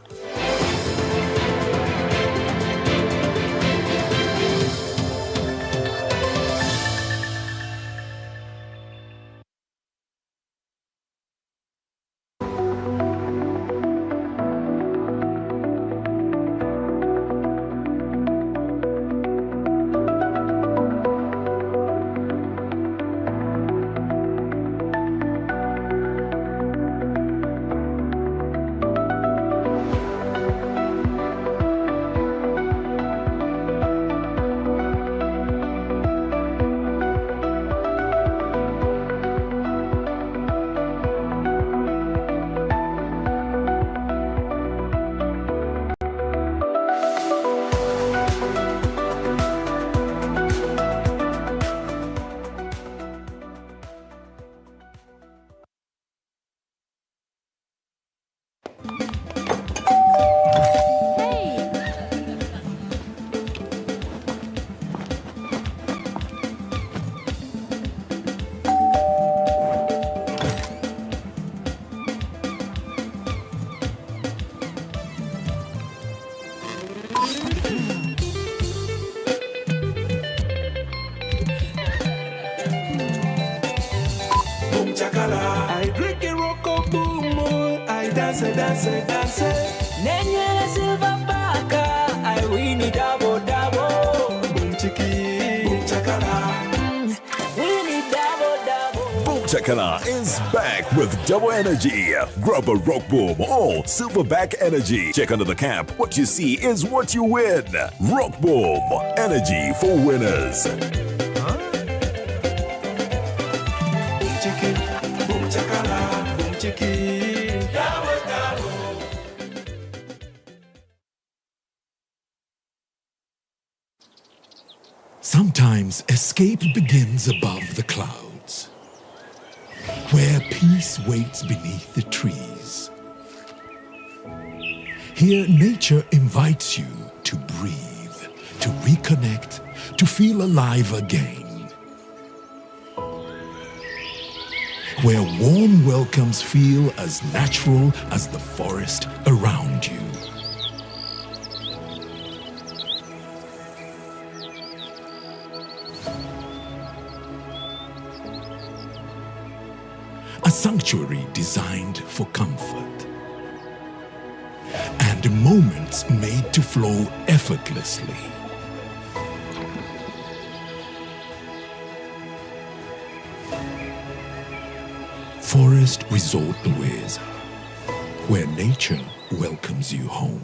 I drink a rock of boom, I dance, dance, dance. Nenye silver baka, I win it double, double. Boom chiki, boom chakala. Win it double, double. Boom Chakala is back with double energy. Grab a rock boom or silverback energy. Check under the cap. What you see is what you win. Rock boom, energy for winners. Boom chakala, boom chiki, double, double. Sometimes escape begins above the clouds, where peace waits beneath the trees. Here, nature invites you to breathe, to reconnect, to feel alive again. Where warm welcomes feel as natural as the forest around you. A sanctuary designed for comfort. And moments made to flow effortlessly. Forest Resort Louise, where nature welcomes you home.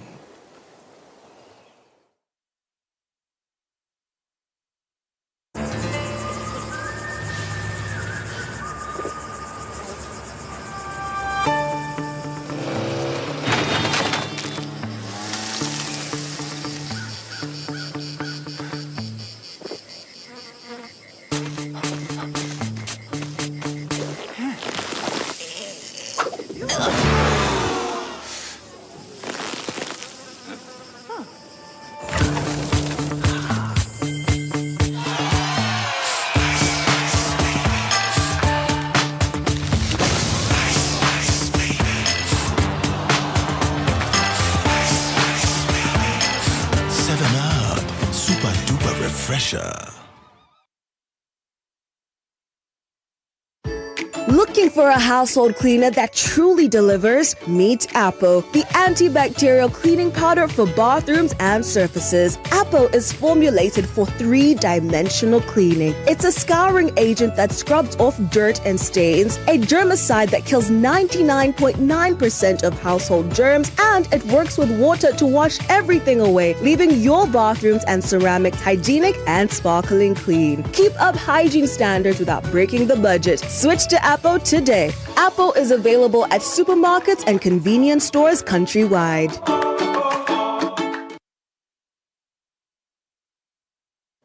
Looking for a household cleaner that truly delivers? Meet Apo, the antibacterial cleaning powder for bathrooms and surfaces. Apo is formulated for 3-dimensional cleaning. It's a scouring agent that scrubs off dirt and stains, a germicide that kills 99.9% of household germs, and it works with water to wash everything away, leaving your bathrooms and ceramics hygienic and sparkling clean. Keep up hygiene standards without breaking the budget. Switch to Apo today. Apo is available at supermarkets and convenience stores countrywide.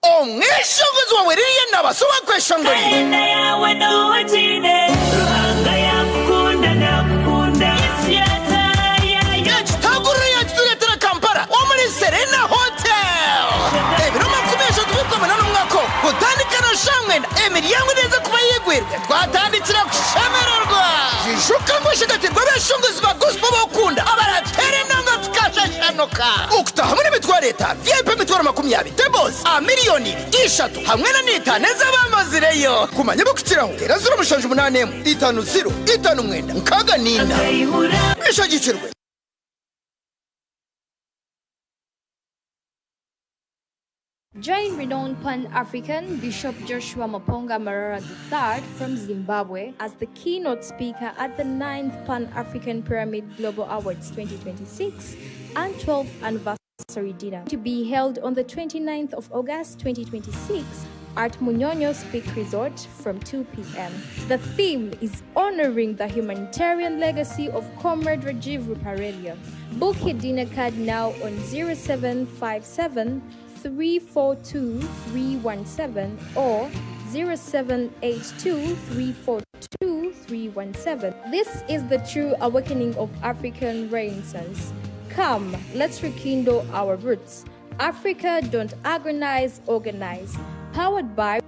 omweshongozi wawe ririye nabaso bakweshongori ayenda yawe nowatine ruhanga yakukunda nakukunda isi yatayayo ekitaguriro yakituletera kampala omuli serena hotel ebiro 30 bikomena n'umwaka gutandika na shamwenda emiryango neza kuba yigwirwe twatandikira kushemererwa jishuka ngo shigatirwa beshongozi ba gospel bakunda abaratere nanga tukashashanuka ukutaha muri mitwa leta VIP mitwaro 20 debos a miliyoni 3 hamwe na nitaneza bamazireyo kumanya bukitiraho tera 0 50 50 nkaga nina bishagikirwe. Join renowned Pan-African Bishop Joshua Maponga Marara III from Zimbabwe as the keynote speaker at the 9th Pan-African Pyramid Global Awards 2026 and 12th anniversary dinner to be held on the 29th of August 2026 at Munyonyo Peak Resort from 2 p.m. The theme is honoring the humanitarian legacy of Comrade Rajiv Ruparelia. Book your dinner card now on 0757 342 317 or 0782 342 317. This is the true awakening of African Renaissance. Come, let's rekindle our roots. Africa, don't agonize, organize. Powered by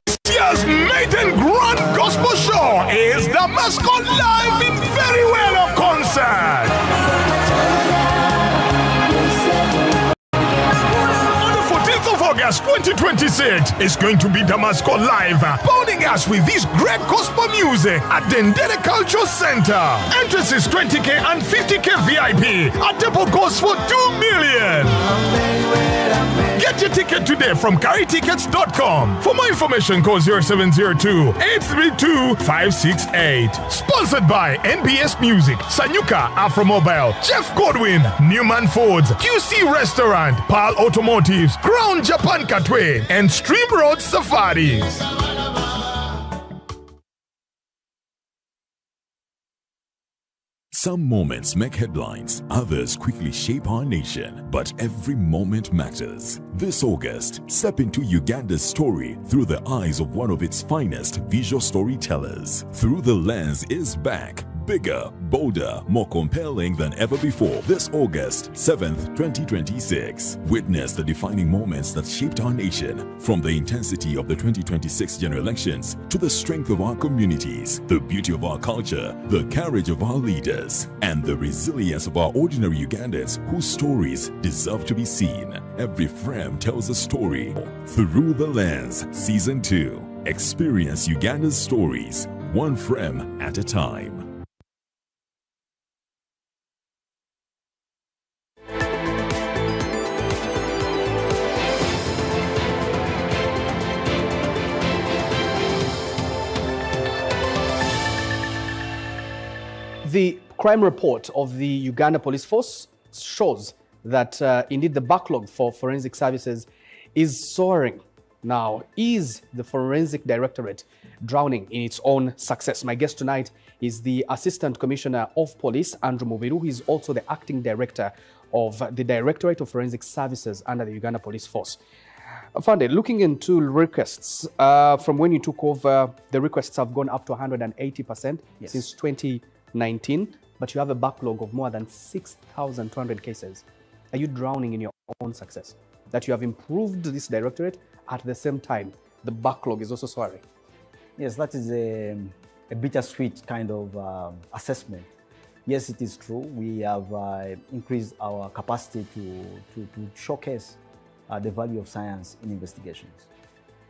This year's maiden grand gospel show is the Mascot Live in Very Well concert. August 2026 is going to be Damasco Live, boning us with this great gospel music at Dendere Cultural Center. Entrance is 20K and 50K VIP. Our table goes for 2 million. Get your ticket today from carrytickets.com. For more information, call 0702-832-568. Sponsored by NBS Music, Sanyuka Afromobile, Jeff Godwin, Newman Foods, QC Restaurant, Pal Automotives, Crown Japan Katwe, and Stream Road Safaris. Some moments make headlines, others quickly shape our nation, but every moment matters. This August, step into Uganda's story through the eyes of one of its finest visual storytellers. Through the Lens is back. Bigger, bolder, more compelling than ever before. This August 7th, 2026. Witness the defining moments that shaped our nation, from the intensity of the 2026 general elections to the strength of our communities, the beauty of our culture, the courage of our leaders, and the resilience of our ordinary Ugandans whose stories deserve to be seen. Every frame tells a story. Through the Lens, Season 2. Experience Uganda's stories, one frame at a time. The crime report of the Uganda Police Force shows that indeed the backlog for forensic services is soaring. Now, is the Forensic Directorate drowning in its own success? My guest tonight is the Assistant Commissioner of Police, Andrew Mubiru, who is also the Acting Director of the Directorate of Forensic Services under the Uganda Police Force. Afande, looking into requests, from when you took over, the requests have gone up to 180% since 2019, but you have a backlog of more than 6,200 cases. Are you drowning in your own success? That you have improved this directorate, at the same time, the backlog is also soaring? Yes, that is a bittersweet kind of assessment. Yes, it is true. We have increased our capacity to showcase the value of science in investigations.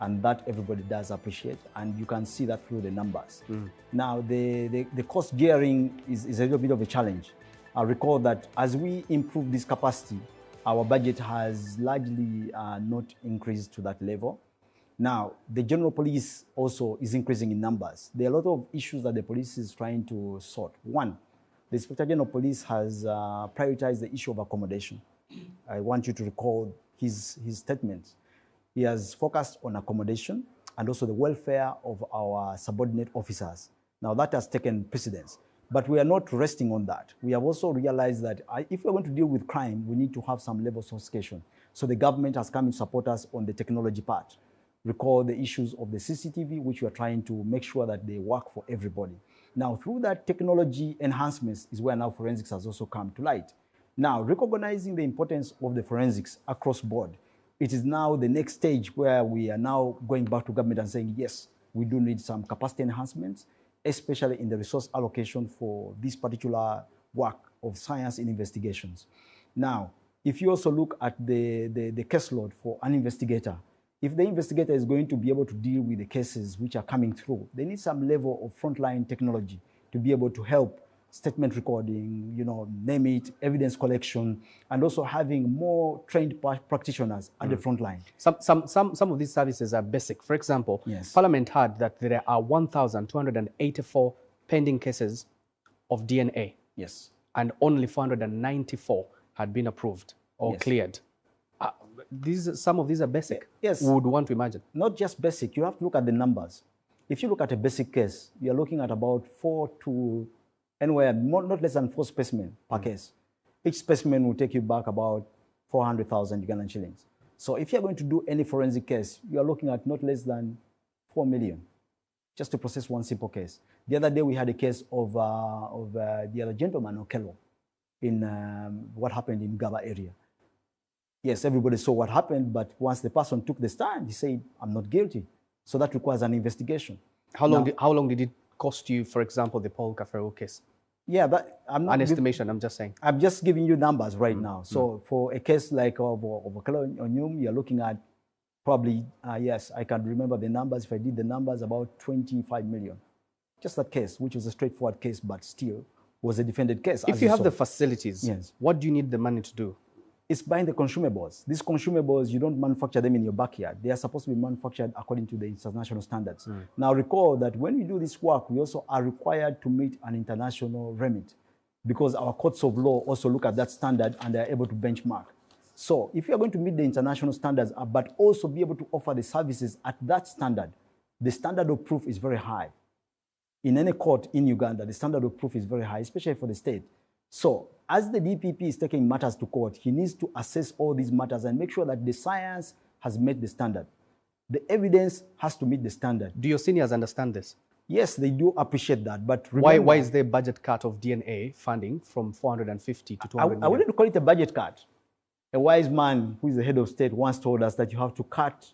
And that everybody does appreciate, and you can see that through the numbers. Now, the cost gearing is a little bit of a challenge. I recall that as we improve this capacity, our budget has largely not increased to that level. Now, the general police also is increasing in numbers. There are a lot of issues that the police is trying to sort. One, the Inspector General of Police has prioritized the issue of accommodation. I want you to recall his statements. He has focused on accommodation and also the welfare of our subordinate officers. Now that has taken precedence, but we are not resting on that. We have also realized that if we're going to deal with crime, we need to have some level of sophistication. So the government has come to support us on the technology part. Recall the issues of the CCTV, which we are trying to make sure that they work for everybody. Now through that technology enhancements is where now forensics has also come to light. Now, recognizing the importance of the forensics across board, it is now the next stage where we are now going back to government and saying, yes, we do need some capacity enhancements, especially in the resource allocation for this particular work of science in investigations. Now, if you also look at the caseload for an investigator, if the investigator is going to be able to deal with the cases which are coming through, they need some level of frontline technology to be able to help statement recording, name it, evidence collection, and also having more trained practitioners at the front line. Some of these services are basic. For example, Parliament heard that there are 1,284 pending cases of DNA. Yes. And only 494 had been approved or cleared. Some of these are basic. Yes. We would want to imagine. Not just basic. You have to look at the numbers. If you look at a basic case, you're looking at about 4 to anywhere, not less than 4 specimens per case. Each specimen will take you back about 400,000 Ugandan shillings. So if you're going to do any forensic case, you're looking at not less than 4 million just to process one simple case. The other day we had a case of the other gentleman, Okello, in what happened in Gaba area. Yes, everybody saw what happened, but once the person took the stand, he said, I'm not guilty. So that requires an investigation. How long did it cost you, for example, the Paul Kaferu case? Yeah, but I'm not... An estimation, I'm just saying. I'm just giving you numbers right now. So for a case like of Okello Onyum, you're looking at Probably, yes, I can remember the numbers. If I did the numbers, about 25 million. Just that case, which was a straightforward case, but still was a defended case. If you have the facilities, yes, what do you need the money to do? It's buying the consumables. These consumables, you don't manufacture them in your backyard. They are supposed to be manufactured according to the international standards. Now recall that when we do this work, we also are required to meet an international remit because our courts of law also look at that standard and they are able to benchmark. So if you're going to meet the international standards, but also be able to offer the services at that standard, the standard of proof is very high. In any court in Uganda, the standard of proof is very high, especially for the state. So as the DPP is taking matters to court, he needs to assess all these matters and make sure that the science has met the standard. The evidence has to meet the standard. Do your seniors understand this? Yes, they do appreciate that. But remember, why is there a budget cut of DNA funding from 450 to 200 million? I wouldn't call it a budget cut. A wise man who is the head of state once told us that you have to cut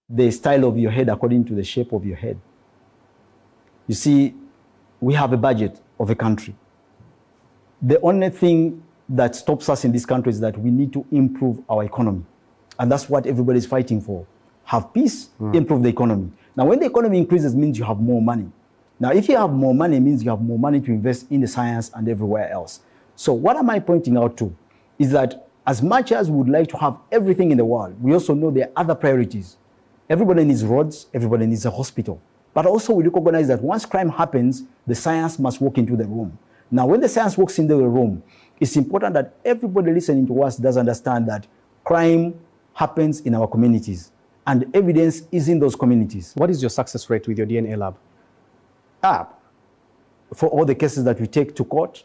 the style of your head according to the shape of your head. You see, we have a budget of a country. The only thing that stops us in this country is that we need to improve our economy. And that's what everybody is fighting for. Have peace, improve the economy. Now, when the economy increases, means you have more money. Now, if you have more money, it means you have more money to invest in the science and everywhere else. So what am I pointing out to is that as much as we would like to have everything in the world, we also know there are other priorities. Everybody needs roads, everybody needs a hospital. But also we recognize that once crime happens, the science must walk into the room. Now, when the science walks into the room, it's important that everybody listening to us does understand that crime happens in our communities and evidence is in those communities. What is your success rate with your DNA lab? For all the cases that we take to court,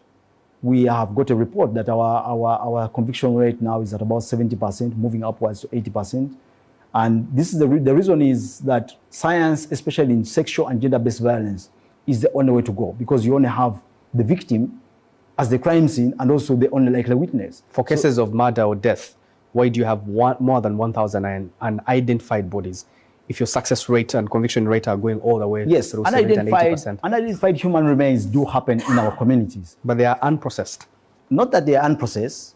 we have got a report that our conviction rate now is at about 70%, moving upwards to 80%. And this is the reason is that science, especially in sexual and gender-based violence, is the only way to go because you only have the victim as the crime scene and also the only likely witness. For cases of murder or death, why do you have more than 1,000 unidentified bodies? If your success rate and conviction rate are going all the way through 70 and 80%. Unidentified human remains do happen in our communities. But they are unprocessed. Not that they are unprocessed.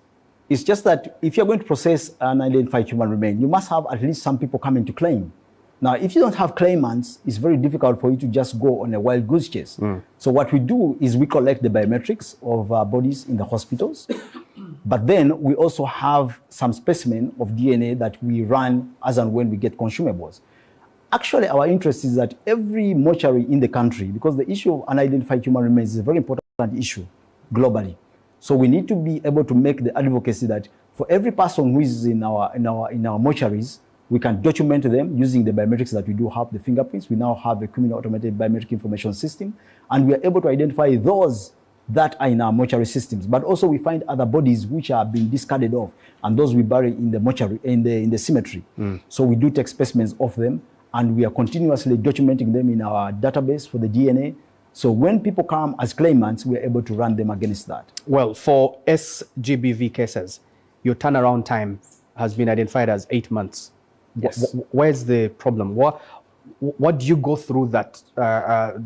It's just that if you're going to process an unidentified human remain, you must have at least some people coming to claim. Now, if you don't have claimants, it's very difficult for you to just go on a wild goose chase. So what we do is we collect the biometrics of bodies in the hospitals. But then we also have some specimen of DNA that we run as and when we get consumables. Actually, our interest is that every mortuary in the country, because the issue of unidentified human remains is a very important issue globally. So we need to be able to make the advocacy that for every person who is in our mortuaries, we can document them using the biometrics that we do have, the fingerprints. We now have a criminal automated biometric information system, and we are able to identify those that are in our mortuary systems. But also we find other bodies which are being discarded off, and those we bury in the mortuary, in the cemetery. So we do take specimens of them, and we are continuously documenting them in our database for the DNA. So when people come as claimants, we are able to run them against that. Well, for SGBV cases, your turnaround time has been identified as 8 months. Yes. Where's the problem? What do you go through that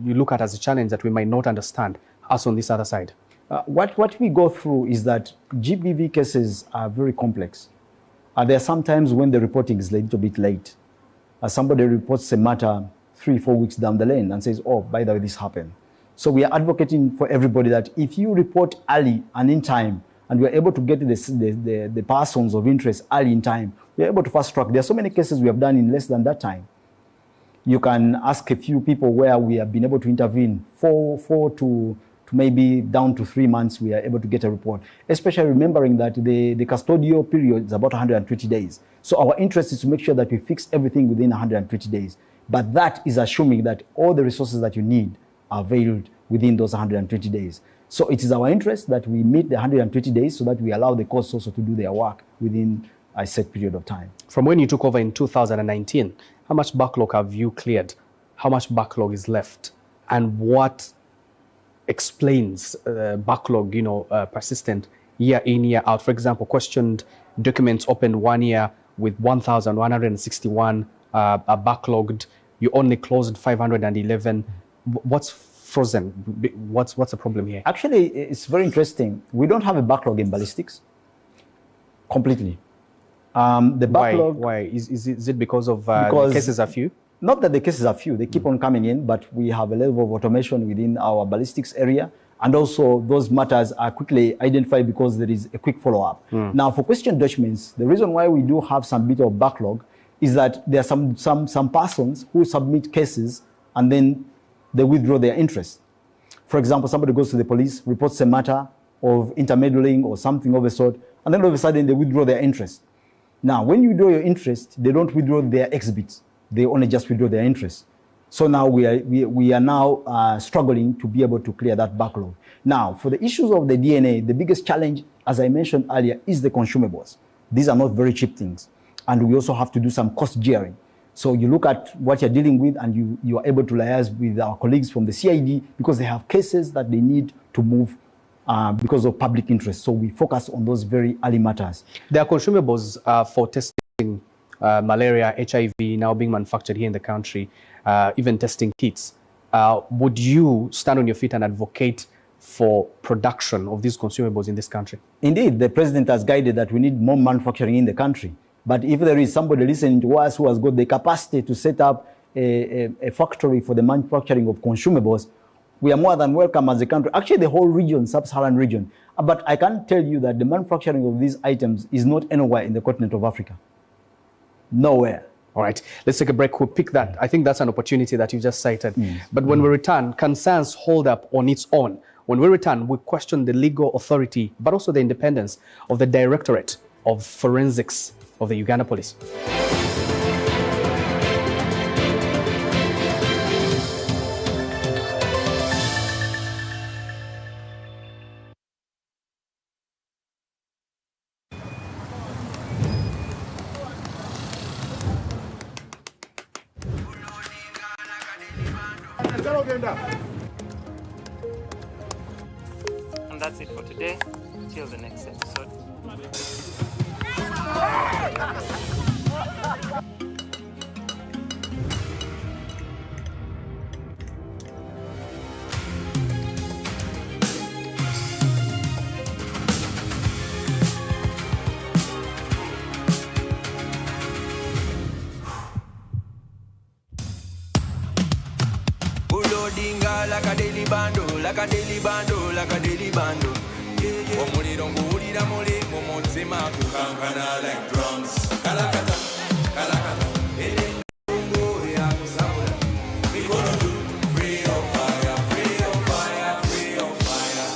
you look at as a challenge that we might not understand, us on this other side? What we go through is that GBV cases are very complex. There are sometimes when the reporting is a little bit late. Somebody reports a matter 3-4 weeks down the lane and says, oh, by the way, this happened. So we are advocating for everybody that if you report early and in time, and we are able to get the persons of interest early in time, we are able to fast track. There are so many cases we have done in less than that time. You can ask a few people where we have been able to intervene, 4 to maybe down to 3 months, we are able to get a report, especially remembering that the custodial period is about 120 days. So our interest is to make sure that we fix everything within 120 days. But that is assuming that all the resources that you need are availed within those 120 days. So it is our interest that we meet the 120 days so that we allow the courts also to do their work within a set period of time. From when you took over in 2019, how much backlog have you cleared? How much backlog is left? And what explains backlog, persistent year in, year out? For example, questioned documents opened 1 year with 1,161 backlogged. You only closed 511. What's frozen? What's the problem here? Actually, it's very interesting. We don't have a backlog in ballistics completely. The backlog. Why? Is it because of Because the cases are few? Not that the cases are few, they keep on coming in, but we have a level of automation within our ballistics area. And also those matters are quickly identified because there is a quick follow-up. Now for question documents, the reason why we do have some bit of backlog is that there are some persons who submit cases and then they withdraw their interest. For example, somebody goes to the police, reports a matter of intermeddling or something of a sort, and then all of a sudden they withdraw their interest. Now, when you withdraw your interest, they don't withdraw their exhibits. They only just withdraw their interest. So now we are now struggling to be able to clear that backlog. Now, for the issues of the DNA, the biggest challenge, as I mentioned earlier, is the consumables. These are not very cheap things. And we also have to do some cost gearing. So you look at what you're dealing with and you are able to liaise with our colleagues from the CID because they have cases that they need to move because of public interest. So we focus on those very early matters. There are consumables for testing malaria, HIV now being manufactured here in the country, even testing kits. Would you stand on your feet and advocate for production of these consumables in this country? Indeed, the president has guided that we need more manufacturing in the country. But if there is somebody listening to us who has got the capacity to set up a factory for the manufacturing of consumables, we are more than welcome as a country. Actually, the whole region, sub-Saharan region. But I can tell you that the manufacturing of these items is not anywhere in the continent of Africa. Nowhere. All right, let's take a break. We'll pick that. I think that's an opportunity that you just cited. But when we return, can science hold up on its own? When we return, we question the legal authority, but also the independence of the Directorate of Forensics of the Uganda Police. And that's it for today. Till the next episode. Like a daily bando, like a daily bando, like a daily bando. Omuliro nguwulira muli mu mutima kukankana like drums. Kalakata, kalakata. Elengo ya kusabula. We gonna do free on fire, free on fire, free on fire.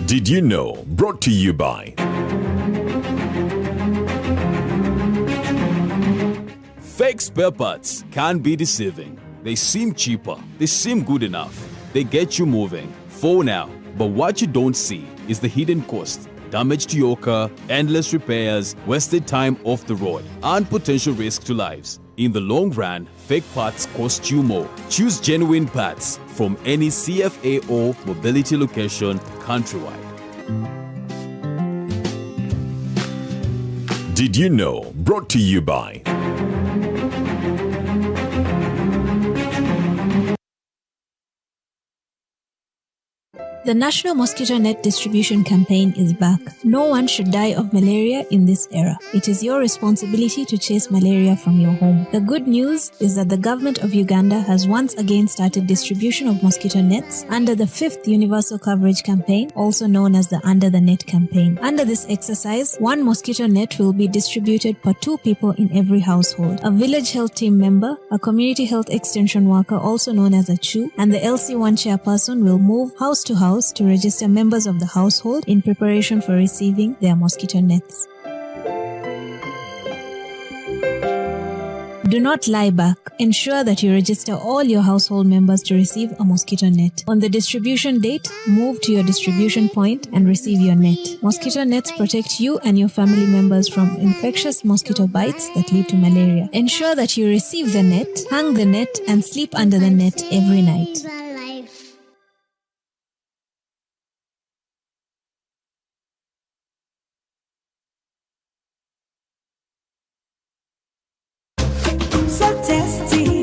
Did you know? Brought to you by Fake spare parts can be deceiving. They seem cheaper, they seem good enough, they get you moving for now. But what you don't see is the hidden cost, damage to your car, endless repairs, wasted time off the road, and potential risk to lives. In the long run, fake parts cost you more. Choose genuine parts from any CFA or mobility location countrywide. Did you know? Brought to you by The National Mosquito Net Distribution Campaign is back. No one should die of malaria in this era. It is your responsibility to chase malaria from your home. The good news is that the government of Uganda has once again started distribution of mosquito nets under the 5th Universal Coverage Campaign, also known as the Under the Net campaign. Under this exercise, 1 mosquito net will be distributed per 2 people in every household. A village health team member, a community health extension worker, also known as a CHU, and the LC1 chairperson will move house to house to register members of the household in preparation for receiving their mosquito nets. Do not lie back. Ensure that you register all your household members to receive a mosquito net. On the distribution date, move to your distribution point and receive your net. Mosquito nets protect you and your family members from infectious mosquito bites that lead to malaria. Ensure that you receive the net, hang the net, and sleep under the net every night. So tasty.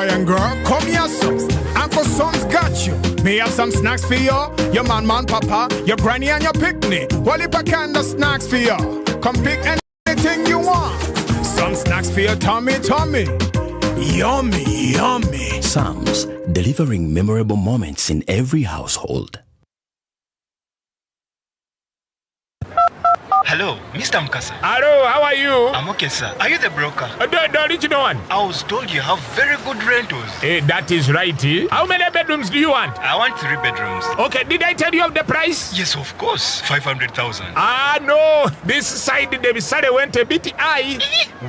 boy and girl, come here, son. Uncle Son's got you. Me have some snacks for you. Your man, papa, your granny and your picnic. Well, if I can, the snacks for you. Come pick anything you want. Some snacks for your tummy. Yummy, yummy. Sam's, delivering memorable moments in every household. Hello, Mr. Mkasa. Hello, how are you? I'm okay, sir. Are you the broker? The original one. I was told you have very good rentals. That is right. How many bedrooms do you want? I want 3 bedrooms. Okay, did I tell you of the price? Yes, of course. 500,000. No. This side, the salary went a bit high.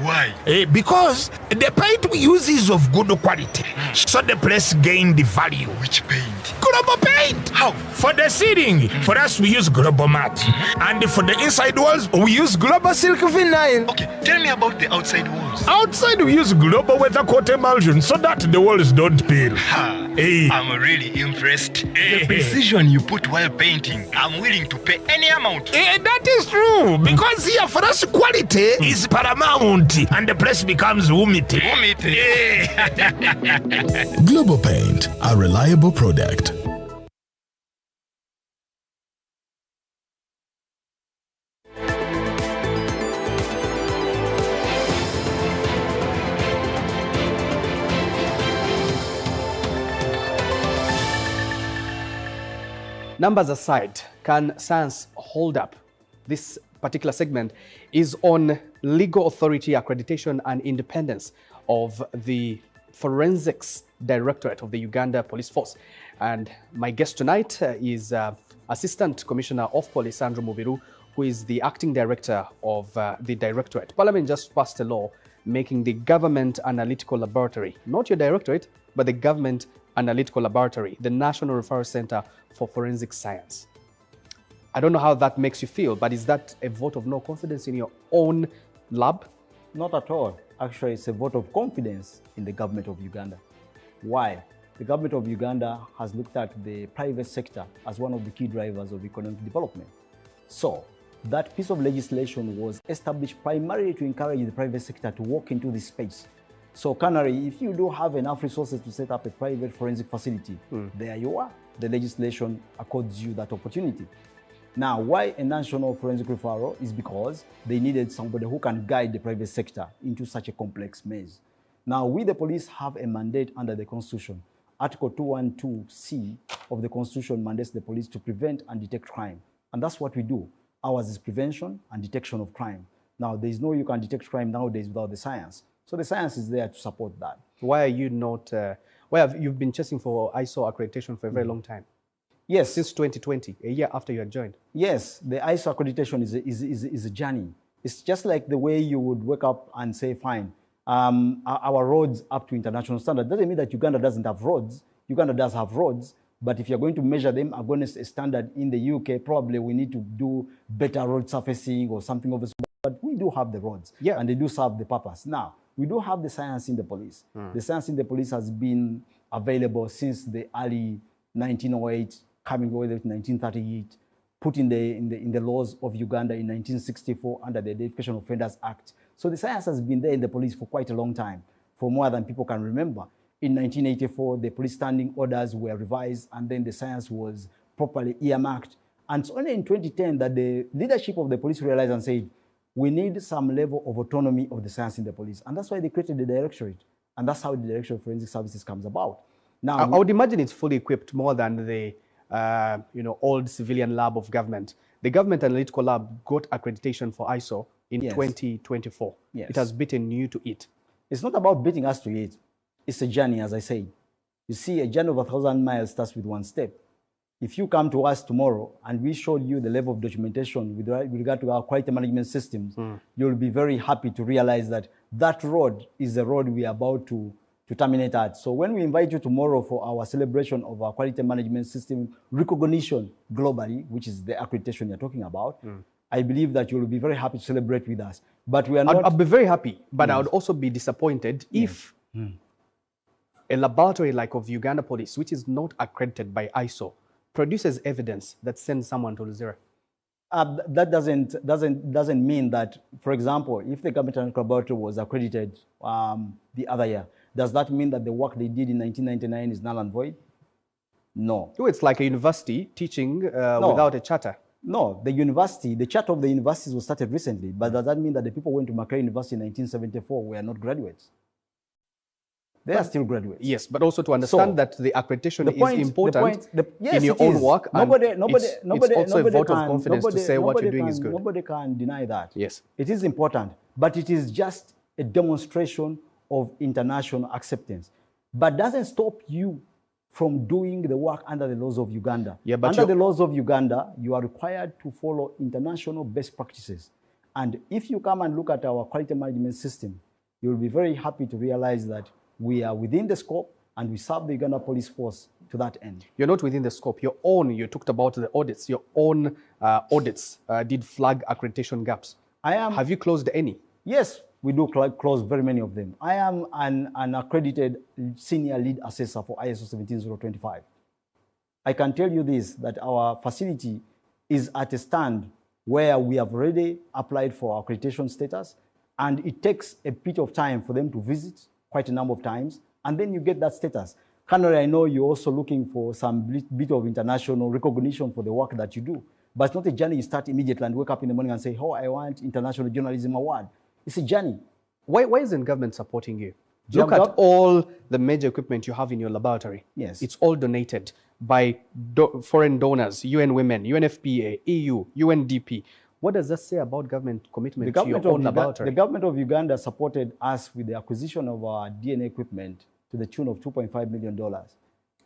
Why? Because the paint we use is of good quality. So the place gained the value. Which paint? Global paint. How? For the ceiling, for us we use Global Mat. And for the inside walls, we use Global Silk Vinyl. Okay, tell me about the outside walls. Outside we use Global Weather Coat Emulsion so that the walls don't peel. I'm really impressed. The precision you put while painting, I'm willing to pay any amount. That is true, because here for us quality is paramount and the place becomes humidity. Global Paint, a reliable product. Numbers aside, can science hold up? This particular segment is on legal authority, accreditation and independence of the Forensics Directorate of the Uganda Police Force. And my guest tonight is Assistant Commissioner of Police, Andrew Mubiru, who is the acting director of the Directorate. Parliament just passed a law making the Government Analytical Laboratory, not your directorate, but the Government Analytical Laboratory, the National Referral Center for Forensic Science. I don't know how that makes you feel, but is that a vote of no confidence in your own lab? Not at all. Actually, it's a vote of confidence in the government of Uganda. Why? The government of Uganda has looked at the private sector as one of the key drivers of economic development. So, that piece of legislation was established primarily to encourage the private sector to walk into this space. So, Canary, if you do have enough resources to set up a private forensic facility, there you are. The legislation accords you that opportunity. Now, why a national forensic referral is because they needed somebody who can guide the private sector into such a complex maze. Now, we, the police, have a mandate under the Constitution. Article 212C of the Constitution mandates the police to prevent and detect crime. And that's what we do. Ours is prevention and detection of crime. Now, there is no you can detect crime nowadays without the science. So the science is there to support that. Why are you not, why have you been chasing for ISO accreditation for a very long time? Yes. Since 2020, a year after you had joined. Yes, the ISO accreditation is a journey. It's just like the way you would wake up and say, fine, our roads up to international standard. Doesn't mean that Uganda doesn't have roads. Uganda does have roads, but if you're going to measure them against a standard in the UK, probably we need to do better road surfacing or something of this. But we do have the roads, and they do serve the purpose. Now, we do have the science in the police. The science in the police has been available since the early 1908, coming over to 1938, put in the laws of Uganda in 1964 under the Identification of Offenders Act. So the science has been there in the police for quite a long time, for more than people can remember. In 1984, the police standing orders were revised, and then the science was properly earmarked. And it's only in 2010 that the leadership of the police realized and said, we need some level of autonomy of the science in the police. And that's why they created the Directorate. And that's how the Directorate of Forensic Services comes about. Now, I would imagine it's fully equipped more than the old civilian lab of government. The Government Analytical Lab got accreditation for ISO in 2024. Yes. It has beaten you to it. It's not about beating us to it. It's a journey, as I say. You see, a journey of 1,000 miles starts with one step. If you come to us tomorrow and we showed you the level of documentation with regard to our quality management systems, you'll be very happy to realize that that road is the road we are about to terminate at. So when we invite you tomorrow for our celebration of our quality management system recognition globally, which is the accreditation you're talking about, I believe that you'll be very happy to celebrate with us. But we are not... I'll be very happy, but I would also be disappointed if a laboratory like of Uganda Police, which is not accredited by ISO, produces evidence that sends someone to zero. That doesn't mean that, for example, if the government laboratory was accredited the other year, Does that mean that the work they did in 1999 is null and void? No. Oh, it's like a university teaching without a charter. No, the charter of the universities was started recently, but does that mean that the people who went to Makerere University in 1974 were not graduates? They are still graduates. Yes, but also to understand that the accreditation is important yes, in your own work. Nobody, it's also a vote of confidence to say what you're doing is good. Nobody can deny that. Yes. It is important, but it is just a demonstration of international acceptance. But doesn't stop you from doing the work under the laws of Uganda. Yeah, but under the laws of Uganda, you are required to follow international best practices. And if you come and look at our quality management system, you'll be very happy to realize that we are within the scope and we serve the Uganda Police Force to that end. You're not within the scope. Your own, you talked about the audits, your own audits did flag accreditation gaps. Have you closed any? Yes, we do close very many of them. I am an accredited senior lead assessor for ISO 17025. I can tell you this, that our facility is at a stand where we have already applied for accreditation status, and it takes a bit of time for them to visit, quite a number of times, and then you get that status. Currently, I know you're also looking for some bit of international recognition for the work that you do, but it's not a journey you start immediately and wake up in the morning and say, oh, I want International Journalism Award. It's a journey. Why isn't government supporting you? Look at all the major equipment you have in your laboratory. Yes. It's all donated by foreign donors, UN Women, UNFPA, EU, UNDP. What does that say about government commitment to your own laboratory? The government of Uganda supported us with the acquisition of our DNA equipment to the tune of $2.5 million.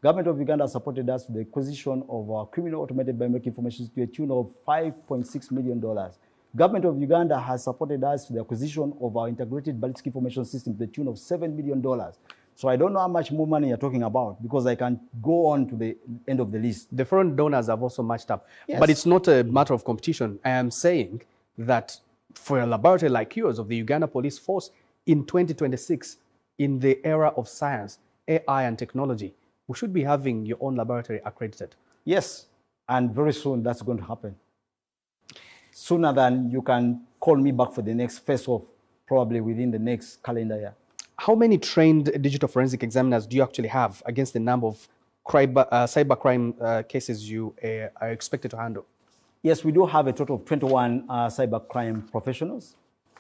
Government of Uganda supported us with the acquisition of our criminal automated biometric information to the tune of $5.6 million. Government of Uganda has supported us with the acquisition of our integrated ballistic information system to the tune of $7 million. So I don't know how much more money you're talking about, because I can go on to the end of the list. The foreign donors have also matched up. Yes. But it's not a matter of competition. I am saying that for a laboratory like yours of the Uganda Police Force in 2026, in the era of science, AI and technology, we should be having your own laboratory accredited. Yes, and very soon that's going to happen. Sooner than you can call me back for the next face-off, probably within the next calendar year. How many trained digital forensic examiners do you actually have against the number of cybercrime cases you are expected to handle? Yes, we do have a total of 21 cybercrime professionals.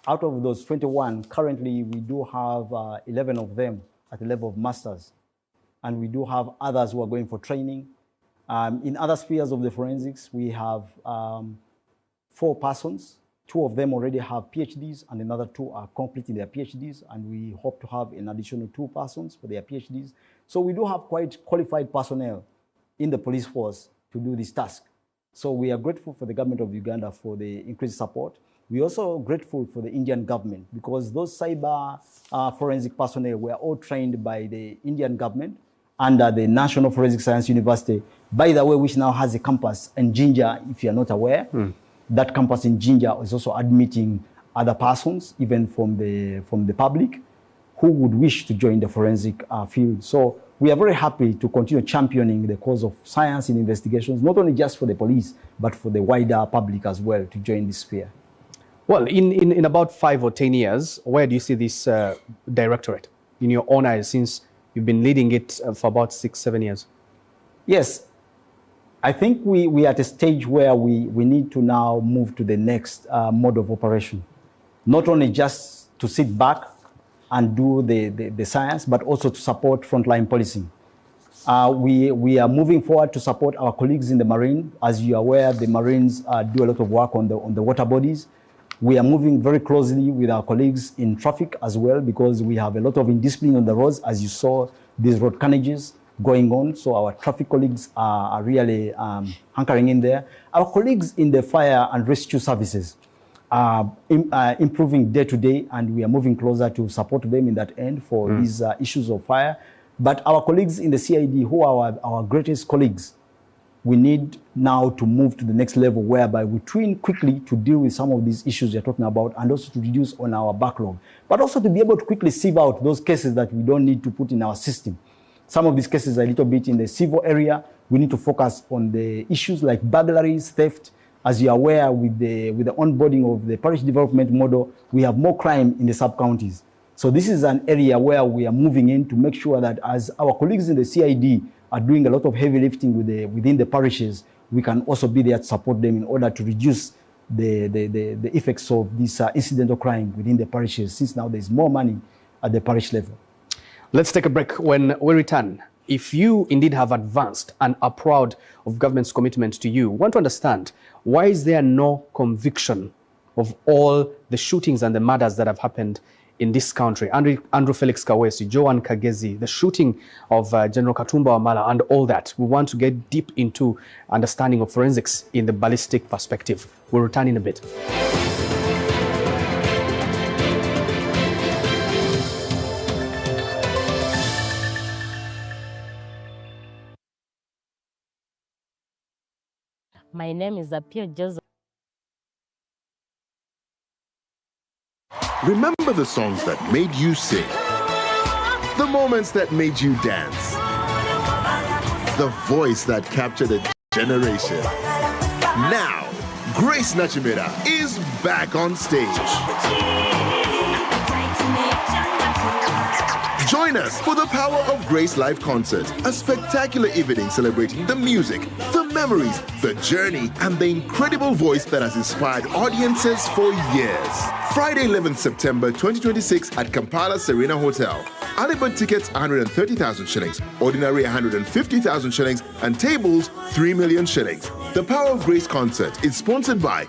Out of those 21, currently we do have 11 of them at the level of masters. And we do have others who are going for training. In other spheres of the forensics, we have 4 persons. 2 of them already have PhDs, and another 2 are completing their PhDs, and we hope to have an additional 2 persons for their PhDs. So we do have quite qualified personnel in the police force to do this task. So we are grateful for the government of Uganda for the increased support. We're also grateful for the Indian government, because those cyber forensic personnel were all trained by the Indian government under the National Forensic Science University, by the way, which now has a campus in Jinja, if you're not aware. That campus in Jinja is also admitting other persons, even from the public, who would wish to join the forensic field. So we are very happy to continue championing the cause of science in investigations, not only just for the police, but for the wider public as well to join this sphere. Well, in about 5 or 10 years, where do you see this directorate in your own eyes, since you've been leading it for about 6-7 years? Yes. I think we are at a stage where we need to now move to the next mode of operation. Not only just to sit back and do the science, but also to support frontline policing. We are moving forward to support our colleagues in the Marine. As you are aware, the Marines do a lot of work on the water bodies. We are moving very closely with our colleagues in traffic as well, because we have a lot of indiscipline on the roads, as you saw these road carnages going on. So our traffic colleagues are really hunkering in there. Our colleagues in the fire and rescue services are improving day to day, and we are moving closer to support them in that end for these issues of fire. But our colleagues in the CID, who are our greatest colleagues, we need now to move to the next level, whereby we train quickly to deal with some of these issues you're talking about, and also to reduce on our backlog, but also to be able to quickly sieve out those cases that we don't need to put in our system. Some of these cases are a little bit in the civil area. We need to focus on the issues like burglaries, theft. As you are aware, with the onboarding of the parish development model, we have more crime in the sub-counties. So this is an area where we are moving in to make sure that as our colleagues in the CID are doing a lot of heavy lifting within the parishes, we can also be there to support them in order to reduce the effects of this incidental crime within the parishes, since now there's more money at the parish level. Let's take a break. When we return, if you indeed have advanced and are proud of government's commitment to you, want to understand why is there no conviction of all the shootings and the murders that have happened in this country? Andrew Felix Kaweesi, Joan Kagezi, the shooting of General Katumba Wamala and all that. We want to get deep into understanding of forensics in the ballistic perspective. We'll return in a bit. My name is Apio Joseph. Remember the songs that made you sing, the moments that made you dance, the voice that captured a generation. Now, Grace Nachimera is back on stage. Join us for the Power of Grace live concert, a spectacular evening celebrating the music, the memories, the journey, and the incredible voice that has inspired audiences for years. Friday, 11th September 2026 at Kampala Serena Hotel. Early bird tickets 130,000 shillings, ordinary 150,000 shillings, and tables 3 million shillings. The Power of Grace concert is sponsored by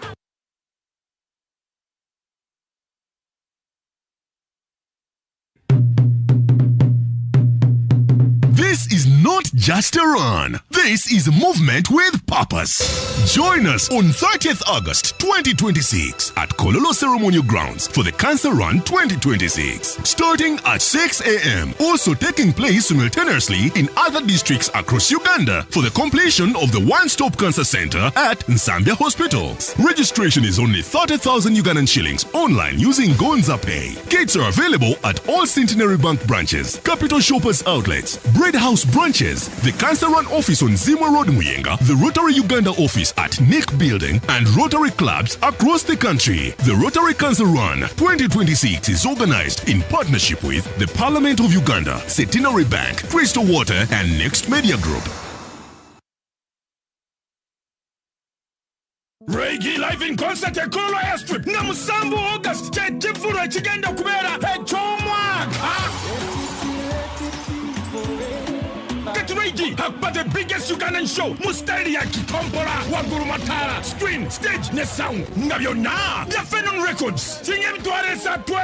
This is not just a run. This is a movement with purpose. Join us on 30th August 2026 at Kololo Ceremonial Grounds for the Cancer Run 2026. Starting at 6 a.m. Also taking place simultaneously in other districts across Uganda for the completion of the One-Stop Cancer Center at Nsambya Hospital. Registration is only 30,000 Ugandan shillings online using Gonza Pay. Gates are available at all Centenary Bank branches, Capital Shoppers outlets, Bread House branches, the Cancer Run office on Zimwa Road, Muyenga, the Rotary Uganda office at Nick Building, and Rotary clubs across the country. The Rotary Cancer Run 2026 is organized in partnership with the Parliament of Uganda, Centenary Bank, Crystal Water, and Next Media Group. Reggae live in concert at Kololo Airstrip na Musambu August chifuro chigenda kubera echomwaka. Get ready for the biggest Ugandan show Mustari ya Kitombora Waguru Matara screen stage ne sound ngabyona ya Phenom Records sinye mitware satwe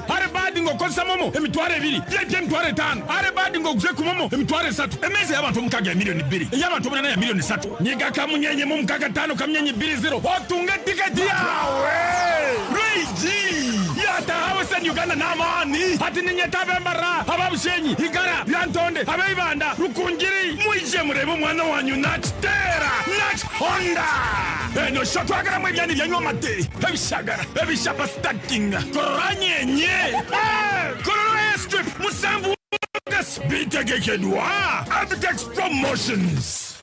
arabadi ngo konsa momo emitware ebiri bye mitware tano arabadi ngo gze kumomo emitware satu emeze y'abantu mukaga milioni 2 y'abantu munana ya milioni 3 nyiga kamunyenye mu mukaga 5 kamyenye 20 otunga ticket yawe Reggie yata hawesen Uganda namani hati ninyetavembara ababushenyi igara yantonde abeibanda rukunjiri muije murebo mwana wanyu natera nat Honda eno shotwagara mwebyani byanywa mate ebishagara ebishapa stacking koranyenye Kololo Airstrip Musambu August bitegekedwa Abitex Promotions.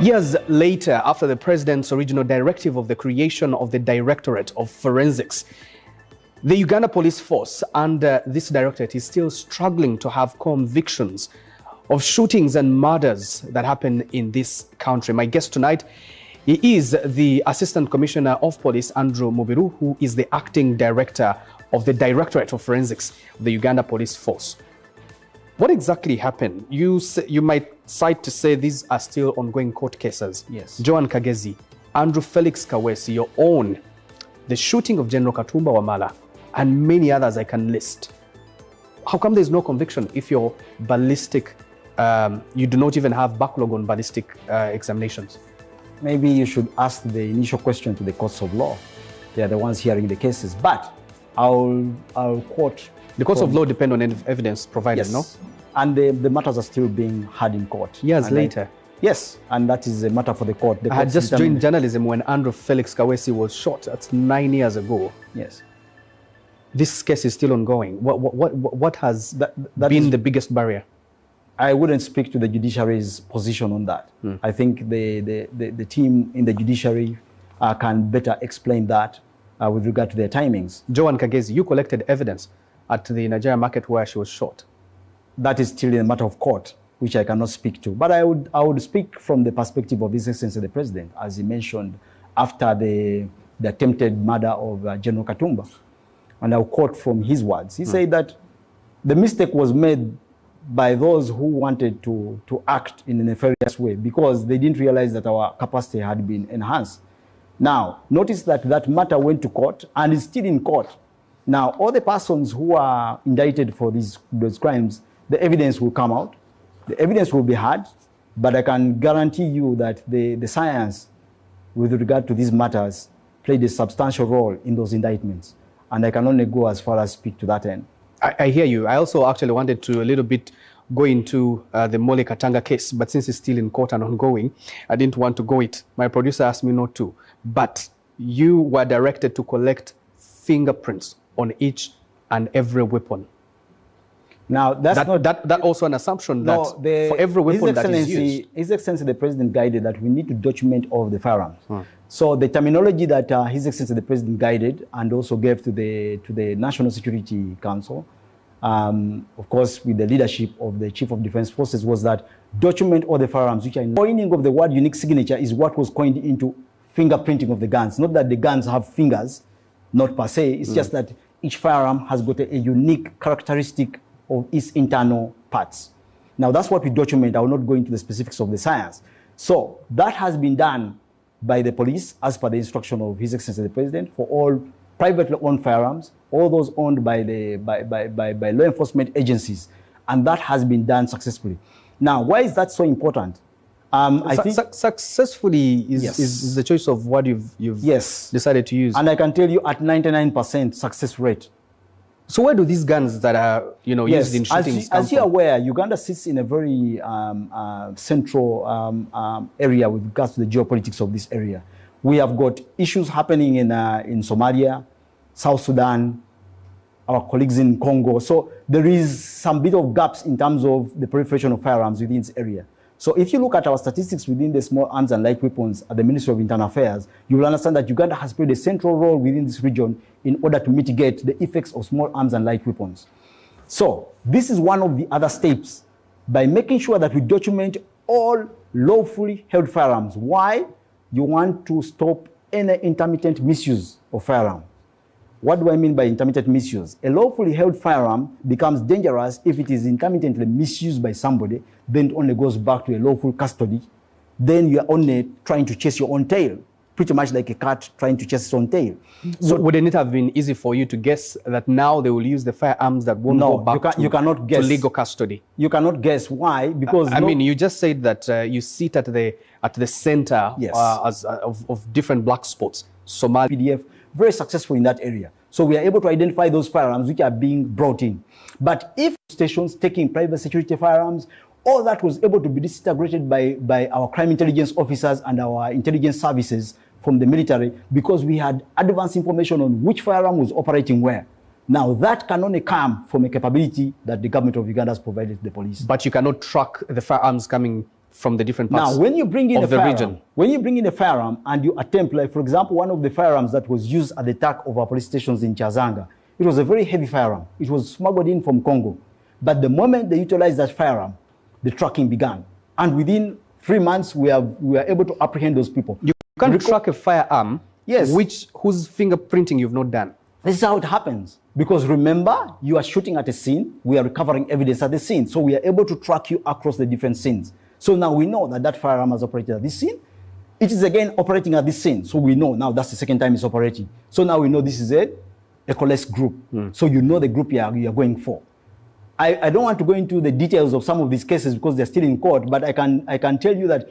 Years later, after the president's original directive of the creation of the Directorate of Forensics, the Uganda Police Force under this directorate is still struggling to have convictions of shootings and murders that happen in this country. My guest tonight, he is the Assistant Commissioner of Police, Andrew Mubiru, who is the acting director of the Directorate of Forensics of the Uganda Police Force. What exactly happened? You might cite to say these are still ongoing court cases. Yes. Joan Kagezi, Andrew Felix Kaweesi, your own, the shooting of General Katumba Wamala, and many others I can list. How come there's no conviction if your ballistic, you do not even have backlog on ballistic examinations? Maybe you should ask the initial question to the courts of law. They are the ones hearing the cases. But I'll quote. The courts of law depend on evidence provided, yes. No? And the matters are still being heard in court. Years later. Yes, and that is a matter for the court. I had just joined journalism when Andrew Felix Kaweesi was shot. That's 9 years ago. Yes. This case is still ongoing. What has been the biggest barrier? I wouldn't speak to the judiciary's position on that. I think the team in the judiciary can better explain that with regard to their timings. Joan Kagezi, you collected evidence at the Nigeria market where she was shot. That is still a matter of court, which I cannot speak to. But I would speak from the perspective of His Excellency the President, as he mentioned after the attempted murder of General Katumba. And I'll quote from his words. He said that the mistake was made by those who wanted to act in a nefarious way because they didn't realize that our capacity had been enhanced. Now, notice that that matter went to court and is still in court. Now, all the persons who are indicted for those crimes, the evidence will come out, the evidence will be heard, but I can guarantee you that the science with regard to these matters played a substantial role in those indictments. And I can only go as far as speak to that end. I hear you. I also actually wanted to a little bit go into the Mole Katanga case, but since it's still in court and ongoing, I didn't want to go it. My producer asked me not to. But you were directed to collect fingerprints on each and every weapon. Now, that's also an assumption that for every weapon that is used. His Excellency the President guided that we need to document all of the firearms. So the terminology that His Excellency the President guided and also gave to the National Security Council, of course with the leadership of the Chief of Defense Forces, was that document all the firearms, which are in coining of the word unique signature is what was coined into fingerprinting of the guns. Not that the guns have fingers, not per se, it's just that each firearm has got a unique characteristic of its internal parts. Now that's what we document. I will not go into the specifics of the science. So that has been done by the police as per the instruction of His Excellency the President for all privately owned firearms, all those owned by law enforcement agencies, and that has been done successfully. Now, why is that so important? I think successfully is the choice of what you've decided to use, and I can tell you at 99% success rate. So where do these guns that are used in shooting as you're aware, Uganda sits in a very central area with regards to the geopolitics of this area. We have got issues happening in Somalia, South Sudan, our colleagues in Congo. So there is some bit of gaps in terms of the proliferation of firearms within this area. So if you look at our statistics within the small arms and light weapons at the Ministry of Internal Affairs, you will understand that Uganda has played a central role within this region in order to mitigate the effects of small arms and light weapons. So this is one of the other steps by making sure that we document all lawfully held firearms. Why? You want to stop any intermittent misuse of firearm. What do I mean by intermittent misuse? A lawfully held firearm becomes dangerous if it is intermittently misused by somebody, then it only goes back to a lawful custody. Then you are only trying to chase your own tail, pretty much like a cat trying to chase its own tail. So wouldn't it have been easy for you to guess that now they will use the firearms that won't go back to legal custody? You cannot guess. Why? Because I mean, you just said that you sit at the center of different black spots. Somalia, PDF, very successful in that area. So we are able to identify those firearms which are being brought in. But if stations taking private security firearms, all that was able to be disintegrated by our crime intelligence officers and our intelligence services from the military because we had advanced information on which firearm was operating where. Now that can only come from a capability that the government of Uganda has provided to the police. But you cannot track the firearms coming from the different parts now, when you bring in of the region. When you bring in a firearm and you attempt, like for example, one of the firearms that was used at the attack of our police stations in Chazanga, it was a very heavy firearm. It was smuggled in from Congo. But the moment they utilized that firearm, the tracking began. And within 3 months, we were able to apprehend those people. You can't track a firearm whose fingerprinting you've not done. This is how it happens. Because remember, you are shooting at a scene, we are recovering evidence at the scene. So we are able to track you across the different scenes. So now we know that that firearm has operated at this scene. It is again operating at this scene. So we know now that's the second time it's operating. So now we know this is a coalesced group. So you know the group you are going for. I don't want to go into the details of some of these cases because they're still in court, but I can tell you that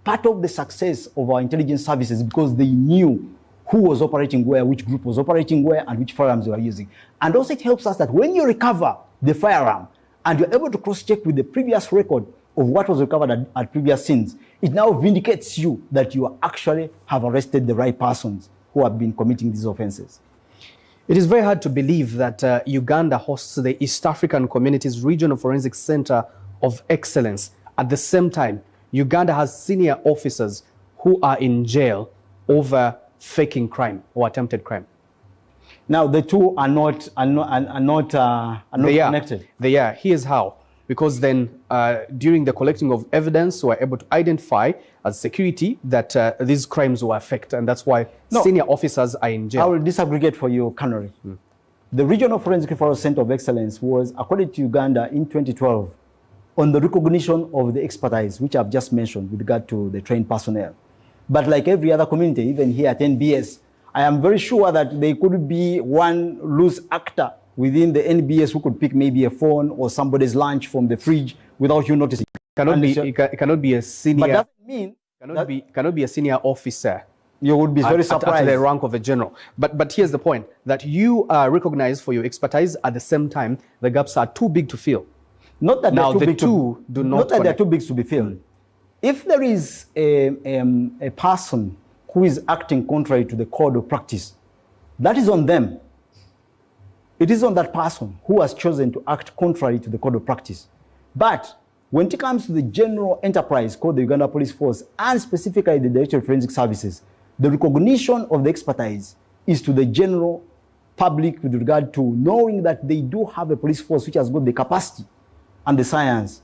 part of the success of our intelligence services because they knew who was operating where, which group was operating where, and which firearms they were using. And also it helps us that when you recover the firearm and you're able to cross-check with the previous record of what was recovered at previous scenes, it now vindicates you that you actually have arrested the right persons who have been committing these offenses. It is very hard to believe that Uganda hosts the East African Community's Regional Forensic Center of Excellence. At the same time, Uganda has senior officers who are in jail over faking crime or attempted crime. Now, the two are not connected. They are. Here's how. Because then, during the collecting of evidence, we were able to identify as security that these crimes were faked, and that's why senior officers are in jail. I will disaggregate for you, Canary. The Regional Forensic Referral Center of Excellence was, according to Uganda, in 2012, on the recognition of the expertise, which I've just mentioned with regard to the trained personnel. But like every other community, even here at NBS, I am very sure that there could be one loose actor within the NBS who could pick maybe a phone or somebody's lunch from the fridge without you noticing. It cannot be a senior. But doesn't mean cannot be a senior officer. You would be very surprised. At the rank of a general. But here's the point, that you are recognized for your expertise. At the same time, the gaps are too big to fill. Not that now they're too big not that they're too big to be filled. If there is a person who is acting contrary to the code of practice, that is on them. It is on that person who has chosen to act contrary to the code of practice. But when it comes to the general enterprise called the Uganda Police Force, and specifically the Directorate of Forensic Services, the recognition of the expertise is to the general public with regard to knowing that they do have a police force which has got the capacity and the science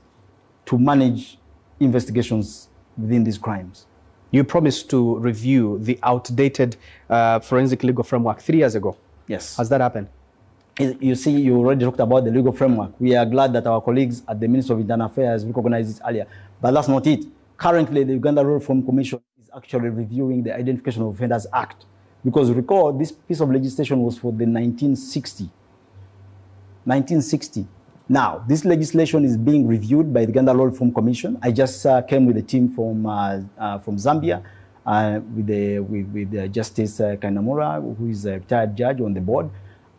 to manage investigations within these crimes. You promised to review the outdated forensic legal framework 3 years ago. Yes. Has that happened? You see, you already talked about the legal framework. We are glad that our colleagues at the Ministry of Internal Affairs recognized it earlier. But that's not it. Currently, the Uganda Law Reform Commission is actually reviewing the Identification of Offenders Act. Because recall, this piece of legislation was for the 1960. Now, this legislation is being reviewed by the Uganda Law Reform Commission. I just came with a team from Zambia, with Justice Kainamura, who is a retired judge on the board.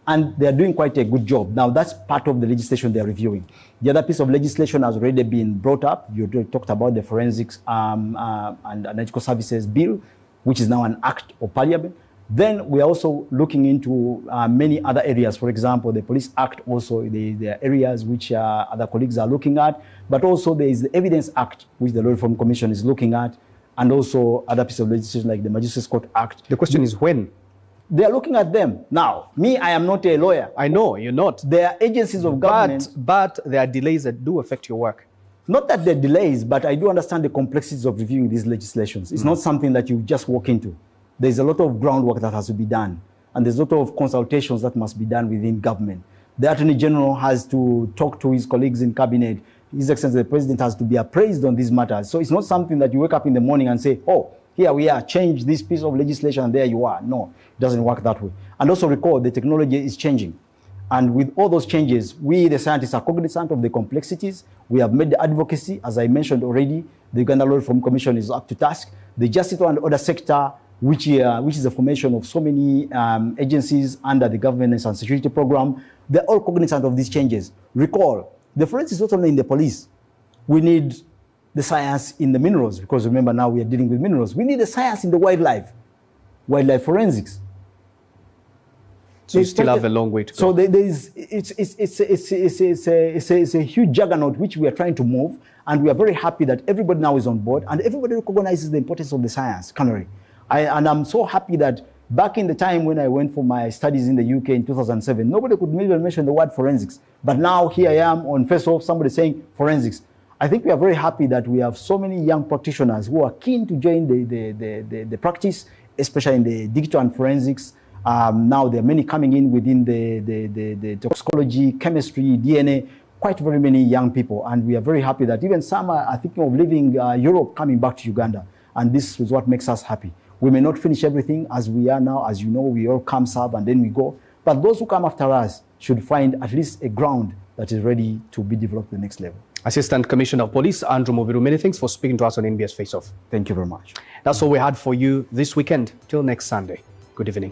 And they are doing quite a good job. Now, that's part of the legislation they are reviewing. The other piece of legislation has already been brought up. You talked about the Forensics and Analytical Services Bill, which is now an act of parliament. Then we are also looking into many other areas. For example, the Police Act also, there are areas which other colleagues are looking at. But also there is the Evidence Act, which the Law Reform Commission is looking at. And also other pieces of legislation like the Magistrates Court Act. The question is when? They are looking at them. Now, me, I am not a lawyer. I know, you're not. They are agencies of government. But there are delays that do affect your work. Not that they're delays, but I do understand the complexities of reviewing these legislations. It's not something that you just walk into. There's a lot of groundwork that has to be done. And there's a lot of consultations that must be done within government. The Attorney General has to talk to his colleagues in cabinet. His Excellency, the President has to be appraised on these matters. So it's not something that you wake up in the morning and say, oh, here we are, change this piece of legislation and there you are. No, it doesn't work that way. And also recall, the technology is changing. And with all those changes, we, the scientists, are cognizant of the complexities. We have made the advocacy, as I mentioned already. The Uganda Law Reform Commission is up to task. The Justice and Order sector, which is the formation of so many agencies under the Governance and Security Program, they're all cognizant of these changes. Recall, the forensics is not only in the police. We need the science in the minerals, because remember now we are dealing with minerals. We need the science in the wildlife forensics. So you still have a long way to go. So it's a huge juggernaut which we are trying to move, and we are very happy that everybody now is on board, and everybody recognizes the importance of the science, Canary. And I'm so happy that back in the time when I went for my studies in the UK in 2007, nobody could even mention the word forensics. But now here I am on Face Off, somebody saying forensics. I think we are very happy that we have so many young practitioners who are keen to join the practice, especially in the digital and forensics. Now there are many coming in within the toxicology, chemistry, DNA, quite very many young people. And we are very happy that even some are thinking of leaving Europe, coming back to Uganda. And this is what makes us happy. We may not finish everything as we are now. As you know, we all come, serve, and then we go. But those who come after us should find at least a ground that is ready to be developed to the next level. Assistant Commissioner of Police, Andrew Mubiru, many thanks for speaking to us on NBS Face Off. Thank you very much. That's all we had for you this weekend. Till next Sunday. Good evening.